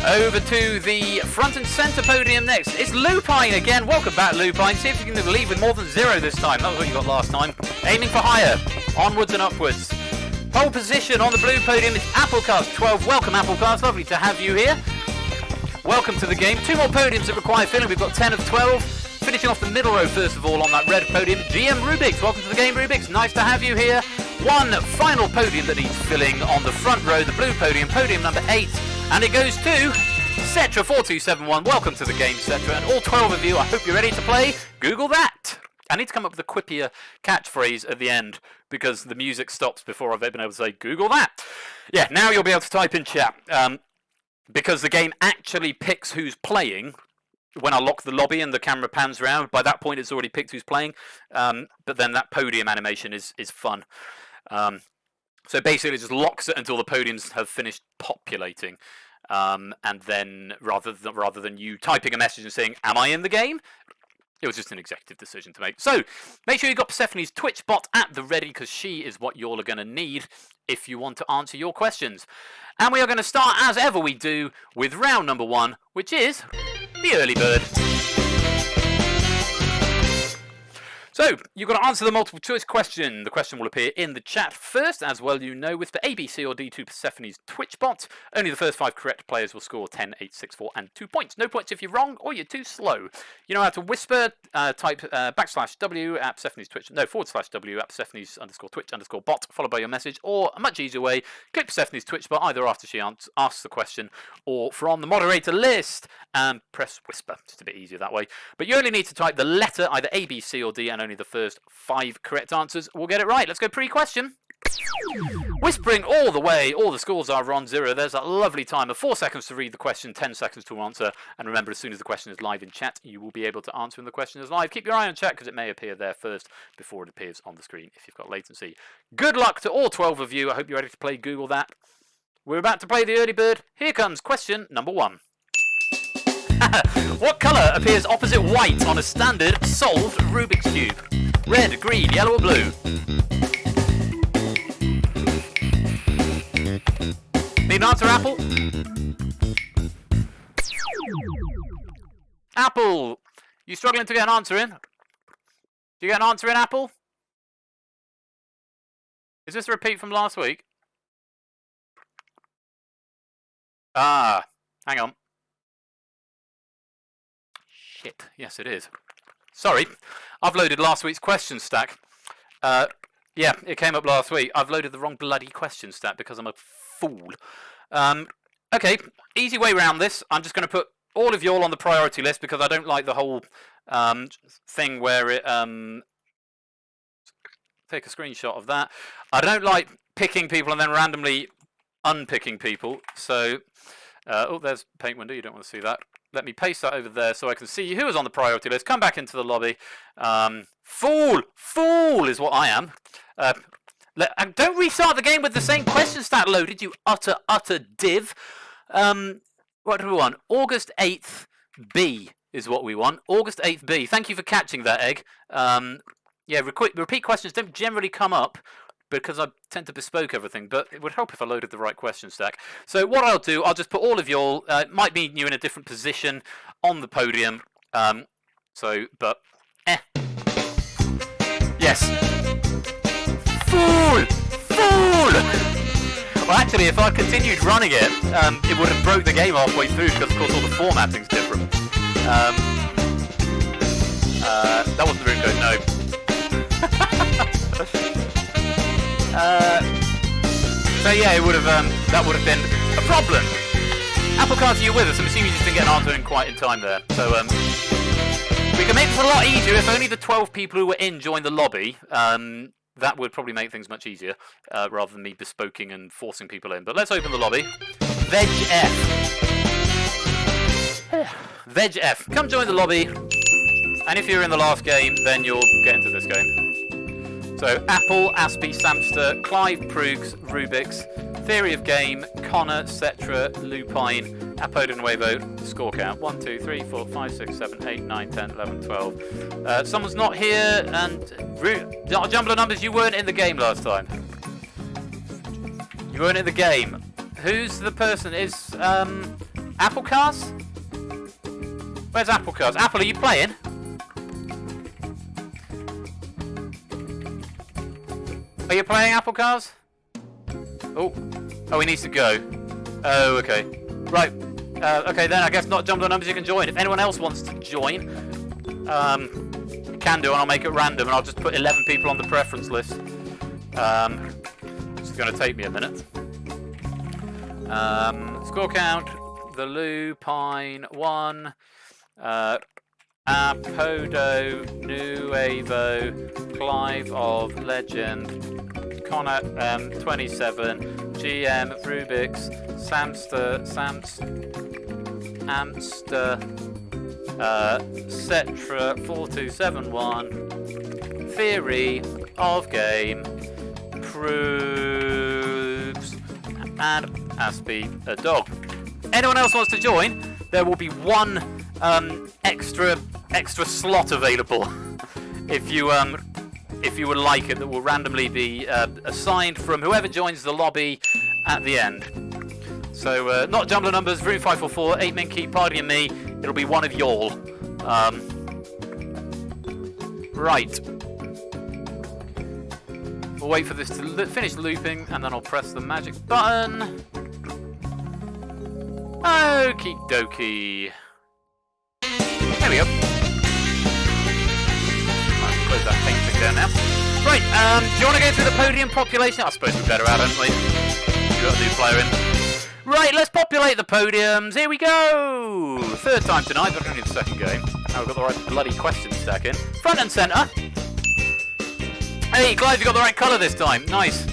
Over to the front and centre podium next. It's Lupine again. Welcome back, Lupine. See if you can leave with more than 0 this time. That was what you got last time. Aiming for higher. Onwards and upwards. Pole position on the blue podium is Applecast 12. Welcome, Applecast. Lovely to have you here. Welcome to the game. 2 more podiums that require filling. We've got 10 of 12. Finishing off the middle row, first of all, on that red podium, GM Rubik's. Welcome to the game, Rubik's. Nice to have you here. One final podium that needs filling on the front row, the blue podium, podium number 8. And it goes to Cetra 4271. Welcome to the game, Cetra. And all 12 of you, I hope you're ready to play Google That. I need to come up with a quippier catchphrase at the end because the music stops before I've been able to say Google That. Yeah, now you'll be able to type in chat because the game actually picks who's playing when I lock the lobby and the camera pans around, by that point it's already picked who's playing. But then that podium animation is fun. So basically, it just locks it until the podiums have finished populating. And then rather than you typing a message and saying, "Am I in the game?" It was just an executive decision to make. So make sure you got Persephone's Twitch bot at the ready, because she is what you're going to need if you want to answer your questions. And we are going to start, as ever we do, with round number 1, which is the early bird. So, you've got to answer the multiple choice question. The question will appear in the chat first, as well you know, with the A, B, C or D to Persephone's Twitch bot. Only the first 5 correct players will score 10, 8, 6, 4 and 2 points. No points if you're wrong or you're too slow. You know how to whisper, type /W at Persephone's Twitch, no, /W at Persephone's _Twitch _bot, followed by your message, or a much easier way, click Persephone's Twitch bot either after she asks the question or from the moderator list, and press whisper. Just a bit easier that way. But you only need to type the letter, either A, B, C or D, and only the first 5 correct answers will get it right. Let's go pre-question. Whispering all the way, all the scores are on 0. There's a lovely time of 4 seconds to read the question, 10 seconds to answer. And remember, as soon as the question is live in chat, you will be able to answer when the question is live. Keep your eye on chat, because it may appear there first before it appears on the screen if you've got latency. Good luck to all 12 of you. I hope you're ready to play Google that. We're about to play the early bird. Here comes question number 1. What colour appears opposite white on a standard solved Rubik's Cube? Red, green, yellow or blue? Need an answer, Apple? Apple! You struggling to get an answer in? Do you get an answer in, Apple? Is this a repeat from last week? Ah, hang on. Shit, yes it is. Sorry, I've loaded last week's question stack. Yeah, it came up last week. I've loaded the wrong bloody question stack because I'm a fool. Okay, easy way around this. I'm just going to put all of you all on the priority list, because I don't like the whole thing where it... take a screenshot of that. I don't like picking people and then randomly unpicking people. So, oh, there's paint window. You don't want to see that. Let me paste that over there so I can see who is on the priority list. Come back into the lobby. Fool! Fool is what I am. Don't restart the game with the same question stat loaded, you utter div. What do we want? August 8th B is what we want. August 8th B. Thank you for catching that, Egg. Yeah, repeat questions don't generally come up, because I tend to bespoke everything, but it would help if I loaded the right question stack. So what I'll do, I'll just put all of you all, it might mean you in a different position on the podium, yes. Fool! Fool! Well, actually, if I continued running it, it would have broke the game halfway through, because of course all the formatting's different. That wasn't the room code, no. So yeah, it would have that would have been a problem. Apple Cards, are you with us? I'm assuming you just didn't get an answer in quite in time there. So we can make this a lot easier if only the 12 people who were in joined the lobby. That would probably make things much easier, rather than me bespoking and forcing people in. But let's open the lobby. Veg F. Veg F. Come join the lobby. And if you're in the last game, then you'll get into this game. So, Apple, Aspie, Samster, Clive, Proogs, Rubik's, Theory of Game, Connor, Cetra, Lupine, Apo de Nuevo, score count. 1, 2, 3, 4, 5, 6, 7, 8, 9, 10, 11, 12. Someone's not here, and jumble of numbers, you weren't in the game last time. You weren't in the game. Who's the person? Is Apple Cars? Where's Apple Cars? Apple, are you playing? Are you playing Apple Cars? Oh, he needs to go. Oh, okay. Right. Okay, then I guess not jumble numbers you can join. If anyone else wants to join, you can do, and I'll make it random, and I'll just put 11 people on the preference list. It's going to take me a minute. Score count, the Lupine 1, Apodo, Nuevo, Clive of Legend, Connor 27, GM, Rubik's, Amster, Cetra 4271. Theory of game proves and Aspie a dog. Anyone else wants to join? There will be one extra slot available if you would like it, that will randomly be assigned from whoever joins the lobby at the end. So not Jumbler numbers, room 544, 8 Minky, Party and me. It'll be one of y'all. Right. We'll wait for this to finish looping, and then I'll press the magic button. Okie dokie. There we go. I'll close that paint thing down now. Right, do you want to go through the podium population? I suppose we're better at it, haven't we? We've got a new player in. Right, let's populate the podiums. Here we go. Third time tonight, but only the second game. Now we've got the right bloody question stack in. Front and centre. Hey, Clive, you got the right colour this time. Nice.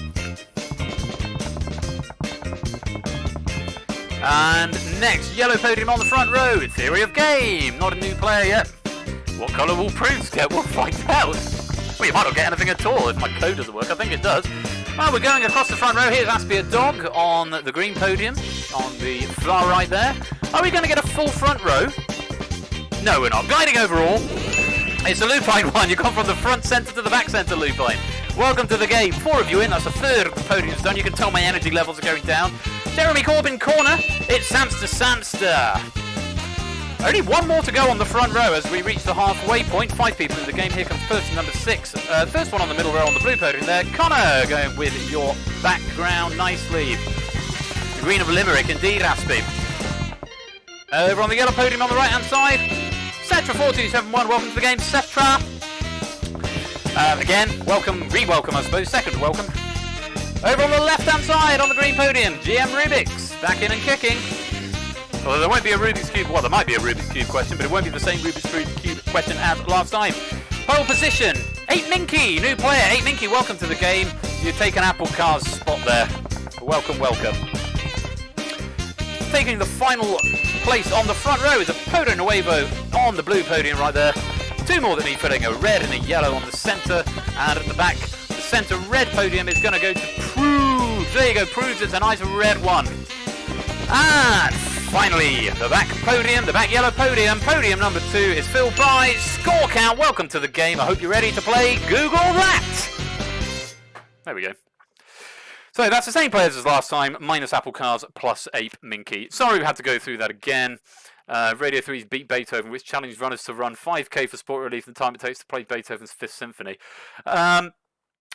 And next, yellow podium on the front row. Theory of game. Not a new player yet. What colour will Proofs get? We'll find out. Well, you might not get anything at all if my code doesn't work. I think it does. Well, we're going across the front row. Here's Aspie a dog on the green podium, on the far right there. Are we going to get a full front row? No, we're not. Gliding overall. It's a lupine one. You've gone from the front centre to the back centre lupine. Welcome to the game. 4 of you in. That's a third of the podium's done. You can tell my energy levels are going down. Jeremy Corbyn corner. It's Samster Samster. Only one more to go on the front row as we reach the halfway point. 5 people in the game. Here comes person number 6. First one on the middle row on the blue podium there. Connor going with your background nicely. The green of Limerick, indeed, Aspie. Over on the yellow podium on the right hand side. Cetra 4271. Welcome to the game, Cetra. Again, welcome, re-welcome, I suppose. Second welcome. Over on the left-hand side on the green podium, GM Rubik's back in and kicking. Although there won't be a Rubik's Cube, well, there might be a Rubik's Cube question, but it won't be the same Rubik's Cube question as last time. Pole position, 8 Minky, new player. 8 Minky, welcome to the game. You take an Apple Car's spot there. Welcome, welcome. Taking the final place on the front row is a Podo Nuevo on the blue podium right there. 2 more that need filling, a red and a yellow on the centre, and at the back, the centre red podium is going to go to Proves. There you go, Proves. It's a nice red one. And finally, the back podium, the back yellow podium, podium number 2 is filled by Score Count. Welcome to the game. I hope you're ready to play Google That. There we go. So that's the same players as last time, minus Apple Cars plus Ape Minky. Sorry we had to go through that again. Radio 3's Beat Beethoven, which challenged runners to run 5k for sport relief in the time it takes to play Beethoven's 5th Symphony.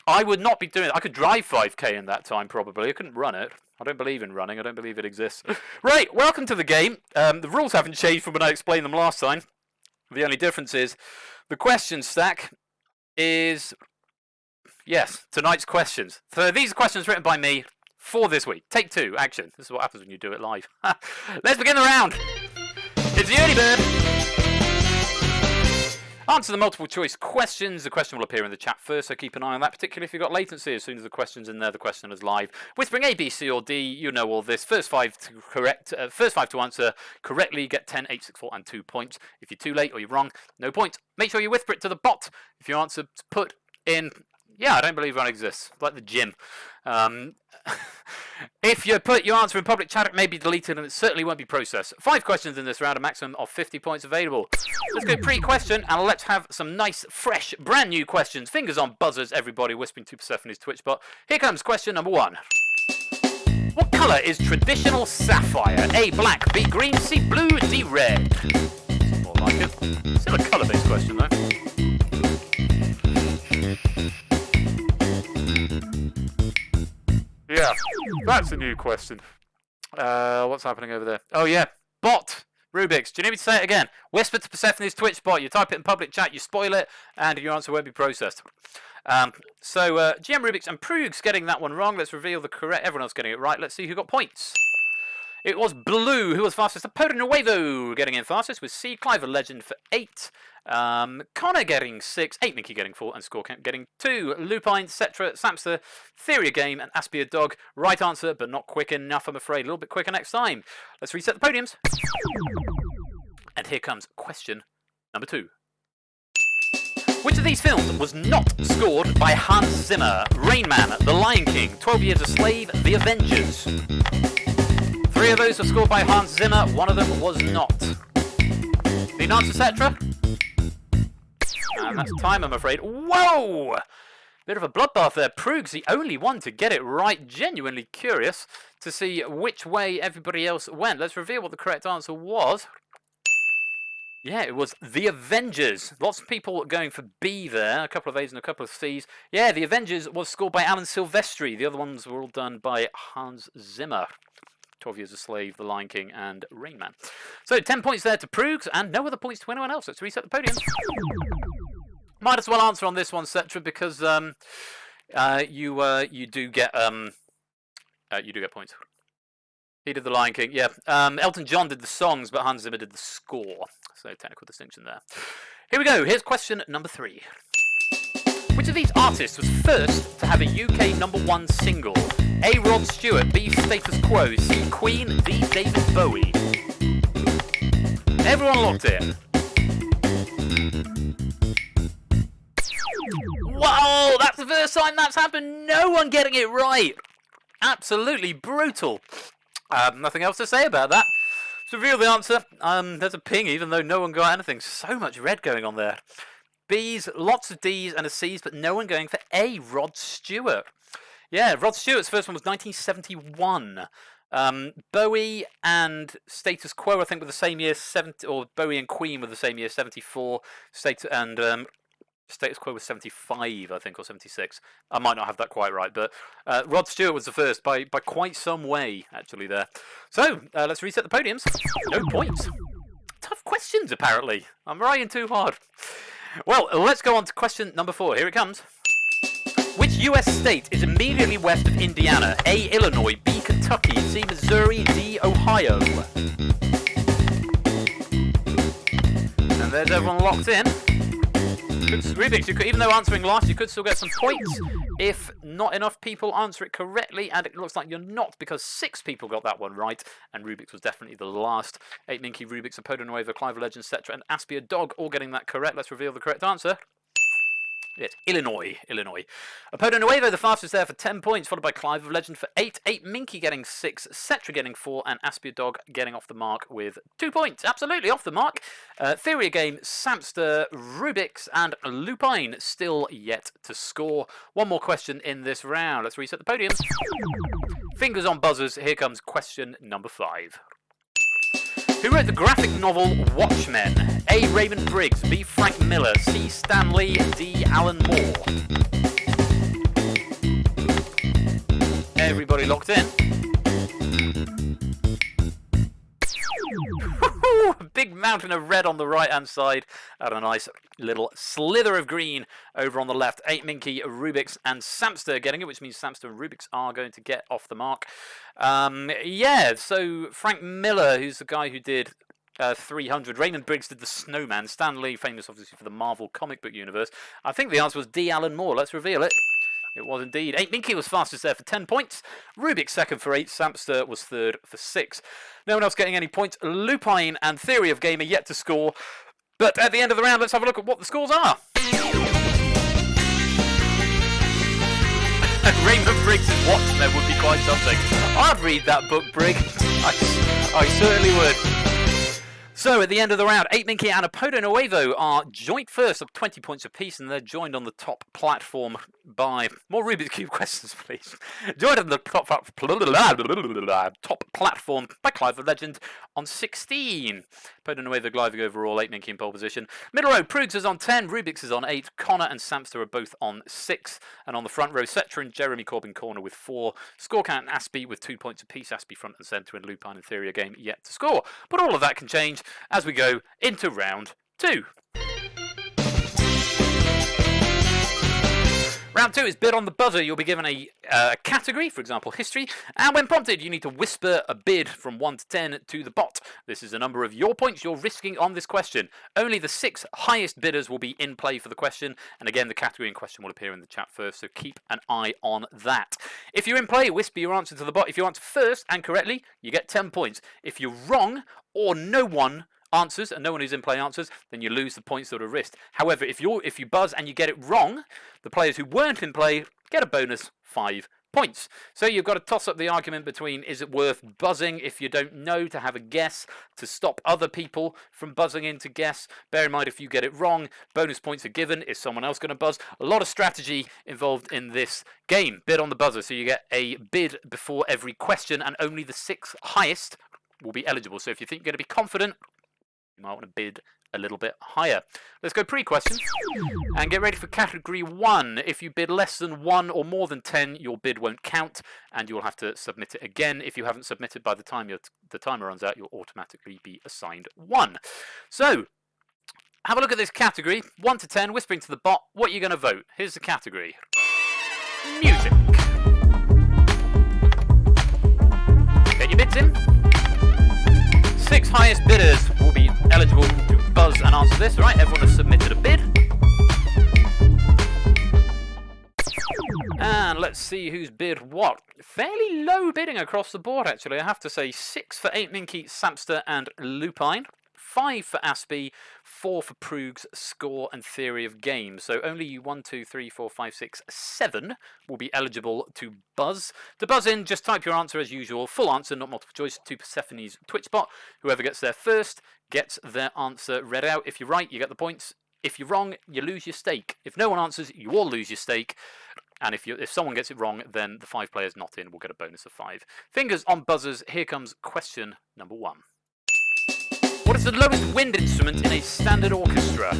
I would not be doing it. I could drive 5k in that time, probably. I couldn't run it. I don't believe in running. I don't believe it exists. Right, welcome to the game. The rules haven't changed from when I explained them last time. The only difference is the question stack is, yes, tonight's questions. So these are questions written by me for this week. Take 2, action. This is what happens when you do it live. Let's begin the round. It's the early bird. Answer the multiple choice questions. The question will appear in the chat first, so keep an eye on that, particularly if you've got latency. As soon as the question's in there, the question is live. Whispering A, B, C, or D, you know all this. First five to answer correctly get 10, 8, 6, 4, and 2 points. If you're too late or you're wrong, no points. Make sure you whisper it to the bot if your answer's put in. Yeah, I don't believe one exists. Like the gym. If you put your answer in public chat, it may be deleted and it certainly won't be processed. 5 questions in this round, a maximum of 50 points available. Let's go pre-question and let's have some nice, fresh, brand new questions. Fingers on buzzers, everybody whispering to Persephone's Twitch bot. Here comes question number 1. What colour is traditional sapphire? A, black, B, green, C, blue, D, red. That's more like it. Still a colour-based question though. Yeah, that's a new question. What's happening over there? Oh yeah, bot Rubik's. Do you need me to say it again? Whisper to Persephone's Twitch bot. You type it in public chat, you spoil it, and your answer won't be processed. GM Rubik's and Prug's getting that one wrong. Let's reveal the correct. Everyone else getting it right. Let's see who got points. It was Blue who was fastest. Podo Nuevo getting in fastest with C. Clive a Legend for 8. Connor getting 6. 8 Minky getting 4. And Score Count getting 2. Lupine, Cetra, Samster, Theory of Game, and Aspie a dog. Right answer, but not quick enough, I'm afraid. A little bit quicker next time. Let's reset the podiums. And here comes question number 2. Which of these films was not scored by Hans Zimmer? Rain Man, The Lion King, 12 Years a Slave, The Avengers. 3 of those were scored by Hans Zimmer, 1 of them was not. Need an answer, etc.? And that's time, I'm afraid. Whoa! Bit of a bloodbath there. Prug's the only one to get it right. Genuinely curious to see which way everybody else went. Let's reveal what the correct answer was. Yeah, it was The Avengers. Lots of people going for B there. A couple of A's and a couple of C's. Yeah, The Avengers was scored by Alan Silvestri. The other ones were all done by Hans Zimmer. 12 Years a Slave, The Lion King, and Rain Man. So 10 points there to Prugs, and no other points to anyone else. Let's reset the podium. Might as well answer on this one, Cetra, because you do get points. He did The Lion King, yeah. Elton John did the songs, but Hans Zimmer did the score. So technical distinction there. Here we go. Here's question number 3. Which of these artists was first to have a UK #1 single? A. Rod Stewart, B. Status Quo, C. Queen, D. David Bowie. Everyone locked in. Whoa, that's the first time that's happened. No one getting it right. Absolutely brutal. Nothing else to say about that. To reveal the answer, there's a ping even though no one got anything. So much red going on there. B's, lots of D's and a C's, but no one going for A, Rod Stewart. Yeah, Rod Stewart's first one was 1971. Bowie and Status Quo, I think, were the same year, or Bowie and Queen were the same year, 74. Status Quo was 75, I think, or 76. I might not have that quite right, but Rod Stewart was the first by quite some way, actually, there. So, let's reset the podiums. No points. Tough questions, apparently. I'm riding too hard. Well, let's go on to question number 4. Here it comes. Which US state is immediately west of Indiana? A. Illinois, B. Kentucky, C. Missouri, D. Ohio. And there's everyone locked in. Rubik's, even though answering last, you could still get some points if not enough people answer it correctly, and it looks like you're not, because 6 people got that one right, and Rubik's was definitely the last. 8 Minky, Rubik's, Apodo Nuevo, Clive Legend, etc., and Aspia Dog all getting that correct. Let's reveal the correct answer. It's Illinois. Apodo Nuevo, the fastest there for 10 points, followed by Clive of Legend for 8. 8 Minky getting 6, Cetra getting 4, and Aspia Dog getting off the mark with 2 points. Absolutely off the mark. Theory Game, Samster, Rubik's, and Lupine still yet to score. One more question in this round. Let's reset the podium. Fingers on buzzers. Here comes question number 5. Who wrote the graphic novel Watchmen? A. Raymond Briggs, B. Frank Miller, C. Stan Lee, D. Alan Moore. Everybody locked in. A big mountain of red on the right-hand side and a nice little slither of green over on the left. 8 Minky, Rubik's, and Samster getting it, which means Samster and Rubik's are going to get off the mark. Yeah, so Frank Miller, who's the guy who did 300. Raymond Briggs did The Snowman. Stan Lee, famous obviously for the Marvel comic book universe. I think the answer was D. Alan Moore. Let's reveal it. It was indeed. 8 Minky was fastest there for 10 points. Rubik second for 8. Samster was third for 6. No one else getting any points. Lupine and Theory of Game are yet to score. But at the end of the round, let's have a look at what the scores are. Raymond Briggs' Watchmen would be quite something. I'd read that book, Brig. I certainly would. So, at the end of the round, 8 Minky and Apodo Nuevo are joint first of 20 points apiece, and they're joined on the top platform by... More Rubik's Cube questions, please. Joined on the top platform by Clive the Legend on 16. Apodo Nuevo gliding overall, 8 Minky in pole position. Middle row, Prugs is on 10, Rubik's is on 8, Connor and Samster are both on 6. And on the front row, Cetra and Jeremy Corbin corner with 4. Scorecount and Aspie with 2 points apiece. Aspie front and centre, and Lupine and Theory Game yet to score. But all of that can change as we go into round 2. Round 2 is bid on the buzzer. You'll be given a category, for example, history, and when prompted, you need to whisper a bid from 1 to 10 to the bot. This is the number of your points you're risking on this question. Only the 6 highest bidders will be in play for the question, and again, the category in question will appear in the chat first, so keep an eye on that. If you're in play, whisper your answer to the bot. If you answer first and correctly, you get 10 points. If you're wrong, or no one answers and no one who's in play answers, then you lose the points that are risked. However, if you buzz and you get it wrong, the players who weren't in play get a bonus 5 points. So you've got to toss up the argument between is it worth buzzing if you don't know to have a guess to stop other people from buzzing in to guess. Bear in mind if you get it wrong, bonus points are given. Is someone else going to buzz? A lot of strategy involved in this game. Bid on the buzzer. So you get a bid before every question and only the 6 highest will be eligible. So if you think you're going to be confident, you might want to bid a little bit higher. Let's go pre-question and get ready for category 1. If you bid less than 1 or more than 10, your bid won't count and you'll have to submit it again. If you haven't submitted by the time the timer runs out, you'll automatically be assigned 1. So, have a look at this category. 1 to 10, whispering to the bot, what are you going to vote? Here's the category. Music. Get your bids in. 6 highest bidders will be eligible to buzz and answer this, right? Everyone has submitted a bid. And let's see who's bid what. Fairly low bidding across the board, actually. I have to say 6 for 8Minky, Samster and Lupine. 5 for Aspie, 4 for Proogs, Score and Theory of Games. So only 1, 2, 3, 4, 5, 6, 7 will be eligible to buzz. To buzz in, just type your answer as usual. Full answer, not multiple choice, to Persephone's Twitch bot. Whoever gets there first gets their answer read out. If you're right, you get the points. If you're wrong, you lose your stake. If no one answers, you all lose your stake. And if someone gets it wrong, then the 5 players not in will get a bonus of 5. Fingers on buzzers. Here comes question number 1. What is the lowest wind instrument in a standard orchestra?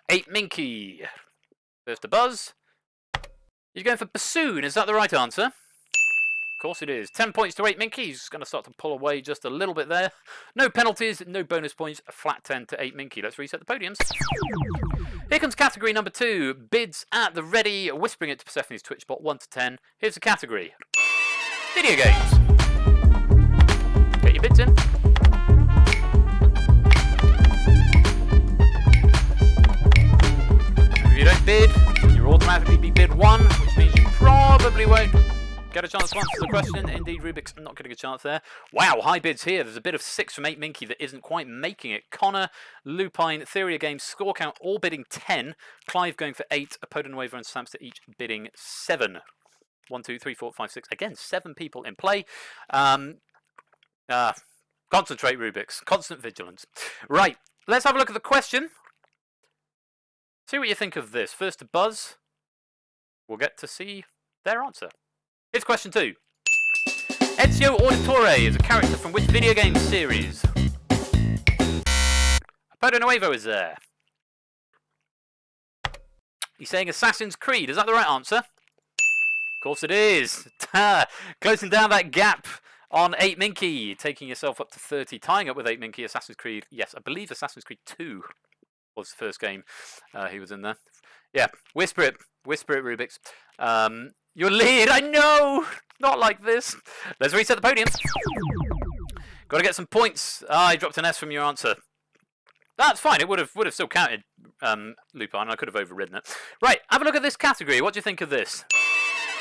8Minky. First to buzz. He's going for bassoon. Is that the right answer? Of course it is. 10 points to 8Minky. He's going to start to pull away just a little bit there. No penalties, no bonus points. A flat 10 to 8Minky. Let's reset the podiums. Here comes category number 2. Bids at the ready. Whispering it to Persephone's Twitch bot 1 to 10. Here's the category. Video games. Get your bids in. If you don't bid, you'll automatically be bid 1, which means you probably won't get a chance to answer the question. Indeed, Rubik's not getting a chance there. Wow, high bids here. There's a bid of 6 from 8Minky that isn't quite making it. Connor, Lupine, Theory of Games, Score Count, all bidding 10. Clive going for 8. Apodonuevo and Samster each bidding 7. 1, 2, 3, 4, 5, 6. Again, 7 people in play. Concentrate, Rubik's. Constant vigilance. Right, let's have a look at the question. See what you think of this. First to buzz. We'll get to see their answer. Here's question 2. Ezio Auditore is a character from which video game series? Apodonuevo is there. He's saying Assassin's Creed. Is that the right answer? Of course it is. Closing down that gap on 8Minky, taking yourself up to 30, tying up with 8Minky. Assassin's Creed, yes, I believe Assassin's Creed 2 was the first game he was in there. Yeah, whisper it, Rubik's. Your lead, I know, not like this. Let's reset the podium. Got to get some points. I dropped an S from your answer. That's fine. It would have still counted, Lupine. I could have overridden it. Right, have a look at this category. What do you think of this?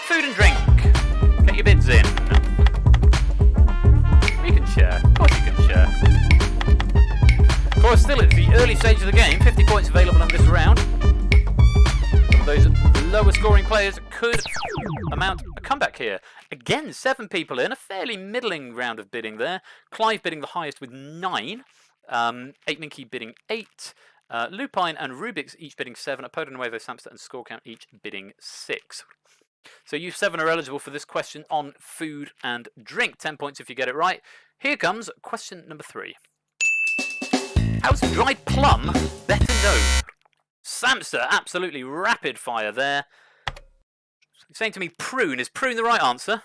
Food and drink. Get your bids in. You can share. Of course you can share. Of course, still at the early stage of the game. 50 points available in this round. Some of those lower scoring players could amount a comeback here. Again, 7 people in. A fairly middling round of bidding there. Clive bidding the highest with 9. 8Minky bidding 8. Lupine and Rubik's each bidding 7. Apodonuevo, Samster and Score Count each bidding 6. So you 7 are eligible for this question on food and drink. 10 points if you get it right. Here comes question number 3. How's dried plum better known? Samster, absolutely rapid fire there. He's saying to me prune. Is prune the right answer?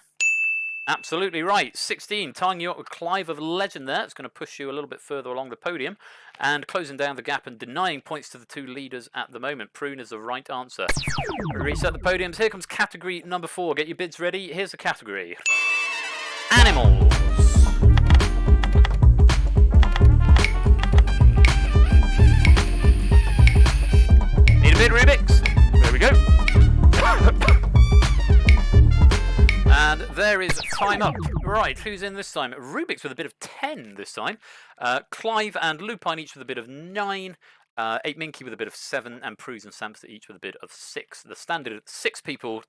Absolutely right. 16, tying you up with Clive of Legend there. It's going to push you a little bit further along the podium. And closing down the gap and denying points to the 2 leaders at the moment. Prune is the right answer. Reset the podiums. Here comes category number 4. Get your bids ready. Here's the category. Animals. Need a bid, Rubik's? There we go. And there is time time up. Right, who's in this time? Rubik's with a bit of 10 this time. Clive and Lupine each with a bit of 9. 8 Minky with a bit of 7. And Pruse and Samster each with a bit of 6. The standard 6 people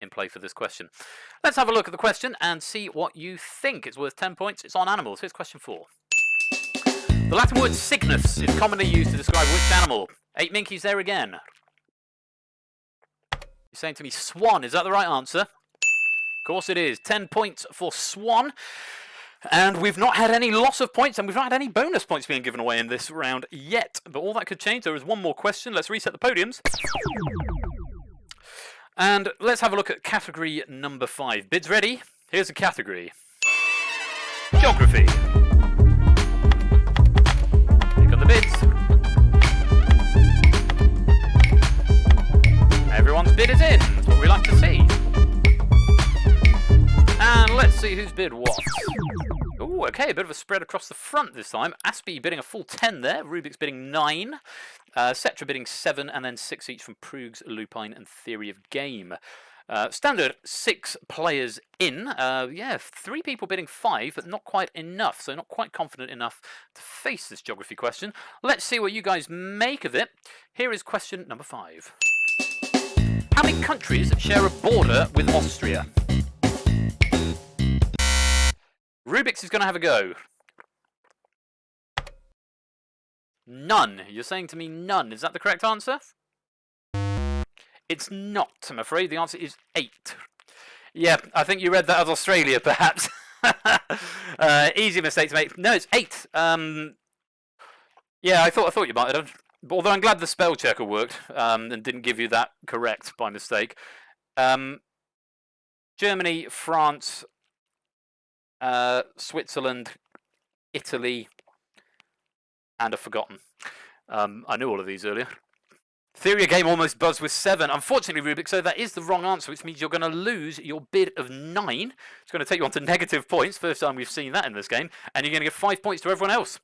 in play for this question. Let's have a look at the question and see what you think. It's worth 10 points. It's on animals. Here's question 4. The Latin word cygnus is commonly used to describe which animal? 8 Minky's there again. You're saying to me swan. Is that the right answer? Of course it is. 10 points for swan. And we've not had any loss of points, and we've not had any bonus points being given away in this round yet. But all that could change. There is one more question. Let's reset the podiums. And let's have a look at category number 5. Bids ready? Here's the category. Geography. Here come the bids. Everyone's bid is in. That's what we like to see. And let's see who's bid what. Oh, okay, a bit of a spread across the front this time. Aspie bidding a full 10 there. Rubik's bidding 9. Cetra bidding 7, and then 6 each from Prugs, Lupine, and Theory of Game. Standard 6 players in. Yeah, 3 people bidding 5, but not quite enough. So not quite confident enough to face this geography question. Let's see what you guys make of it. Here is question number 5. How many countries share a border with Austria? Rubik's is going to have a go. None. You're saying to me none. Is that the correct answer? It's not, I'm afraid. The answer is 8. Yeah, I think you read that as Australia, perhaps. Easy mistake to make. No, it's 8. Yeah, I thought you might have. Although I'm glad the spell checker worked and didn't give you that correct by mistake. Germany, France, Switzerland, Italy, and I've forgotten. I knew all of these earlier. Theory of Game almost buzzed with 7. Unfortunately, Rubik, so that is the wrong answer, which means you're going to lose your bid of 9. It's going to take you on to negative points. First time we've seen that in this game. And you're going to give 5 points to everyone else.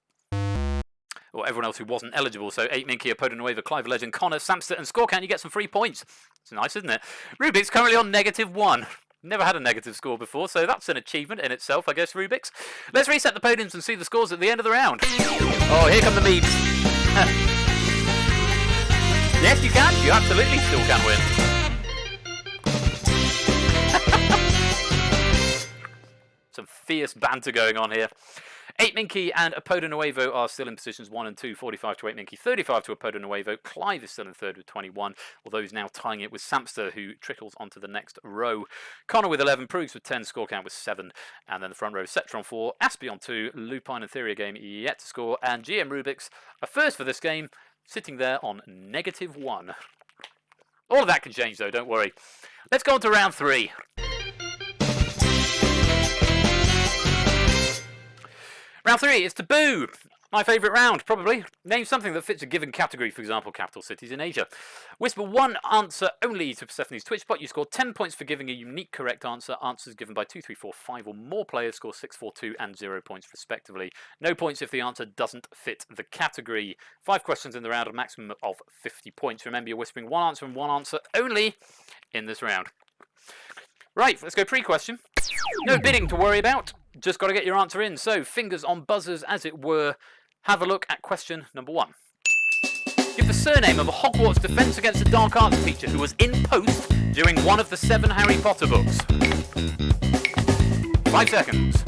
Or everyone else who wasn't eligible. So 8 Minky, Apoda Nueva, Clive Legend, Connor, Samster, and Score Count. You get some free points. It's nice, isn't it? Rubik's currently on -1. Never had a negative score before, so that's an achievement in itself, I guess, Rubik's. Let's reset the podiums and see the scores at the end of the round. Oh, here come the memes. Yes, you can. You absolutely still can win. Some fierce banter going on here. 8 Minky and Apoda Nuevo are still in positions 1 and 2, 45 to 8 Minky, 35 to Apoda Nuevo. Clive is still in third with 21, although he's now tying it with Samster, who trickles onto the next row. Connor with 11, Prugs with 10, Score Count with 7, and then the front row, Cetra on 4, Aspie on 2, Lupine and Theory Game yet to score, and GM Rubik's, a first for this game, sitting there on -1. All of that can change, though, don't worry. Let's go on to round 3. Round 3 is Taboo. My favourite round, probably. Name something that fits a given category, for example, capital cities in Asia. Whisper one answer only to Persephone's Twitch bot. You score 10 points for giving a unique correct answer. Answers given by 2, 3, 4, 5 or more players score 6, 4, 2 and 0 points respectively. No points if the answer doesn't fit the category. 5 questions in the round, a maximum of 50 points. Remember, you're whispering one answer and one answer only in this round. Right, let's go pre-question. No bidding to worry about. Just got to get your answer in. So, fingers on buzzers, as it were. Have a look at question number 1. Give the surname of a Hogwarts Defense Against the Dark Arts teacher who was in post during one of the 7 Harry Potter books. 5 seconds.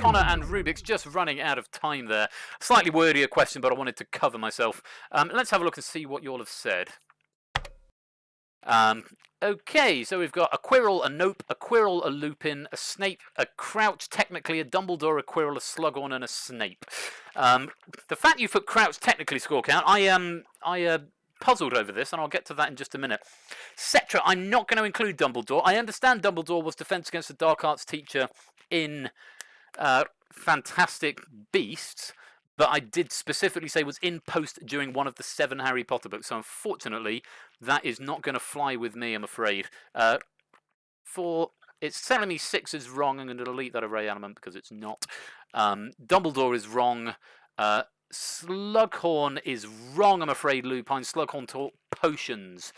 Connor and Rubik's just running out of time there. Slightly wordier question, but I wanted to cover myself. Let's have a look and see what you all have said. Okay, so we've got a Quirrell, a Nope, a Quirrell, a Lupin, a Snape, a Crouch, technically a Dumbledore, a Quirrell, a Slughorn, and a Snape. The fact you put Crouch technically score count, I puzzled over this, and I'll get to that in just a minute. Cetra, I'm not going to include Dumbledore. I understand Dumbledore was Defense Against the Dark Arts teacher in Fantastic Beasts, but I did specifically say was in post during one of the 7 Harry Potter books. So unfortunately, that is not going to fly with me, I'm afraid. It's telling me 6 is wrong. I'm going to delete that array element because it's not. Dumbledore is wrong. Slughorn is wrong, I'm afraid, Lupine. Slughorn taught potions.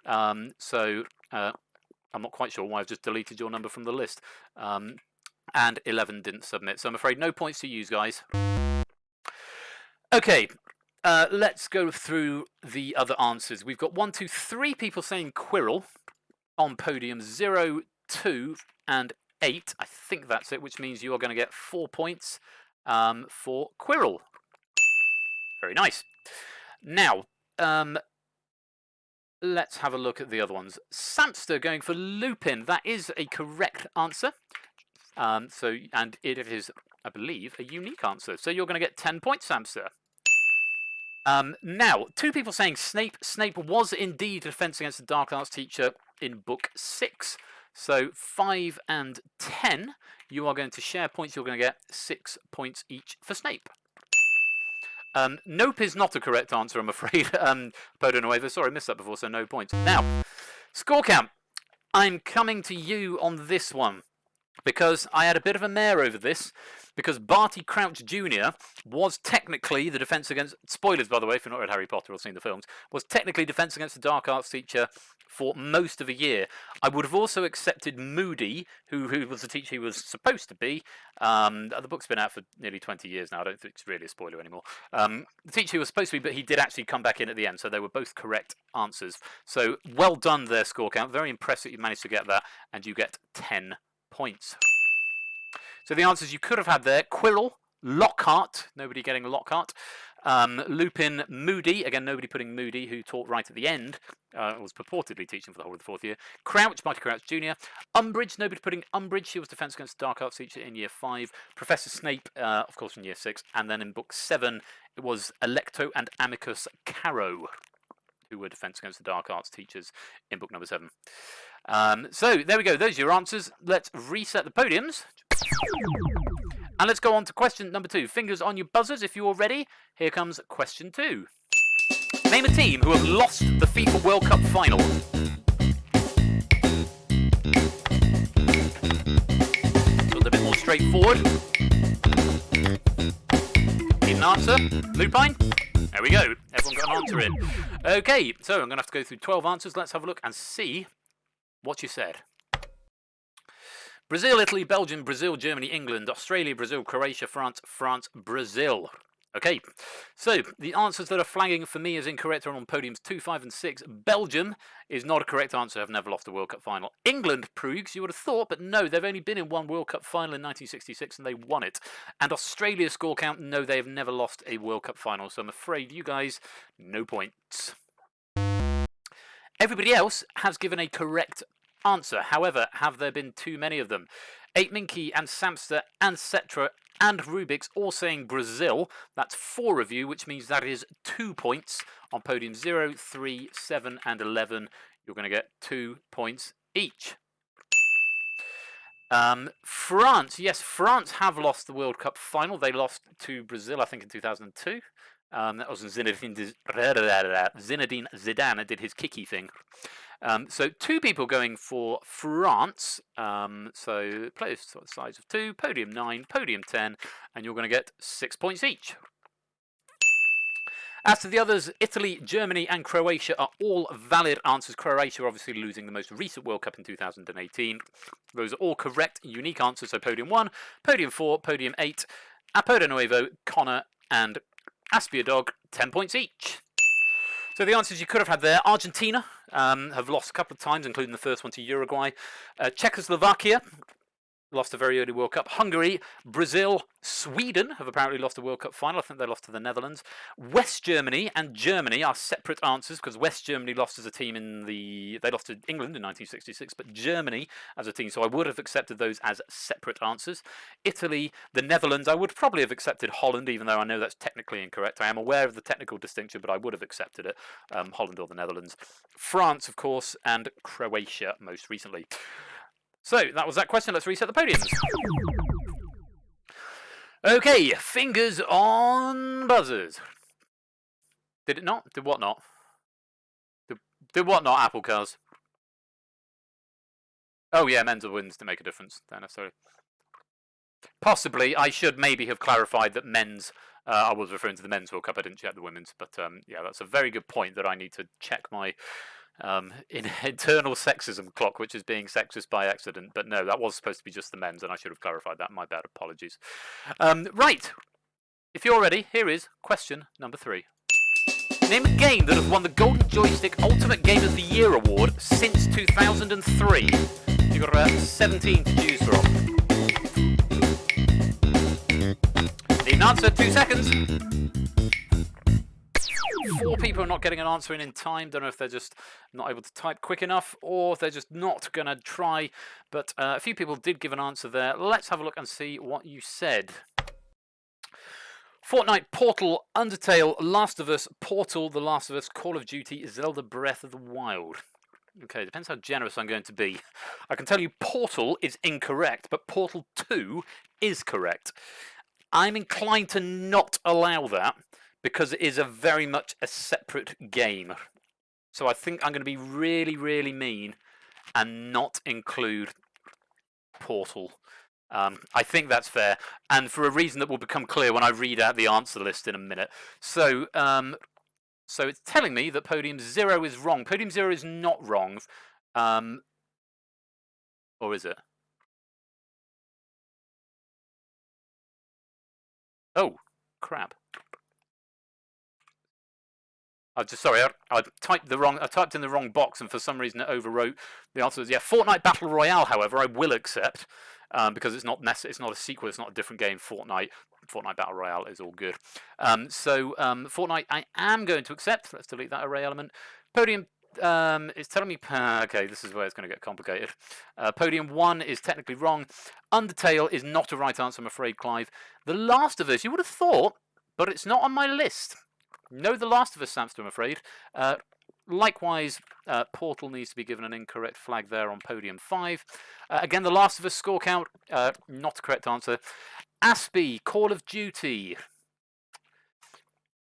So I'm not quite sure why I've just deleted your number from the list. And 11 didn't submit, so I'm afraid no points to use, guys. Okay, let's go through the other answers. We've got 1, 2, 3 people saying Quirrell on podium 0, 2, and 8. I think that's it, which means you are going to get 4 points for Quirrell. Very nice. Now, let's have a look at the other ones. Samster going for Lupin. That is a correct answer. And it is, I believe, a unique answer. So you're going to get 10 points, Samster. Now, 2 people saying Snape. Snape was indeed a Defense Against the Dark Arts teacher in book 6. So 5 and 10, you are going to share points. You're going to get 6 points each for Snape. Nope is not a correct answer, I'm afraid. Podo Nuevo, sorry, I missed that before, so no points. Now, score count. I'm coming to you on this one, because I had a bit of a mare over this, because Barty Crouch Jr. was technically the Defense Against... Spoilers, by the way, if you've not read Harry Potter or seen the films. Was technically Defense Against the Dark Arts teacher for most of a year. I would have also accepted Moody, who was the teacher he was supposed to be. The book's been out for nearly 20 years now. I don't think it's really a spoiler anymore. The teacher he was supposed to be, but he did actually come back in at the end, so they were both correct answers. So, well done there, score count. Very impressive you managed to get that, and you get 10 points. So the answers you could have had there: Quirrell, Lockhart, nobody getting Lockhart, Lupin, Moody, again nobody putting Moody, who taught right at the end, was purportedly teaching for the whole of the 4th year, Crouch, Barty Crouch Jr., Umbridge, nobody putting Umbridge, she was Defense Against the Dark Arts teacher in year 5, Professor Snape, of course in year 6, and then in book 7 it was Electo and Amicus Carrow, who were Defense Against the Dark Arts teachers in book number 7. So there we go, those are your answers. Let's reset the podiums. And let's go on to question number 2. Fingers on your buzzers if you're ready. Here comes question 2. Name a team who have lost the FIFA World Cup final. So it's a bit more straightforward. Need an answer? Lupine? There we go. Everyone got an answer in. Okay, so I'm going to have to go through 12 answers. Let's have a look and see what you said. Brazil, Italy, Belgium, Brazil, Germany, England, Australia, Brazil, Croatia, France, France, Brazil. Okay, so the answers that are flagging for me as incorrect are on podiums 2, 5 and 6. Belgium is not a correct answer. Have never lost a World Cup final. England, Proogs, you would have thought, but no, they've only been in one World Cup final in 1966 and they won it. And Australia's score count, no, they have never lost a World Cup final. So I'm afraid you guys, no points. Everybody else has given a correct answer. However, have there been too many of them? 8 Minky and Samster and Cetra and Rubik's all saying Brazil. That's 4 of you, which means that is 2 points on podium 0, 3, 7 and 11. You're going to get 2 points each. France, yes, France have lost the World Cup final. They lost to Brazil, I think, in 2002. That was Zinedine Zidane did his kicky thing. So 2 people going for France. So players size of 2, podium 9, podium 10, and you're going to get 6 points each. As to the others, Italy, Germany and Croatia are all valid answers. Croatia obviously losing the most recent World Cup in 2018. Those are all correct, unique answers. So podium 1, podium 4, podium 8, Apodo Nuevo, Connor and Aspia Dog, 10 points each. So the answers you could have had there: Argentina have lost a couple of times, including the first one to Uruguay. Czechoslovakia lost a very early World Cup. Hungary, Brazil, Sweden have apparently lost a World Cup final. I think they lost to the Netherlands. West Germany and Germany are separate answers because West Germany lost as a team they lost to England in 1966, but Germany as a team. So I would have accepted those as separate answers. Italy, the Netherlands, I would probably have accepted Holland, even though I know that's technically incorrect. I am aware of the technical distinction, but I would have accepted it. Holland or the Netherlands. France, of course, and Croatia most recently. So, that was that question. Let's reset the podiums. Okay, fingers on buzzers. Did it not? Did what not? Did what not, Apple Cars? Oh yeah, men's or women's to make a difference. Don't necessarily. Possibly, I should maybe have clarified that men's, I was referring to the men's World Cup, I didn't check the women's, but yeah, that's a very good point that I need to check my internal sexism clock, which is being sexist by accident. But no, that was supposed to be just the men's, and I should have clarified that. My bad, apologies. Right, if you're ready, here is question number 3. Name a game that has won the Golden Joystick Ultimate Game of the Year award since 2003. You've got about 17 to choose from. Need an answer, 2 seconds. 4 people are not getting an answer in time. Don't know if they're just not able to type quick enough or if they're just not going to try. But a few people did give an answer there. Let's have a look and see what you said. Fortnite, Portal, Undertale, Last of Us, Portal, The Last of Us, Call of Duty, Zelda Breath of the Wild. Okay, depends how generous I'm going to be. I can tell you Portal is incorrect, but Portal 2 is correct. I'm inclined to not allow that because it is very much a separate game. So I think I'm going to be really, really mean and not include Portal. I think that's fair, and for a reason that will become clear when I read out the answer list in a minute. So, so it's telling me that Podium 0 is wrong. Podium 0 is not wrong, or is it? Oh, crap! I typed in the wrong box, and for some reason it overwrote the answer. Was, yeah, Fortnite Battle Royale. However, I will accept because it's not it's not a sequel. It's not a different game. Fortnite Battle Royale is all good. So Fortnite, I am going to accept. Let's delete that array element. Podium is telling me. Okay, this is where it's going to get complicated. Podium 1 is technically wrong. Undertale is not a right answer, I'm afraid, Clive. The Last of Us, you would have thought, but it's not on my list. No, The Last of Us, Samster, I'm afraid. Likewise, Portal needs to be given an incorrect flag there on Podium 5. Again, The Last of Us score count, not a correct answer. Aspie, Call of Duty.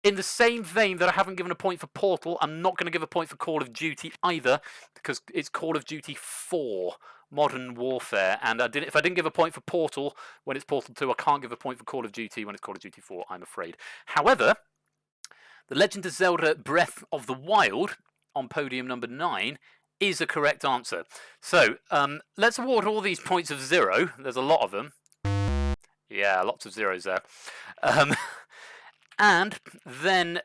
In the same vein that I haven't given a point for Portal, I'm not going to give a point for Call of Duty either, because it's Call of Duty 4, Modern Warfare. And if I didn't give a point for Portal when it's Portal 2, I can't give a point for Call of Duty when it's Call of Duty 4, I'm afraid. However, The Legend of Zelda Breath of the Wild on podium number 9 is a correct answer. So let's award all these points of 0. There's a lot of them. Yeah, lots of zeros there. And then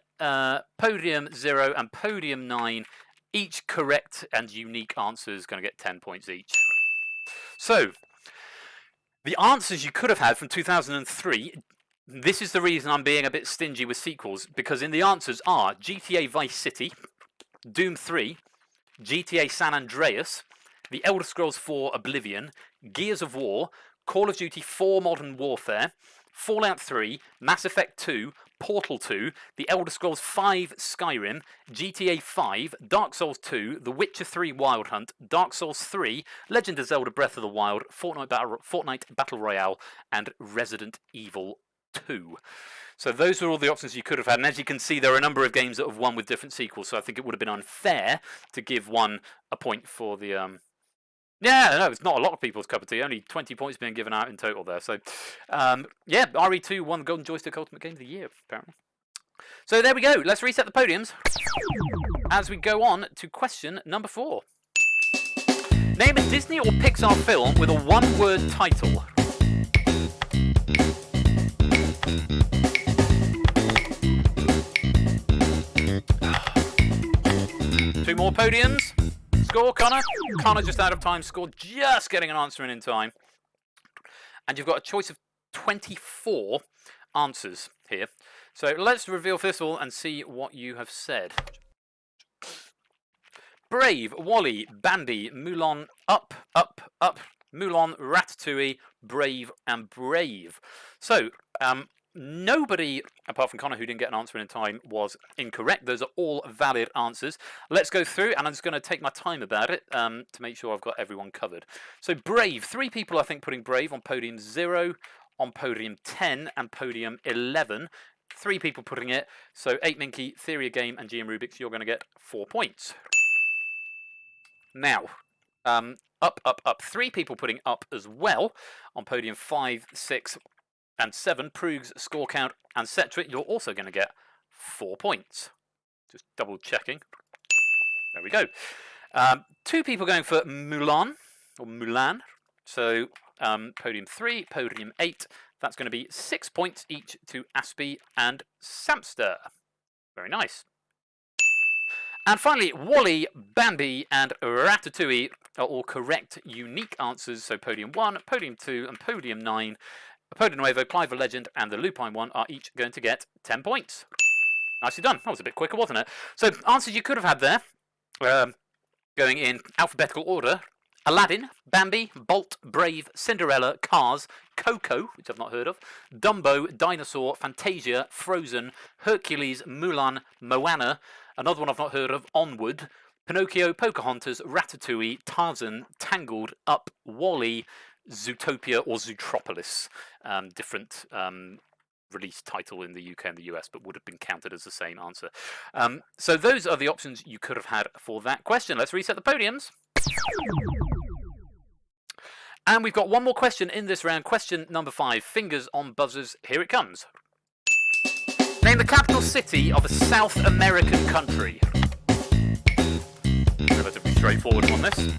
podium 0 and podium 9, each correct and unique answer is going to get 10 points each. So the answers you could have had from 2003. This is the reason I'm being a bit stingy with sequels, because in the answers are GTA Vice City, Doom 3, GTA San Andreas, The Elder Scrolls 4 Oblivion, Gears of War, Call of Duty 4 Modern Warfare, Fallout 3, Mass Effect 2, Portal 2, The Elder Scrolls 5 Skyrim, GTA 5, Dark Souls 2, The Witcher 3 Wild Hunt, Dark Souls 3, Legend of Zelda Breath of the Wild, Fortnite Battle Royale, and Resident Evil 2. So those are all the options you could have had, and as you can see, there are a number of games that have won with different sequels, so I think it would have been unfair to give one a point for the... Yeah, no, it's not a lot of people's cup of tea, only 20 points being given out in total there. So, yeah, RE2 won the Golden Joystick Ultimate Game of the Year, apparently. So there we go, let's reset the podiums as we go on to question number 4. Name a Disney or Pixar film with a one-word title. Two more podiums. Score, Connor. Connor just out of time. Score just getting an answer in time. And you've got a choice of 24 answers here. So let's reveal first of all and see what you have said. Brave, Wally, Bandy, Mulan, Up, Mulan, Ratatouille, Brave, and Brave. So, nobody, apart from Connor, who didn't get an answer in time, was incorrect. Those are all valid answers. Let's go through, and I'm just going to take my time about it to make sure I've got everyone covered. So Brave, 3 people, I think, putting Brave on podium 0, on podium 10, and podium 11. 3 people putting it. So 8 Minky, Theory of Game, and GM Rubik's, you're going to get 4 points. Now, Up. 3 people putting Up as well on podium 5, 6, and 7, Proogs, Score Count, and Cetric, you're also going to get 4 points. Just double checking. There we go. 2 people going for Mulan, or Mulan. So podium 3, podium 8. That's going to be 6 points each to Aspie and Samster. Very nice. And finally, Wally, Bambi, and Ratatouille are all correct, unique answers. So podium 1, podium 2, and podium 9. Podium Nuevo, Clive the Legend, and the Lupine one are each going to get 10 points. Nicely done. That was a bit quicker, wasn't it? So answers you could have had there, going in alphabetical order: Aladdin, Bambi, Bolt, Brave, Cinderella, Cars, Coco, which I've not heard of, Dumbo, Dinosaur, Fantasia, Frozen, Hercules, Mulan, Moana, another one I've not heard of, Onward, Pinocchio, Pocahontas, Ratatouille, Tarzan, Tangled, Up, Wall-E, Zootopia, or Zootropolis. Different release title in the UK and the US, but would have been counted as the same answer. So those are the options you could have had for that question. Let's reset the podiums. And we've got one more question in this round. Question number 5. Fingers on buzzers. Here it comes. Name the capital city of a South American country. Relatively straightforward on this.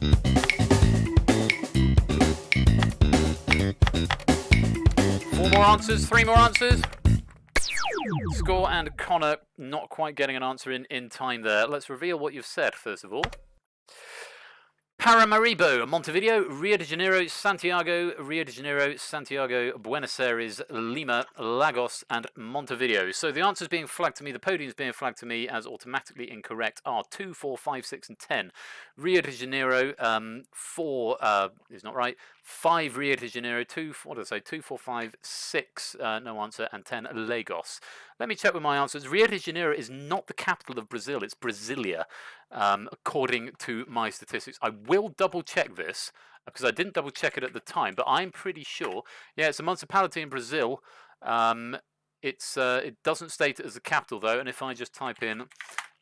Four more answers, 3 more answers. Score and Connor not quite getting an answer in time there. Let's reveal what you've said first of all. Paramaribo, Montevideo, Rio de Janeiro, Santiago, Buenos Aires, Lima, Lagos, and Montevideo. So the answers being flagged to me, the podiums being flagged to me as automatically incorrect are 2, 4, 5, 6, and 10. Rio de Janeiro, 4 is not right. 5 Rio de Janeiro, 2, what did I say? 2, 4, 5, 6, no answer, and 10 Lagos. Let me check with my answers. Rio de Janeiro is not the capital of Brazil, it's Brasilia, according to my statistics. I will double check this, because I didn't double check it at the time, but I'm pretty sure. Yeah, it's a municipality in Brazil. It doesn't state it as the capital, though, and if I just type in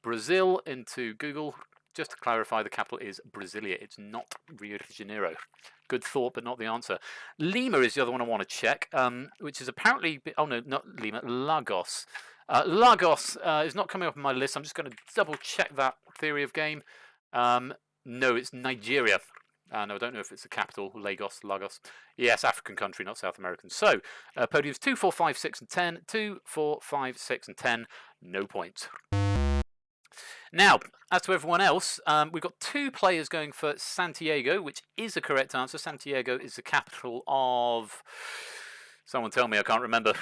Brazil into Google, just to clarify, the capital is Brasilia. It's not Rio de Janeiro. Good thought, but not the answer. Lima is the other one I want to check, which is apparently... Oh, no, not Lima. Lagos. Lagos is not coming up on my list. I'm just going to double-check that theory of game. No, it's Nigeria. No, I don't know if it's the capital. Lagos. Yes, African country, not South American. So, podiums 2, 4, 5, 6, and 10. 2, 4, 5, 6, and 10. No points. Now, as to everyone else, we've got 2 players going for Santiago, which is a correct answer. Santiago is the capital of... Someone tell me, I can't remember.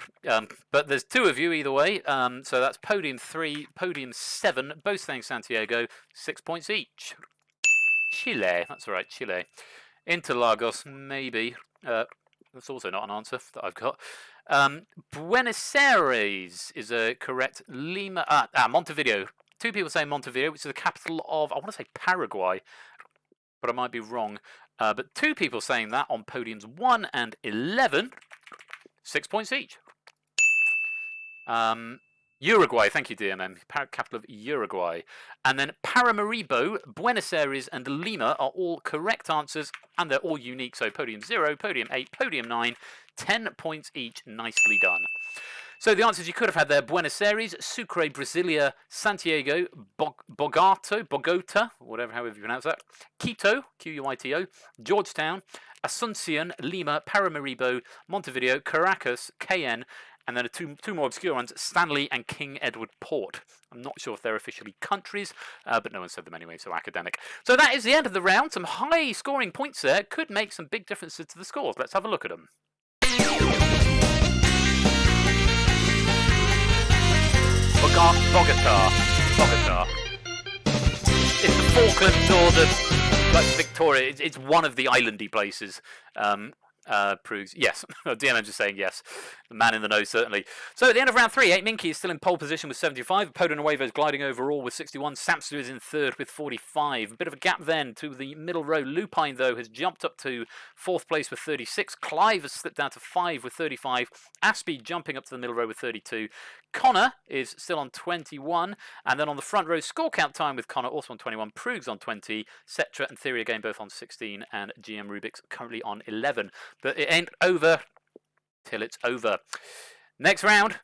But there's 2 of you either way. So that's podium 3, podium 7, both saying Santiago, 6 points each. Chile, that's right, Chile. Interlagos, maybe. That's also not an answer that I've got. Buenos Aires is a correct. Lima, Montevideo. 2 people saying Montevideo, which is the capital of, I want to say Paraguay, but I might be wrong. But 2 people saying that on podiums 1 and 11, 6 points each. Uruguay, thank you, DMM, capital of Uruguay. And then Paramaribo, Buenos Aires, and Lima are all correct answers, and they're all unique. So podium 0, podium 8, podium 9, 10 points each. Nicely done. So the answers you could have had there: Buenos Aires, Sucre, Brasilia, Santiago, Bogota, however you pronounce that, Quito, Quito, Georgetown, Asuncion, Lima, Paramaribo, Montevideo, Caracas, Cayenne, and then 2 more obscure ones, Stanley and King Edward Port. I'm not sure if they're officially countries, but no one said them anyway, so academic. So that is the end of the round. Some high scoring points there. Could make some big differences to the scores. Let's have a look at them. Bogota. It's the Falklands or the Victoria. It's one of the islandy places. Proves yes. DMM just saying yes. The man in the know, certainly. So at the end of round 3, 8 Minky is still in pole position with 75. Podo Nuevo is gliding overall with 61. Samster is in 3rd with 45. A bit of a gap then to the middle row. Lupine, though, has jumped up to 4th place with 36. Clive has slipped down to 5 with 35. Aspie jumping up to the middle row with 32. Connor is still on 21, and then on the front row, score count time with Connor also on 21, Prugs on 20, Cetra and Theory again both on 16, and GM Rubik's currently on 11. But it ain't over till it's over. Next round,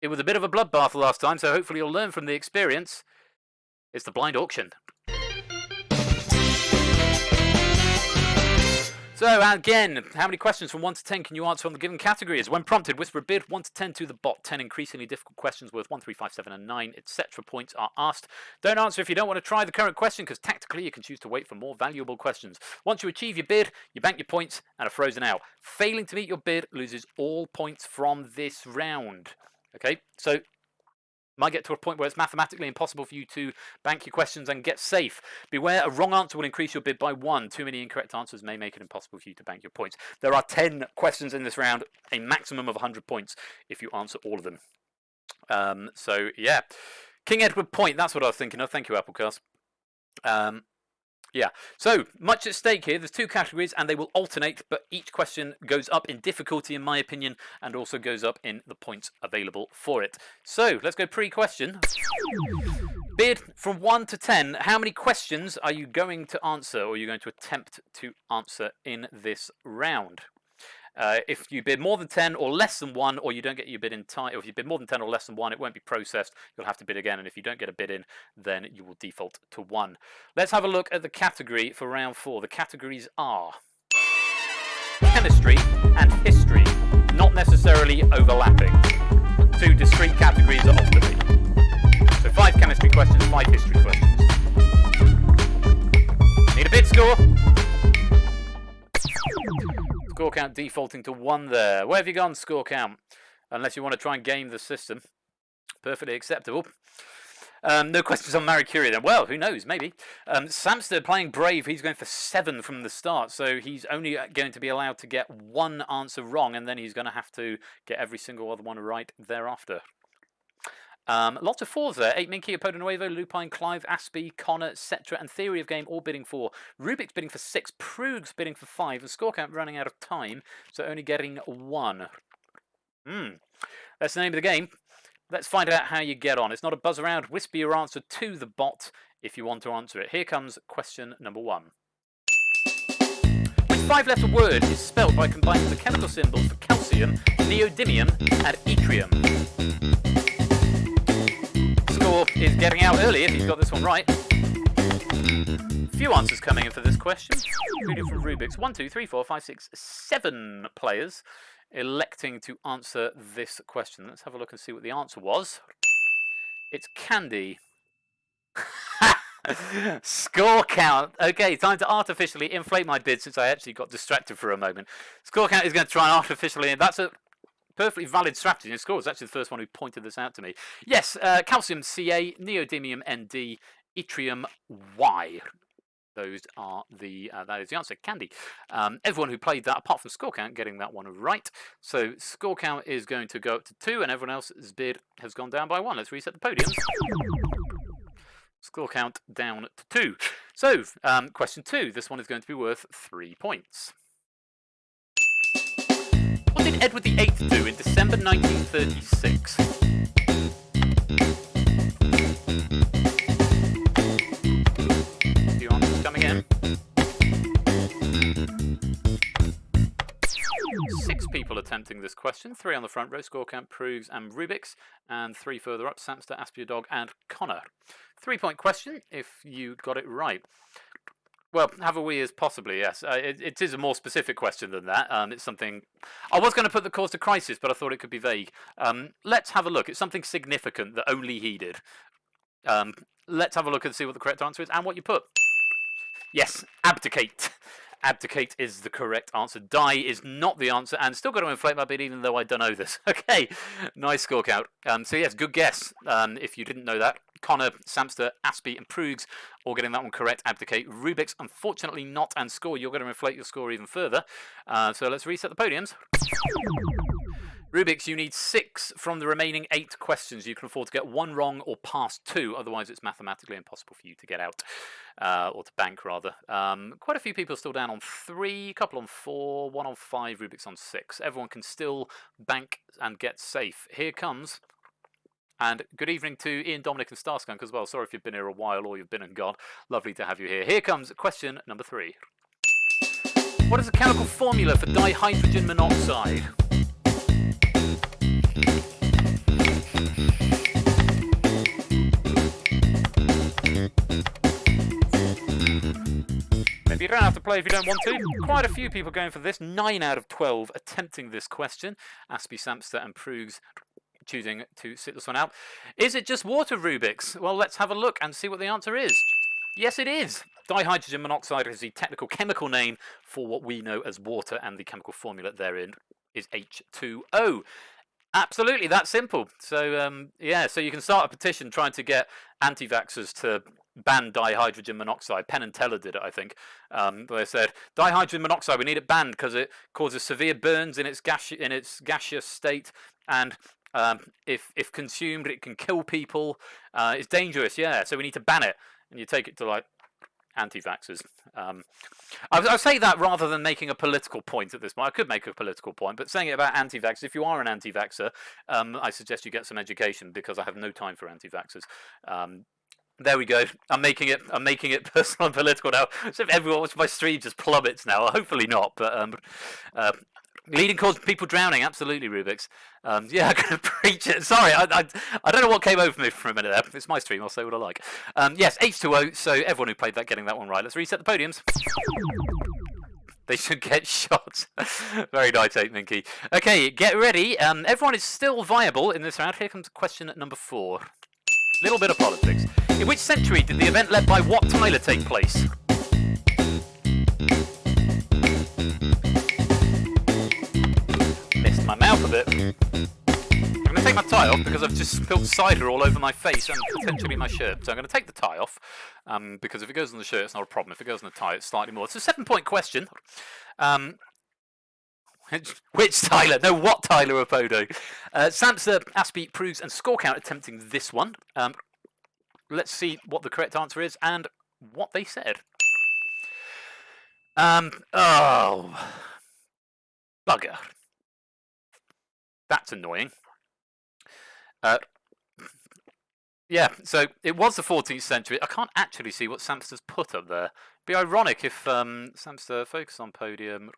it was a bit of a bloodbath last time, so hopefully you'll learn from the experience. It's the blind auction. So, again, how many questions from 1 to 10 can you answer on the given categories? When prompted, whisper a bid 1 to 10 to the bot. 10 increasingly difficult questions worth 1, 3, 5, 7, and 9, etc. points are asked. Don't answer if you don't want to try the current question, because tactically you can choose to wait for more valuable questions. Once you achieve your bid, you bank your points and are frozen out. Failing to meet your bid loses all points from this round. Okay, so might get to a point where it's mathematically impossible for you to bank your questions and get safe. Beware, a wrong answer will increase your bid by 1. Too many incorrect answers may make it impossible for you to bank your points. There are 10 questions in this round, a maximum of 100 points if you answer all of them. So, yeah. King Edward Point, that's what I was thinking of. Thank you, Applecast. Yeah, so much at stake here. There's 2 categories and they will alternate, but each question goes up in difficulty, in my opinion, and also goes up in the points available for it. So let's go pre-question. Bid from 1 to 10. How many questions are you going to answer, or are you going to attempt to answer in this round? If you bid more than 10 or less than 1, or you don't get your bid in time, or if you bid more than 10 or less than 1, it won't be processed. You'll have to bid again, and if you don't get a bid in, then you will default to 1. Let's have a look at the category for round 4. The categories are chemistry and history, not necessarily overlapping. 2 discrete categories are off to me. So 5 chemistry questions, 5 history questions. Need a bid score? Score count defaulting to 1 there. Where have you gone, score count? Unless you want to try and game the system. Perfectly acceptable. No questions on Marie Curie then. Well, who knows, maybe. Samster playing brave, he's going for 7 from the start, so he's only going to be allowed to get 1 answer wrong, and then he's going to have to get every single other one right thereafter. Lots of 4s there. 8 Minky, Apodo Nuevo, Lupine, Clive, Aspie, Connor, Cetra, and Theory of Game all bidding 4. Rubik's bidding for 6. Prug's bidding for 5. The score count running out of time, so only getting 1. That's the name of the game. Let's find out how you get on. It's not a buzz around. Whisper your answer to the bot if you want to answer it. Here comes question number 1. Which 5-letter word is spelt by combining the chemical symbols for calcium, neodymium, and yttrium? Score is getting out early if he's got this one right. Few answers coming in for this question. Including from Rubik's. 1, 2, 3, 4, 5, 6, 7 players electing to answer this question. Let's have a look and see what the answer was. It's candy. Score count. Okay, time to artificially inflate my bid since I actually got distracted for a moment. Score count is going to try and artificially, and that's a perfectly valid strategy. And Score was actually the first one who pointed this out to me. Yes, calcium Ca, neodymium Nd, yttrium Y. Those are the that is the answer. Candy. Everyone who played that, apart from score count, getting that one right. So score count is going to go up to 2, and everyone else's bid has gone down by 1. Let's reset the podiums. Score count down to 2. So question 2. This one is going to be worth 3 points. What did Edward VIII do in December 1936? Few answers coming in. 6 people attempting this question. 3 on the front row, score count, Prugs and Rubik's, and 3 further up, Samster, Aspie Dog, and Connor. 3-point question if you got it right. Well, have a wee is possibly, yes. It is a more specific question than that. It's something... I was going to put the cause to crisis, but I thought it could be vague. Let's have a look. It's something significant that only he did. Let's have a look and see what the correct answer is and what you put. Yes, abdicate. Abdicate is the correct answer. Die is not the answer, and still got to inflate my bid even though I don't know this. Okay, nice score count. So yes, good guess if you didn't know that. Connor, Samster, Aspie, and Prugs all getting that one correct. Abdicate. Rubik's, unfortunately not, and Score, you're going to inflate your score even further. So let's reset the podiums. Rubik's, you need 6 from the remaining 8 questions. You can afford to get 1 wrong or pass 2, otherwise it's mathematically impossible for you to get out, or to bank rather. Quite a few people still down on 3, a couple on 4, 1 on 5, Rubik's on 6. Everyone can still bank and get safe. Here comes... And good evening to Ian, Dominic, and Starskunk as well. Sorry if you've been here a while or you've been and gone. Lovely to have you here. Here comes question number 3. What is the chemical formula for dihydrogen monoxide? Maybe don't have to play if you don't want to. Quite a few people going for this. 9 out of 12 attempting this question. Aspie, Samster and Prugs choosing to sit this one out. Is it just water, Rubik's? Well, let's have a look and see what the answer is. Yes, it is. Dihydrogen monoxide is the technical chemical name for what we know as water, and the chemical formula therein is H2O. Absolutely, that's simple. So, yeah, so you can start a petition trying to get anti-vaxxers to ban dihydrogen monoxide. Penn and Teller did it, I think. They said, dihydrogen monoxide, we need it banned because it causes severe burns in its gaseous state, and if consumed, it can kill people. It's dangerous, yeah, so we need to ban it. And you take it to, like, anti-vaxxers. I say that rather than making a political point at this point. I could make a political point, but saying it about anti-vaxxers, if you are an anti-vaxxer, I suggest you get some education, because I have no time for anti-vaxxers. There we go. I'm making it personal and political now. So if everyone watching my stream just plummets now, hopefully not. But leading cause of people drowning, absolutely, Rubik's. Yeah, I'm going to preach it. Sorry, I don't know what came over me for a minute there. It's my stream, I'll say what I like. Yes, H2O, so everyone who played that getting that one right. Let's reset the podiums. They should get shot. Very nice, 8 Minky. Okay, get ready. Everyone is still viable in this round. Here comes question number 4. Little bit of politics. In which century did the event led by Wat Tyler take place? Missed my mouth a bit. I'm going to take my tie off because I've just spilled cider all over my face and potentially my shirt. So I'm going to take the tie off because if it goes on the shirt, it's not a problem. If it goes on the tie, it's slightly more. It's a 7-point question. Which Tyler? No, what Tyler Opodo? Samster, Aspie, Prugs, and Scorecount attempting this one. Let's see what the correct answer is and what they said. Oh, bugger. That's annoying. Yeah, so it was the 14th century. I can't actually see what Samster's put up there. It'd be ironic if Samster, focus on podium.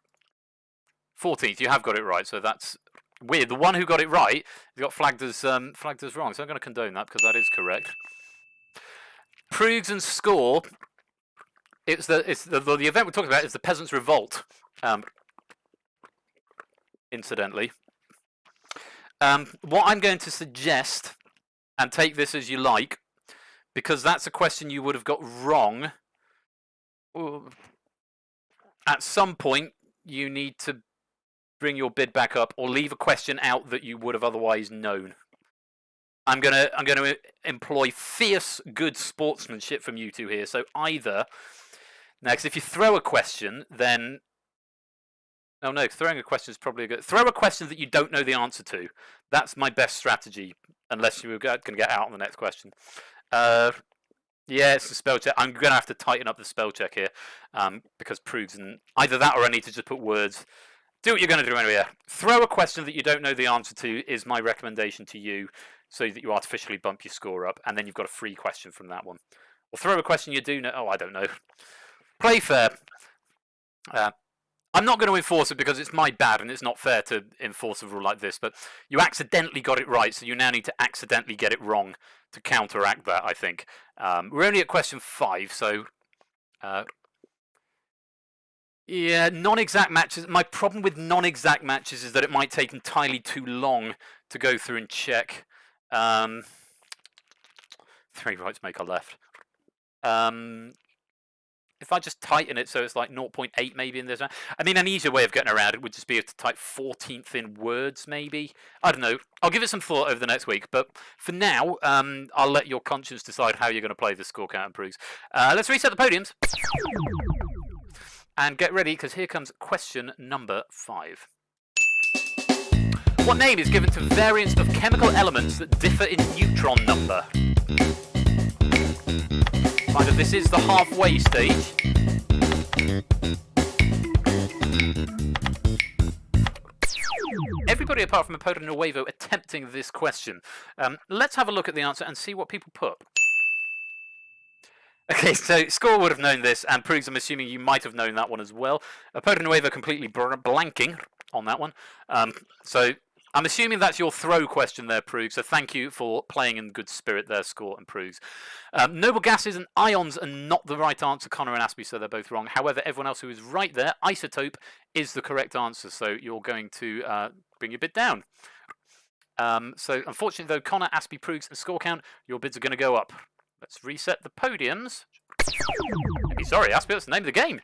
14th, you have got it right, so that's weird. The one who got it right got flagged as wrong, so I'm going to condone that because that is correct. Prugs and Score. The event we're talking about is the Peasants' Revolt. Incidentally, what I'm going to suggest, and take this as you like, because that's a question you would have got wrong. At some point, you need to bring your bid back up, or leave a question out that you would have otherwise known. I'm gonna employ fierce good sportsmanship from you two here. So either now, because if you throw a question, then no, throwing a question is probably a good. Throw a question that you don't know the answer to. That's my best strategy, unless you're going to get out on the next question. Yeah, it's the spell check. I'm gonna have to tighten up the spell check here, because Prugs and either that or I need to just put words. Do what you're going to do anyway. Throw a question that you don't know the answer to is my recommendation to you, so that you artificially bump your score up, and then you've got a free question from that one. Or throw a question you do know. Oh, I don't know. Play fair. I'm not going to enforce it because it's my bad, and it's not fair to enforce a rule like this, but you accidentally got it right, so you now need to accidentally get it wrong to counteract that, I think. We're only at question 5, so... yeah, non-exact matches. My problem with non-exact matches is that it might take entirely too long to go through and check. 3 rights make a left. If I just tighten it so it's like 0.8 maybe in this. I mean, an easier way of getting around it would just be to type 14th in words, maybe. I don't know. I'll give it some thought over the next week. But for now, I'll let your conscience decide how you're going to play this score count and proofs. Let's reset the podiums. And get ready, because here comes question number 5. What name is given to variants of chemical elements that differ in neutron number? Either this is the halfway stage. Everybody apart from Apodo Nuevo attempting this question. Let's have a look at the answer and see what people put. Okay, so Score would have known this, and Prugs, I'm assuming you might have known that one as well. Apodo Nuevo completely blanking on that one. So I'm assuming that's your throw question there, Prug, so thank you for playing in good spirit there, Score and Prugs. Noble gases and ions are not the right answer, Connor and Aspie, so they're both wrong. However, everyone else who is right there, isotope is the correct answer, so you're going to bring your bid down. So unfortunately, though, Connor, Aspie, Prugs, and Score count, your bids are going to go up. Let's reset the podiums. Sorry, Aspie, that's the name of the game.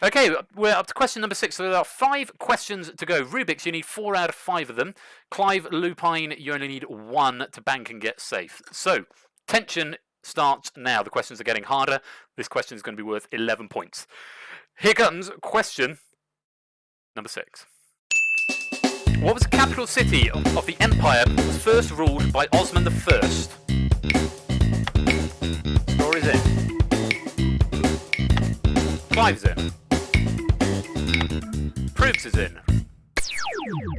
Okay, we're up to question number 6. So there are 5 questions to go. Rubik's, you need 4 out of 5 of them. Clive, Lupine, you only need 1 to bank and get safe. So, tension starts now. The questions are getting harder. This question is going to be worth 11 points. Here comes question number 6. What was the capital city of the empire that was first ruled by Osman I? Score is in. Clive's in. Proofs is in.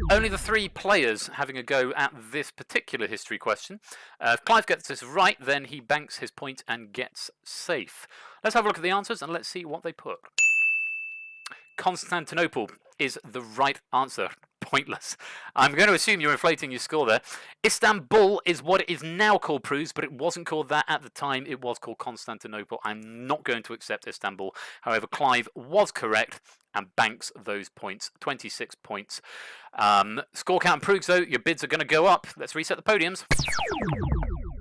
Only the 3 players having a go at this particular history question. If Clive gets this right, then he banks his point and gets safe. Let's have a look at the answers and let's see what they put. Constantinople is the right answer. Pointless. I'm going to assume you're inflating your score there. Istanbul is what it is now called, Prus, but it wasn't called that at the time. It was called Constantinople. I'm not going to accept Istanbul. However, Clive was correct and banks those points. 26 points. Score count and Prugs, though, your bids are going to go up. Let's reset the podiums.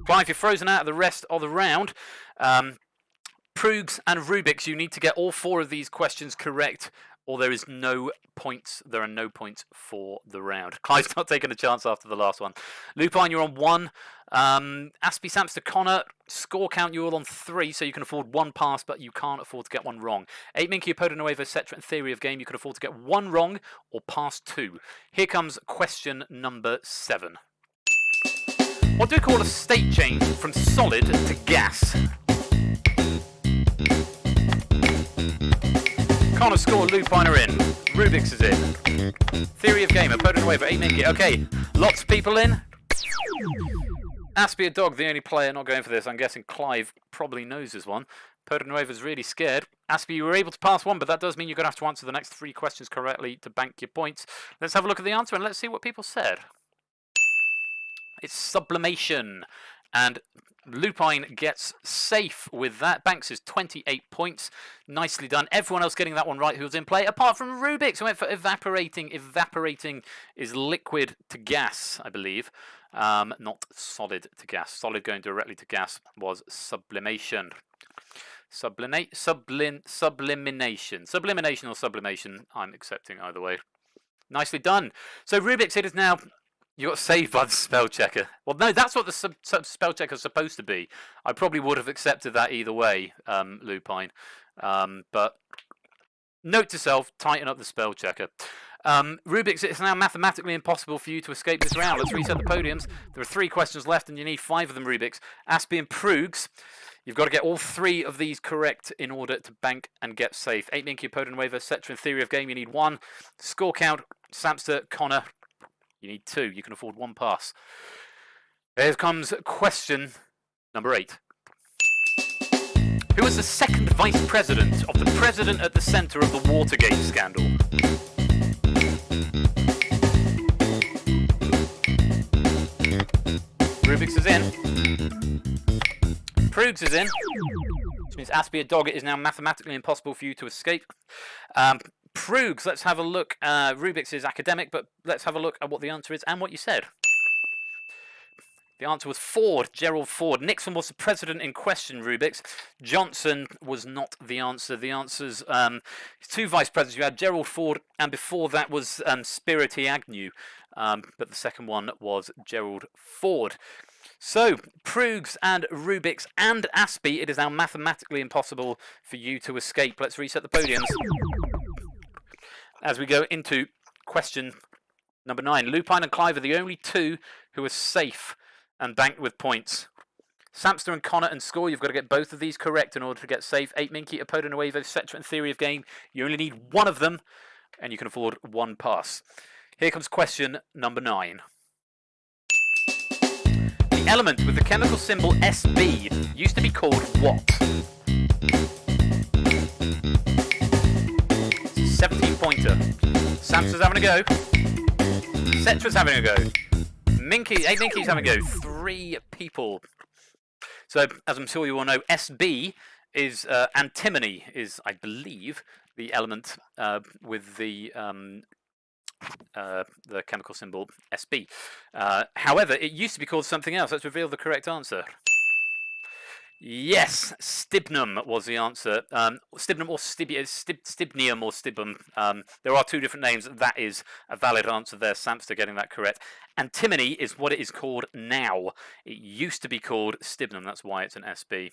Clive, you're frozen out of the rest of the round. Prugs and Rubik's, you need to get all 4 of these questions correct, or there is no points. There are no points for the round. Clive's not taking a chance after the last one. Lupine, you're on 1. Aspie, Samster, Connor, score count, you're all on 3, so you can afford 1 pass, but you can't afford to get 1 wrong. 8 Minky, Apoda Nuevo, etc. and Theory of Game, you can afford to get 1 wrong or pass 2. Here comes question number 7. What do we call a state change from solid to gas? Connor, Score, Lupine are in. Rubik's is in. Theory of Game, Apoda Nuevo, 8 Minky. Okay, lots of people in. Aspie, a dog, the only player not going for this. I'm guessing Clive probably knows this one. Apoda Nuevo's really scared. Aspie, you were able to pass 1, but that does mean you're going to have to answer the next 3 questions correctly to bank your points. Let's have a look at the answer and let's see what people said. It's sublimation. And Lupine gets safe with that. Banks is 28 points. Nicely done. Everyone else getting that one right who was in play, apart from Rubik's, who went for evaporating. Evaporating is liquid to gas, I believe. Not solid to gas. Solid going directly to gas was sublimation. Sublimination. Sublimination or sublimation. I'm accepting either way. Nicely done. So Rubik's, it is now... You got saved by the spell checker. Well, no, that's what the spell checker is supposed to be. I probably would have accepted that either way, Lupine. But note to self, tighten up the spell checker. Rubik's, it's now mathematically impossible for you to escape this round. Let's reset the podiums. There are 3 questions left, and you need 5 of them, Rubik's. Aspie and Prugs, you've got to get all 3 of these correct in order to bank and get safe. 8 Minky, Apoda Nuevo, etc. and Theory of Game, you need 1. Score count, Samster, Connor, you need 2. You can afford 1 pass. Here comes question number 8. Who was the 2nd vice president of the president at the centre of the Watergate scandal? Rubik's is in. Prugs is in. Which means Aspie, a dog, it is now mathematically impossible for you to escape. Prugs, let's have a look. Rubik's is academic, but let's have a look at what the answer is and what you said. The answer was Ford, Gerald Ford. Nixon was the president in question, Rubik's. Johnson was not the answer. The answer's 2 vice presidents. You had Gerald Ford, and before that was Spirity Agnew. But the second one was Gerald Ford. So, Prugs and Rubik's and Aspie, it is now mathematically impossible for you to escape. Let's reset the podiums. As we go into question number 9. Lupine and Clive are the only 2 who are safe and banked with points. Samster and Connor and Score, you've got to get both of these correct in order to get safe. 8 Minky, Apoda Nuevo, etc. and Theory of Game. You only need 1 of them, and you can afford 1 pass. Here comes question number 9. The element with the chemical symbol SB used to be called what? 17-pointer. Samster's having a go. Cetra's having a go. Minky's having a go. 3 people. So, as I'm sure you all know, SB is antimony is, I believe, the element with the chemical symbol SB. However, it used to be called something else. Let's reveal the correct answer. Yes, stibnum was the answer. Stibnum or stibnium or stibum. There are 2 different names. That is a valid answer there. Samster getting that correct. Antimony is what it is called now. It used to be called stibnum. That's why it's an SB.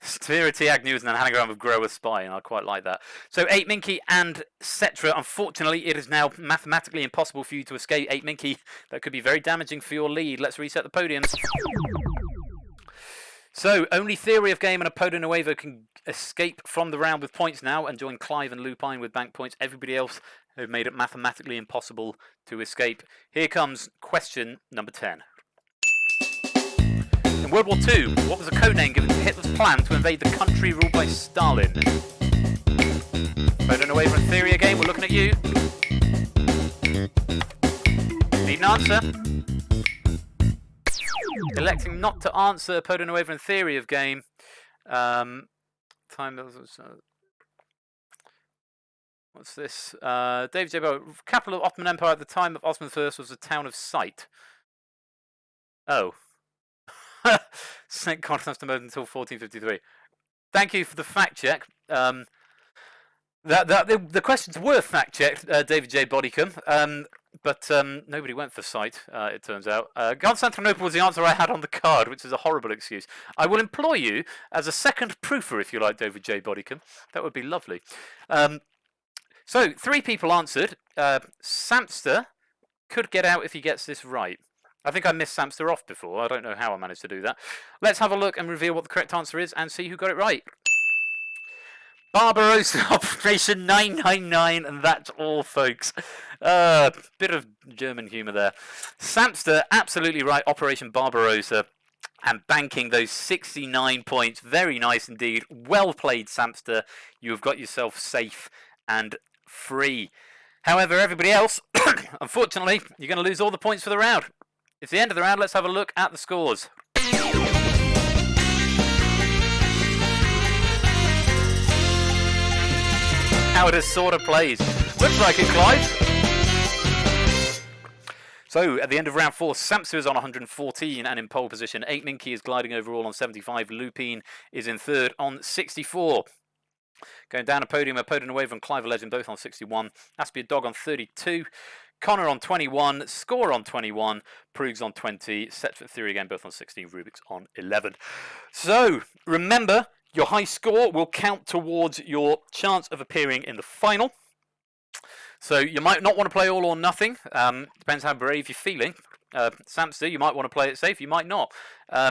Spherity Agnew is an anagram of grower spine. I quite like that. So 8 Minky and Cetra. Unfortunately, it is now mathematically impossible for you to escape 8 Minky. That could be very damaging for your lead. Let's reset the podiums. So, only Theory of Game and Apodo Nuevo can escape from the round with points now and join Clive and Lupine with bank points. Everybody else have made it mathematically impossible to escape. Here comes question number 10. In World War II, what was the codename given to Hitler's plan to invade the country ruled by Stalin? Apodo Nuevo and Theory of Game, we're looking at you. Need an answer? Electing not to answer Apodo Nuevo and Theory of Game. Time. What's this? David J. Bow. Capital of Ottoman Empire at the time of Osman I was the town of Sight. Oh. St. Constantinople until 1453. Thank you for the fact check. The questions were fact checked, David J. Bodycombe. But nobody went for Sight, it turns out. Constantinople was the answer I had on the card, which is a horrible excuse. I will employ you as a second proofer, if you like, David J. Bodycombe. That would be lovely. So, 3 people answered. Samster could get out if he gets this right. I think I missed Samster off before. I don't know how I managed to do that. Let's have a look and reveal what the correct answer is and see who got it right. Barbarossa Operation 999, and that's all, folks. Bit of German humour there. Samster, absolutely right, Operation Barbarossa, and banking those 69 points. Very nice indeed. Well played, Samster. You have got yourself safe and free. However, everybody else, unfortunately, you're going to lose all the points for the round. It's the end of the round. Let's have a look at the scores. How it has sort of plays. Looks like it, Clive. So, at the end of round 4, Samster is on 114 and in pole position. 8 Minky is gliding overall on 75. Lupine is in third on 64. Going down a podium, Apodo Nuevo and Clive Legend both on 61. Aspie Dog on 32. Connor on 21. Score on 21. Proogs on 20. Set for Theory again, both on 16. Rubik's on 11. So, remember, your high score will count towards your chance of appearing in the final. So you might not want to play all or nothing. Depends how brave you're feeling. Samster, you might want to play it safe. You might not.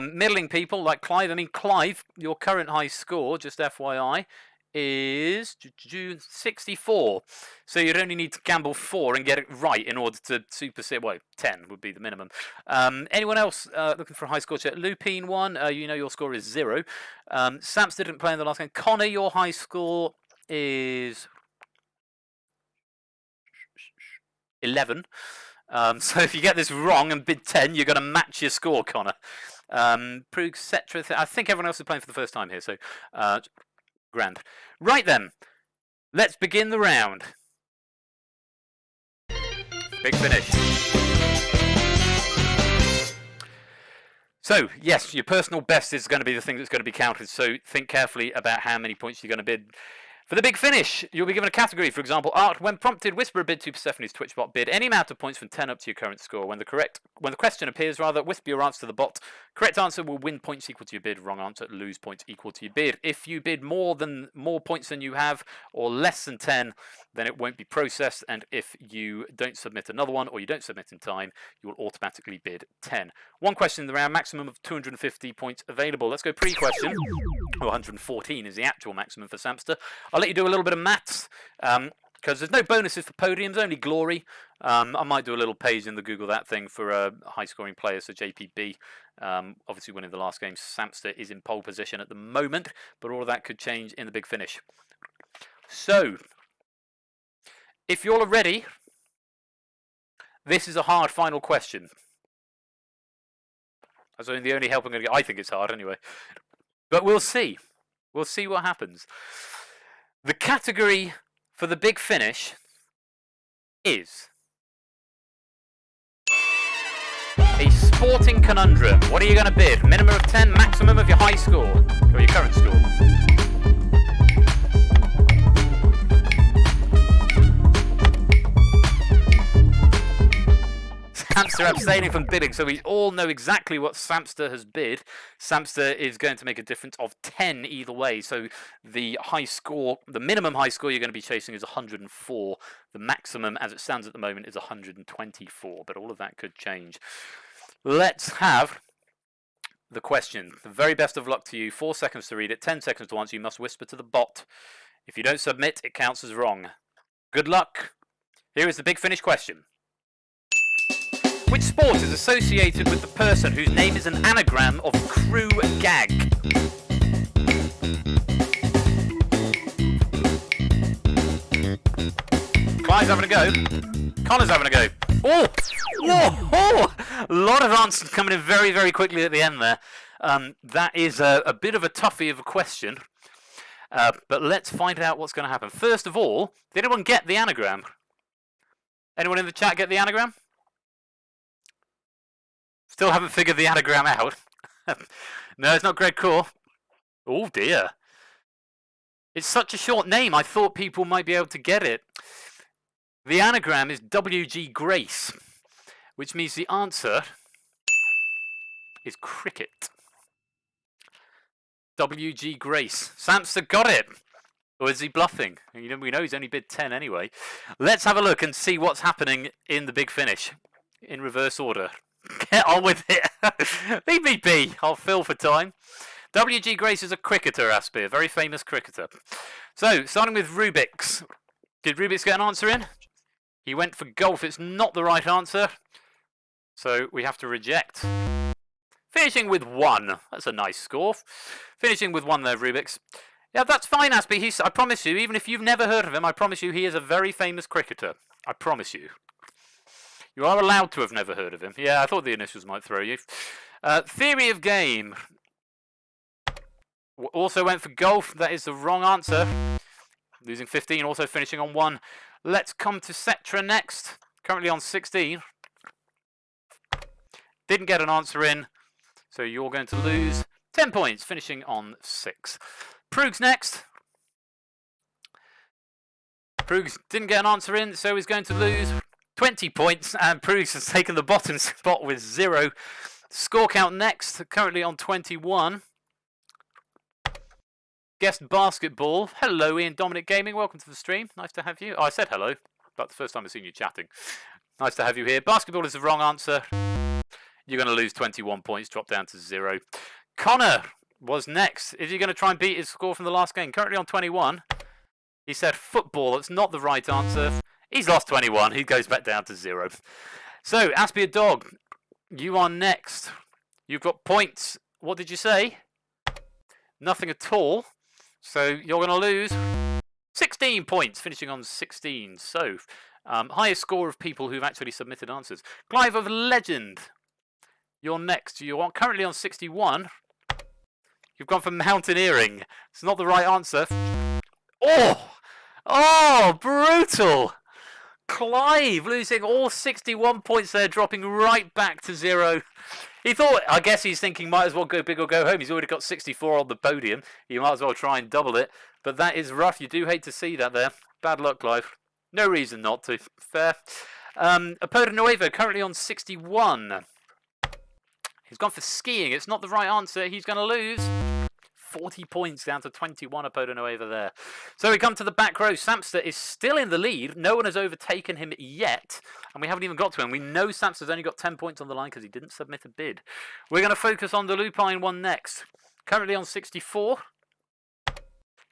Middling people like Clive. I mean, Clive, your current high score, just FYI, is 64. So you'd only need to gamble 4 and get it right in order to supersede. Well, 10 would be the minimum. Anyone else looking for a high score check? Lupine 1, you know your score is 0. Samster didn't play in the last game. Connor, your high score is 11. So if you get this wrong and bid 10, you're going to match your score, Connor. Prug, Cetra, I think everyone else is playing for the first time here, so grand. Right then, let's begin the round. Big finish. So, yes, your personal best is going to be the thing that's going to be counted, so think carefully about how many points you're going to bid. For the big finish, you'll be given a category, for example, art. When prompted, whisper a bid to Persephone's Twitch bot. Bid any amount of points from 10 up to your current score. When the question appears, whisper your answer to the bot. Correct answer will win points equal to your bid. Wrong answer, lose points equal to your bid. If you bid more points than you have, or less than 10, then it won't be processed. And if you don't submit another one, or you don't submit in time, you will automatically bid 10. One question in the round, maximum of 250 points available. Let's go pre-question. 114 is the actual maximum for Samster. I'll let you do a little bit of maths, because there's no bonuses for podiums, only glory. I might do a little page in the Google That thing for high-scoring players, so JPB, obviously winning the last game. Samster is in pole position at the moment, but all of that could change in the big finish. So, if you're ready, This is a hard final question. That's the only help I'm going to get. I think it's hard anyway. But we'll see. We'll see what happens. The category for the big finish is a sporting conundrum. What are you going to bid? Minimum of 10, maximum of your high score, or your current score. Samster abstaining from bidding, so we all know exactly what Samster has bid. Samster is going to make a difference of 10 either way, so the high score, the minimum high score you're going to be chasing is 104. The maximum, as it stands at the moment, is 124, but all of that could change. Let's have the question. The very best of luck to you. 4 seconds to read it, 10 seconds to answer. You must whisper to the bot. If you don't submit, it counts as wrong. Good luck. Here is the big finish question. Which sport is associated with the person whose name is an anagram of crew gag? Clive's having a go. Connor's having a go. Oh! Whoa! A lot of answers coming in very, very quickly at the end there. That is a bit of a toughie of a question. But let's find out what's going to happen. First of all, did anyone get the anagram? Anyone in the chat get the anagram? Still haven't figured the anagram out. No, it's not Greg Core. Oh dear. It's such a short name, I thought people might be able to get it. The anagram is W.G. Grace, which means the answer is cricket. W.G. Grace. Samster got it. Or is he bluffing? We know he's only bid 10 anyway. Let's have a look and see what's happening in the big finish. In reverse order. Get on with it. Leave me be. I'll fill for time. W.G. Grace is a cricketer, Aspie, a very famous cricketer. So, starting with Rubik's. Did Rubik's get an answer in? He went for golf. It's not the right answer. So, we have to reject. Finishing with 1. That's a nice score. Finishing with 1 there, Rubik's. Yeah, that's fine, Aspie. I promise you, even if you've never heard of him, I promise you he is a very famous cricketer. I promise you. You are allowed to have never heard of him. Yeah, I thought the initials might throw you. Theory of game. Also went for golf. That is the wrong answer. Losing 15, also finishing on 1. Let's come to Cetra next. Currently on 16. Didn't get an answer in. So you're going to lose 10 points, finishing on 6. Prug's next. Prug's didn't get an answer in, so he's going to lose 20 points, and Prug's has taken the bottom spot with 0. Score count next, currently on 21. Guest basketball. Hello, Ian Dominic Gaming. Welcome to the stream. Nice to have you. Oh, I said hello, but the first time I've seen you chatting. Nice to have you here. Basketball is the wrong answer. You're going to lose 21 points, drop down to 0. Connor was next. Is he going to try and beat his score from the last game? Currently on 21. He said football. That's not the right answer. He's lost 21. He goes back down to 0. So, Aspie Dog, you are next. You've got points. What did you say? Nothing at all. So, you're going to lose 16 points, finishing on 16. So, highest score of people who've actually submitted answers. Clive of Legend, you're next. You are currently on 61. You've gone for mountaineering. It's not the right answer. Oh, brutal. Clive losing all 61 points there, dropping right back to 0. He thought, I guess he's thinking, might as well go big or go home. He's already got 64 on the podium. You might as well try and double it. But that is rough. You do hate to see that there. Bad luck, Clive. No reason not to. Fair. Apoda Nuevo, currently on 61. He's gone for skiing. It's not the right answer. He's going to lose 40 points down to 21. Apoda Nuevo there. So we come to the back row. Samster is still in the lead. No one has overtaken him yet. And we haven't even got to him. We know Samster's only got 10 points on the line because he didn't submit a bid. We're going to focus on the lupine one next. Currently on 64.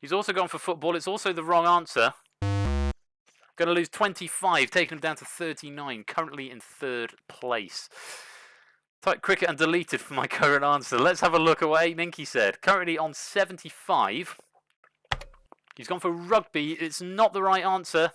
He's also gone for football. It's also the wrong answer. Going to lose 25, taking him down to 39. Currently in 3rd place. Type cricket and deleted for my current answer. Let's have a look at what 8 Minky said. Currently on 75. He's gone for rugby. It's not the right answer.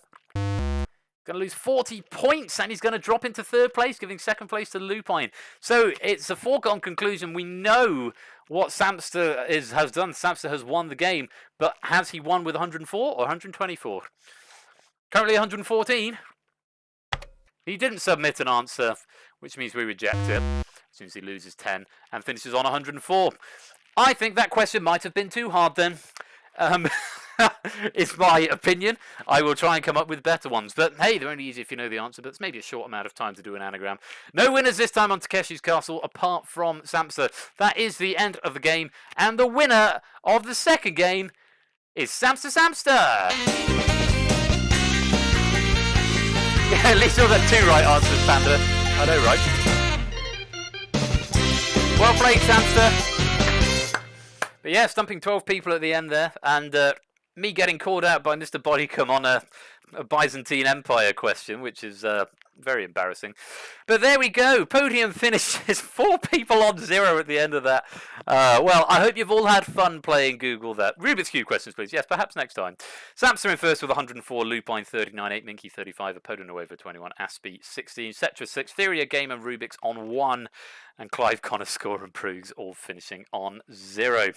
Going to lose 40 points, and he's going to drop into third place, giving second place to Lupine. So it's a foregone conclusion. We know what Samster has done. Samster has won the game, but has he won with 104 or 124? Currently 114. He didn't submit an answer, which means we reject it as soon as he loses 10 and finishes on 104. I think that question might have been too hard then. It's my opinion. I will try and come up with better ones. But hey, they're only easy if you know the answer, but it's maybe a short amount of time to do an anagram. No winners this time on Takeshi's Castle, apart from Samster. That is the end of the game. And the winner of the second game is Samster Samster. Yeah, at least you'll have 2 right answers, Panda. I know, right? Well played, Samster. But yeah, stumping 12 people at the end there. And me getting called out by Mr. Bodycom on a Byzantine Empire question, which is very embarrassing. But there we go. Podium finishes 4 people on 0 at the end of that. Well, I hope you've all had fun playing Google that. Rubik's Cube questions, please. Yes, perhaps next time. Samster in first with 104, Lupine 39, 8, Minky 35, Apodonuevo 21, Aspie 16, Cetra 6, Theria Game and Rubik's on 1, and Clive Connor Score and Prugs all finishing on 0.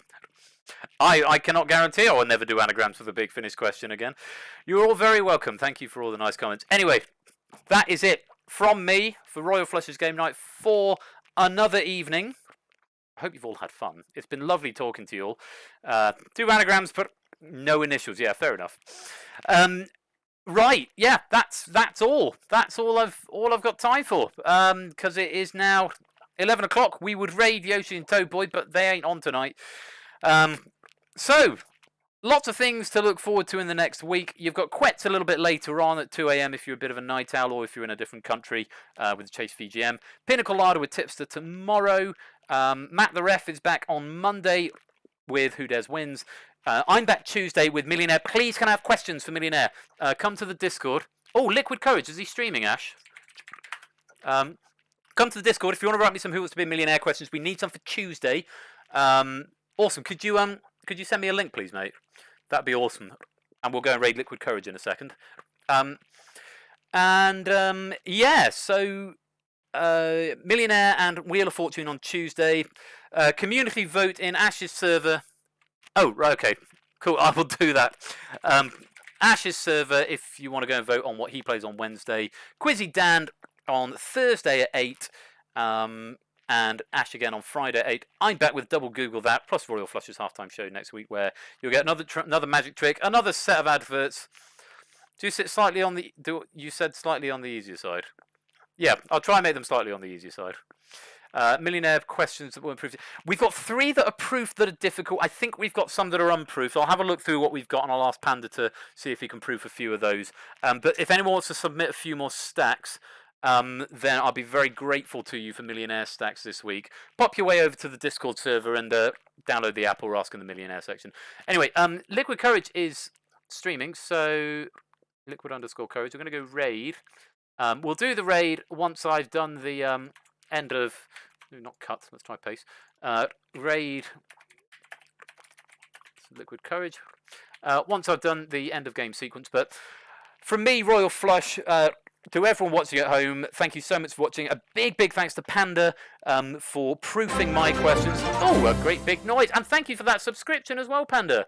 I cannot guarantee I will never do anagrams for the Big Finish question again. You're all very welcome. Thank you for all the nice comments. Anyway, that is it from me for Royal Flush's Game Night for another evening. I hope you've all had fun. It's been lovely talking to you all. 2 anagrams, but no initials. Yeah, fair enough. Right, yeah, that's all. That's all I've got time for. Because it is now 11 o'clock. We would raid Yoshi and Toad Boy, but they ain't on tonight. So, lots of things to look forward to in the next week. You've got Quets a little bit later on at 2 a.m. if you're a bit of a night owl or if you're in a different country with the Chase VGM. Pinnacle Larder with Tipster tomorrow. Matt the Ref is back on Monday with Who Dares Wins. I'm back Tuesday with Millionaire. Please, can I have questions for Millionaire? Come to the Discord. Oh, Liquid Courage. Is he streaming, Ash? Come to the Discord if you want to write me some Who Wants to Be a Millionaire questions. We need some for Tuesday. Awesome. Could you send me a link, please, mate? That'd be awesome. And we'll go and raid Liquid Courage in a second. Yeah, so Millionaire and Wheel of Fortune on Tuesday. Community vote in Ash's server. Oh, right, okay. Cool, I will do that. Ash's server, if you want to go and vote on what he plays on Wednesday. Quizzy Dan on Thursday at 8. And Ash again on Friday at 8. I'm back with Double Google That, plus Royal Flush's halftime show next week, where you'll get another magic trick, another set of adverts. Do you sit slightly on the? You said slightly on the easier side? Yeah, I'll try and make them slightly on the easier side. Millionaire questions that will improve. We've got 3 that are proof that are difficult. I think we've got some that are unproof. So I'll have a look through what we've got, and I'll ask Panda to see if he can proof a few of those. But if anyone wants to submit a few more stacks, then I'll be very grateful to you for Millionaire stacks this week. Pop your way over to the Discord server and download the app or ask in the Millionaire section. Anyway, Liquid Courage is streaming, so Liquid_Courage. We're going to go raid. We'll do the raid once I've done the end of... Not cut, let's try pace. Raid Liquid Courage. Once I've done the end of game sequence. But from me, Royal Flush... to everyone watching at home, thank you so much for watching. A big thanks to Panda for proofing my questions. Oh, a great big noise. And thank you for that subscription as well, Panda.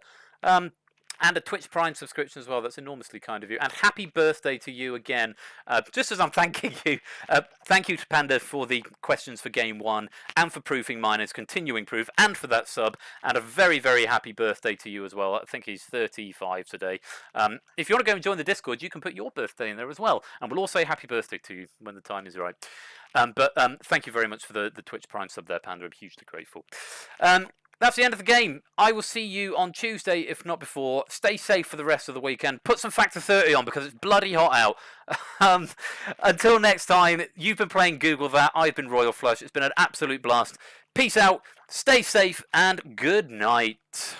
And a Twitch Prime subscription as well. That's enormously kind of you. And happy birthday to you again. Just as I'm thanking you, thank you to Panda for the questions for Game 1 and for proofing mine, his continuing proof, and for that sub. And a very happy birthday to you as well. I think he's 35 today. If you want to go and join the Discord, you can put your birthday in there as well. And we'll all say happy birthday to you when the time is right. But thank you very much for the Twitch Prime sub there, Panda. I'm hugely grateful. That's the end of the game. I will see you on Tuesday, if not before. Stay safe for the rest of the weekend. Put some Factor 30 on because it's bloody hot out. Until next time, you've been playing Google That. I've been Royal Flush. It's been an absolute blast. Peace out, stay safe, and good night.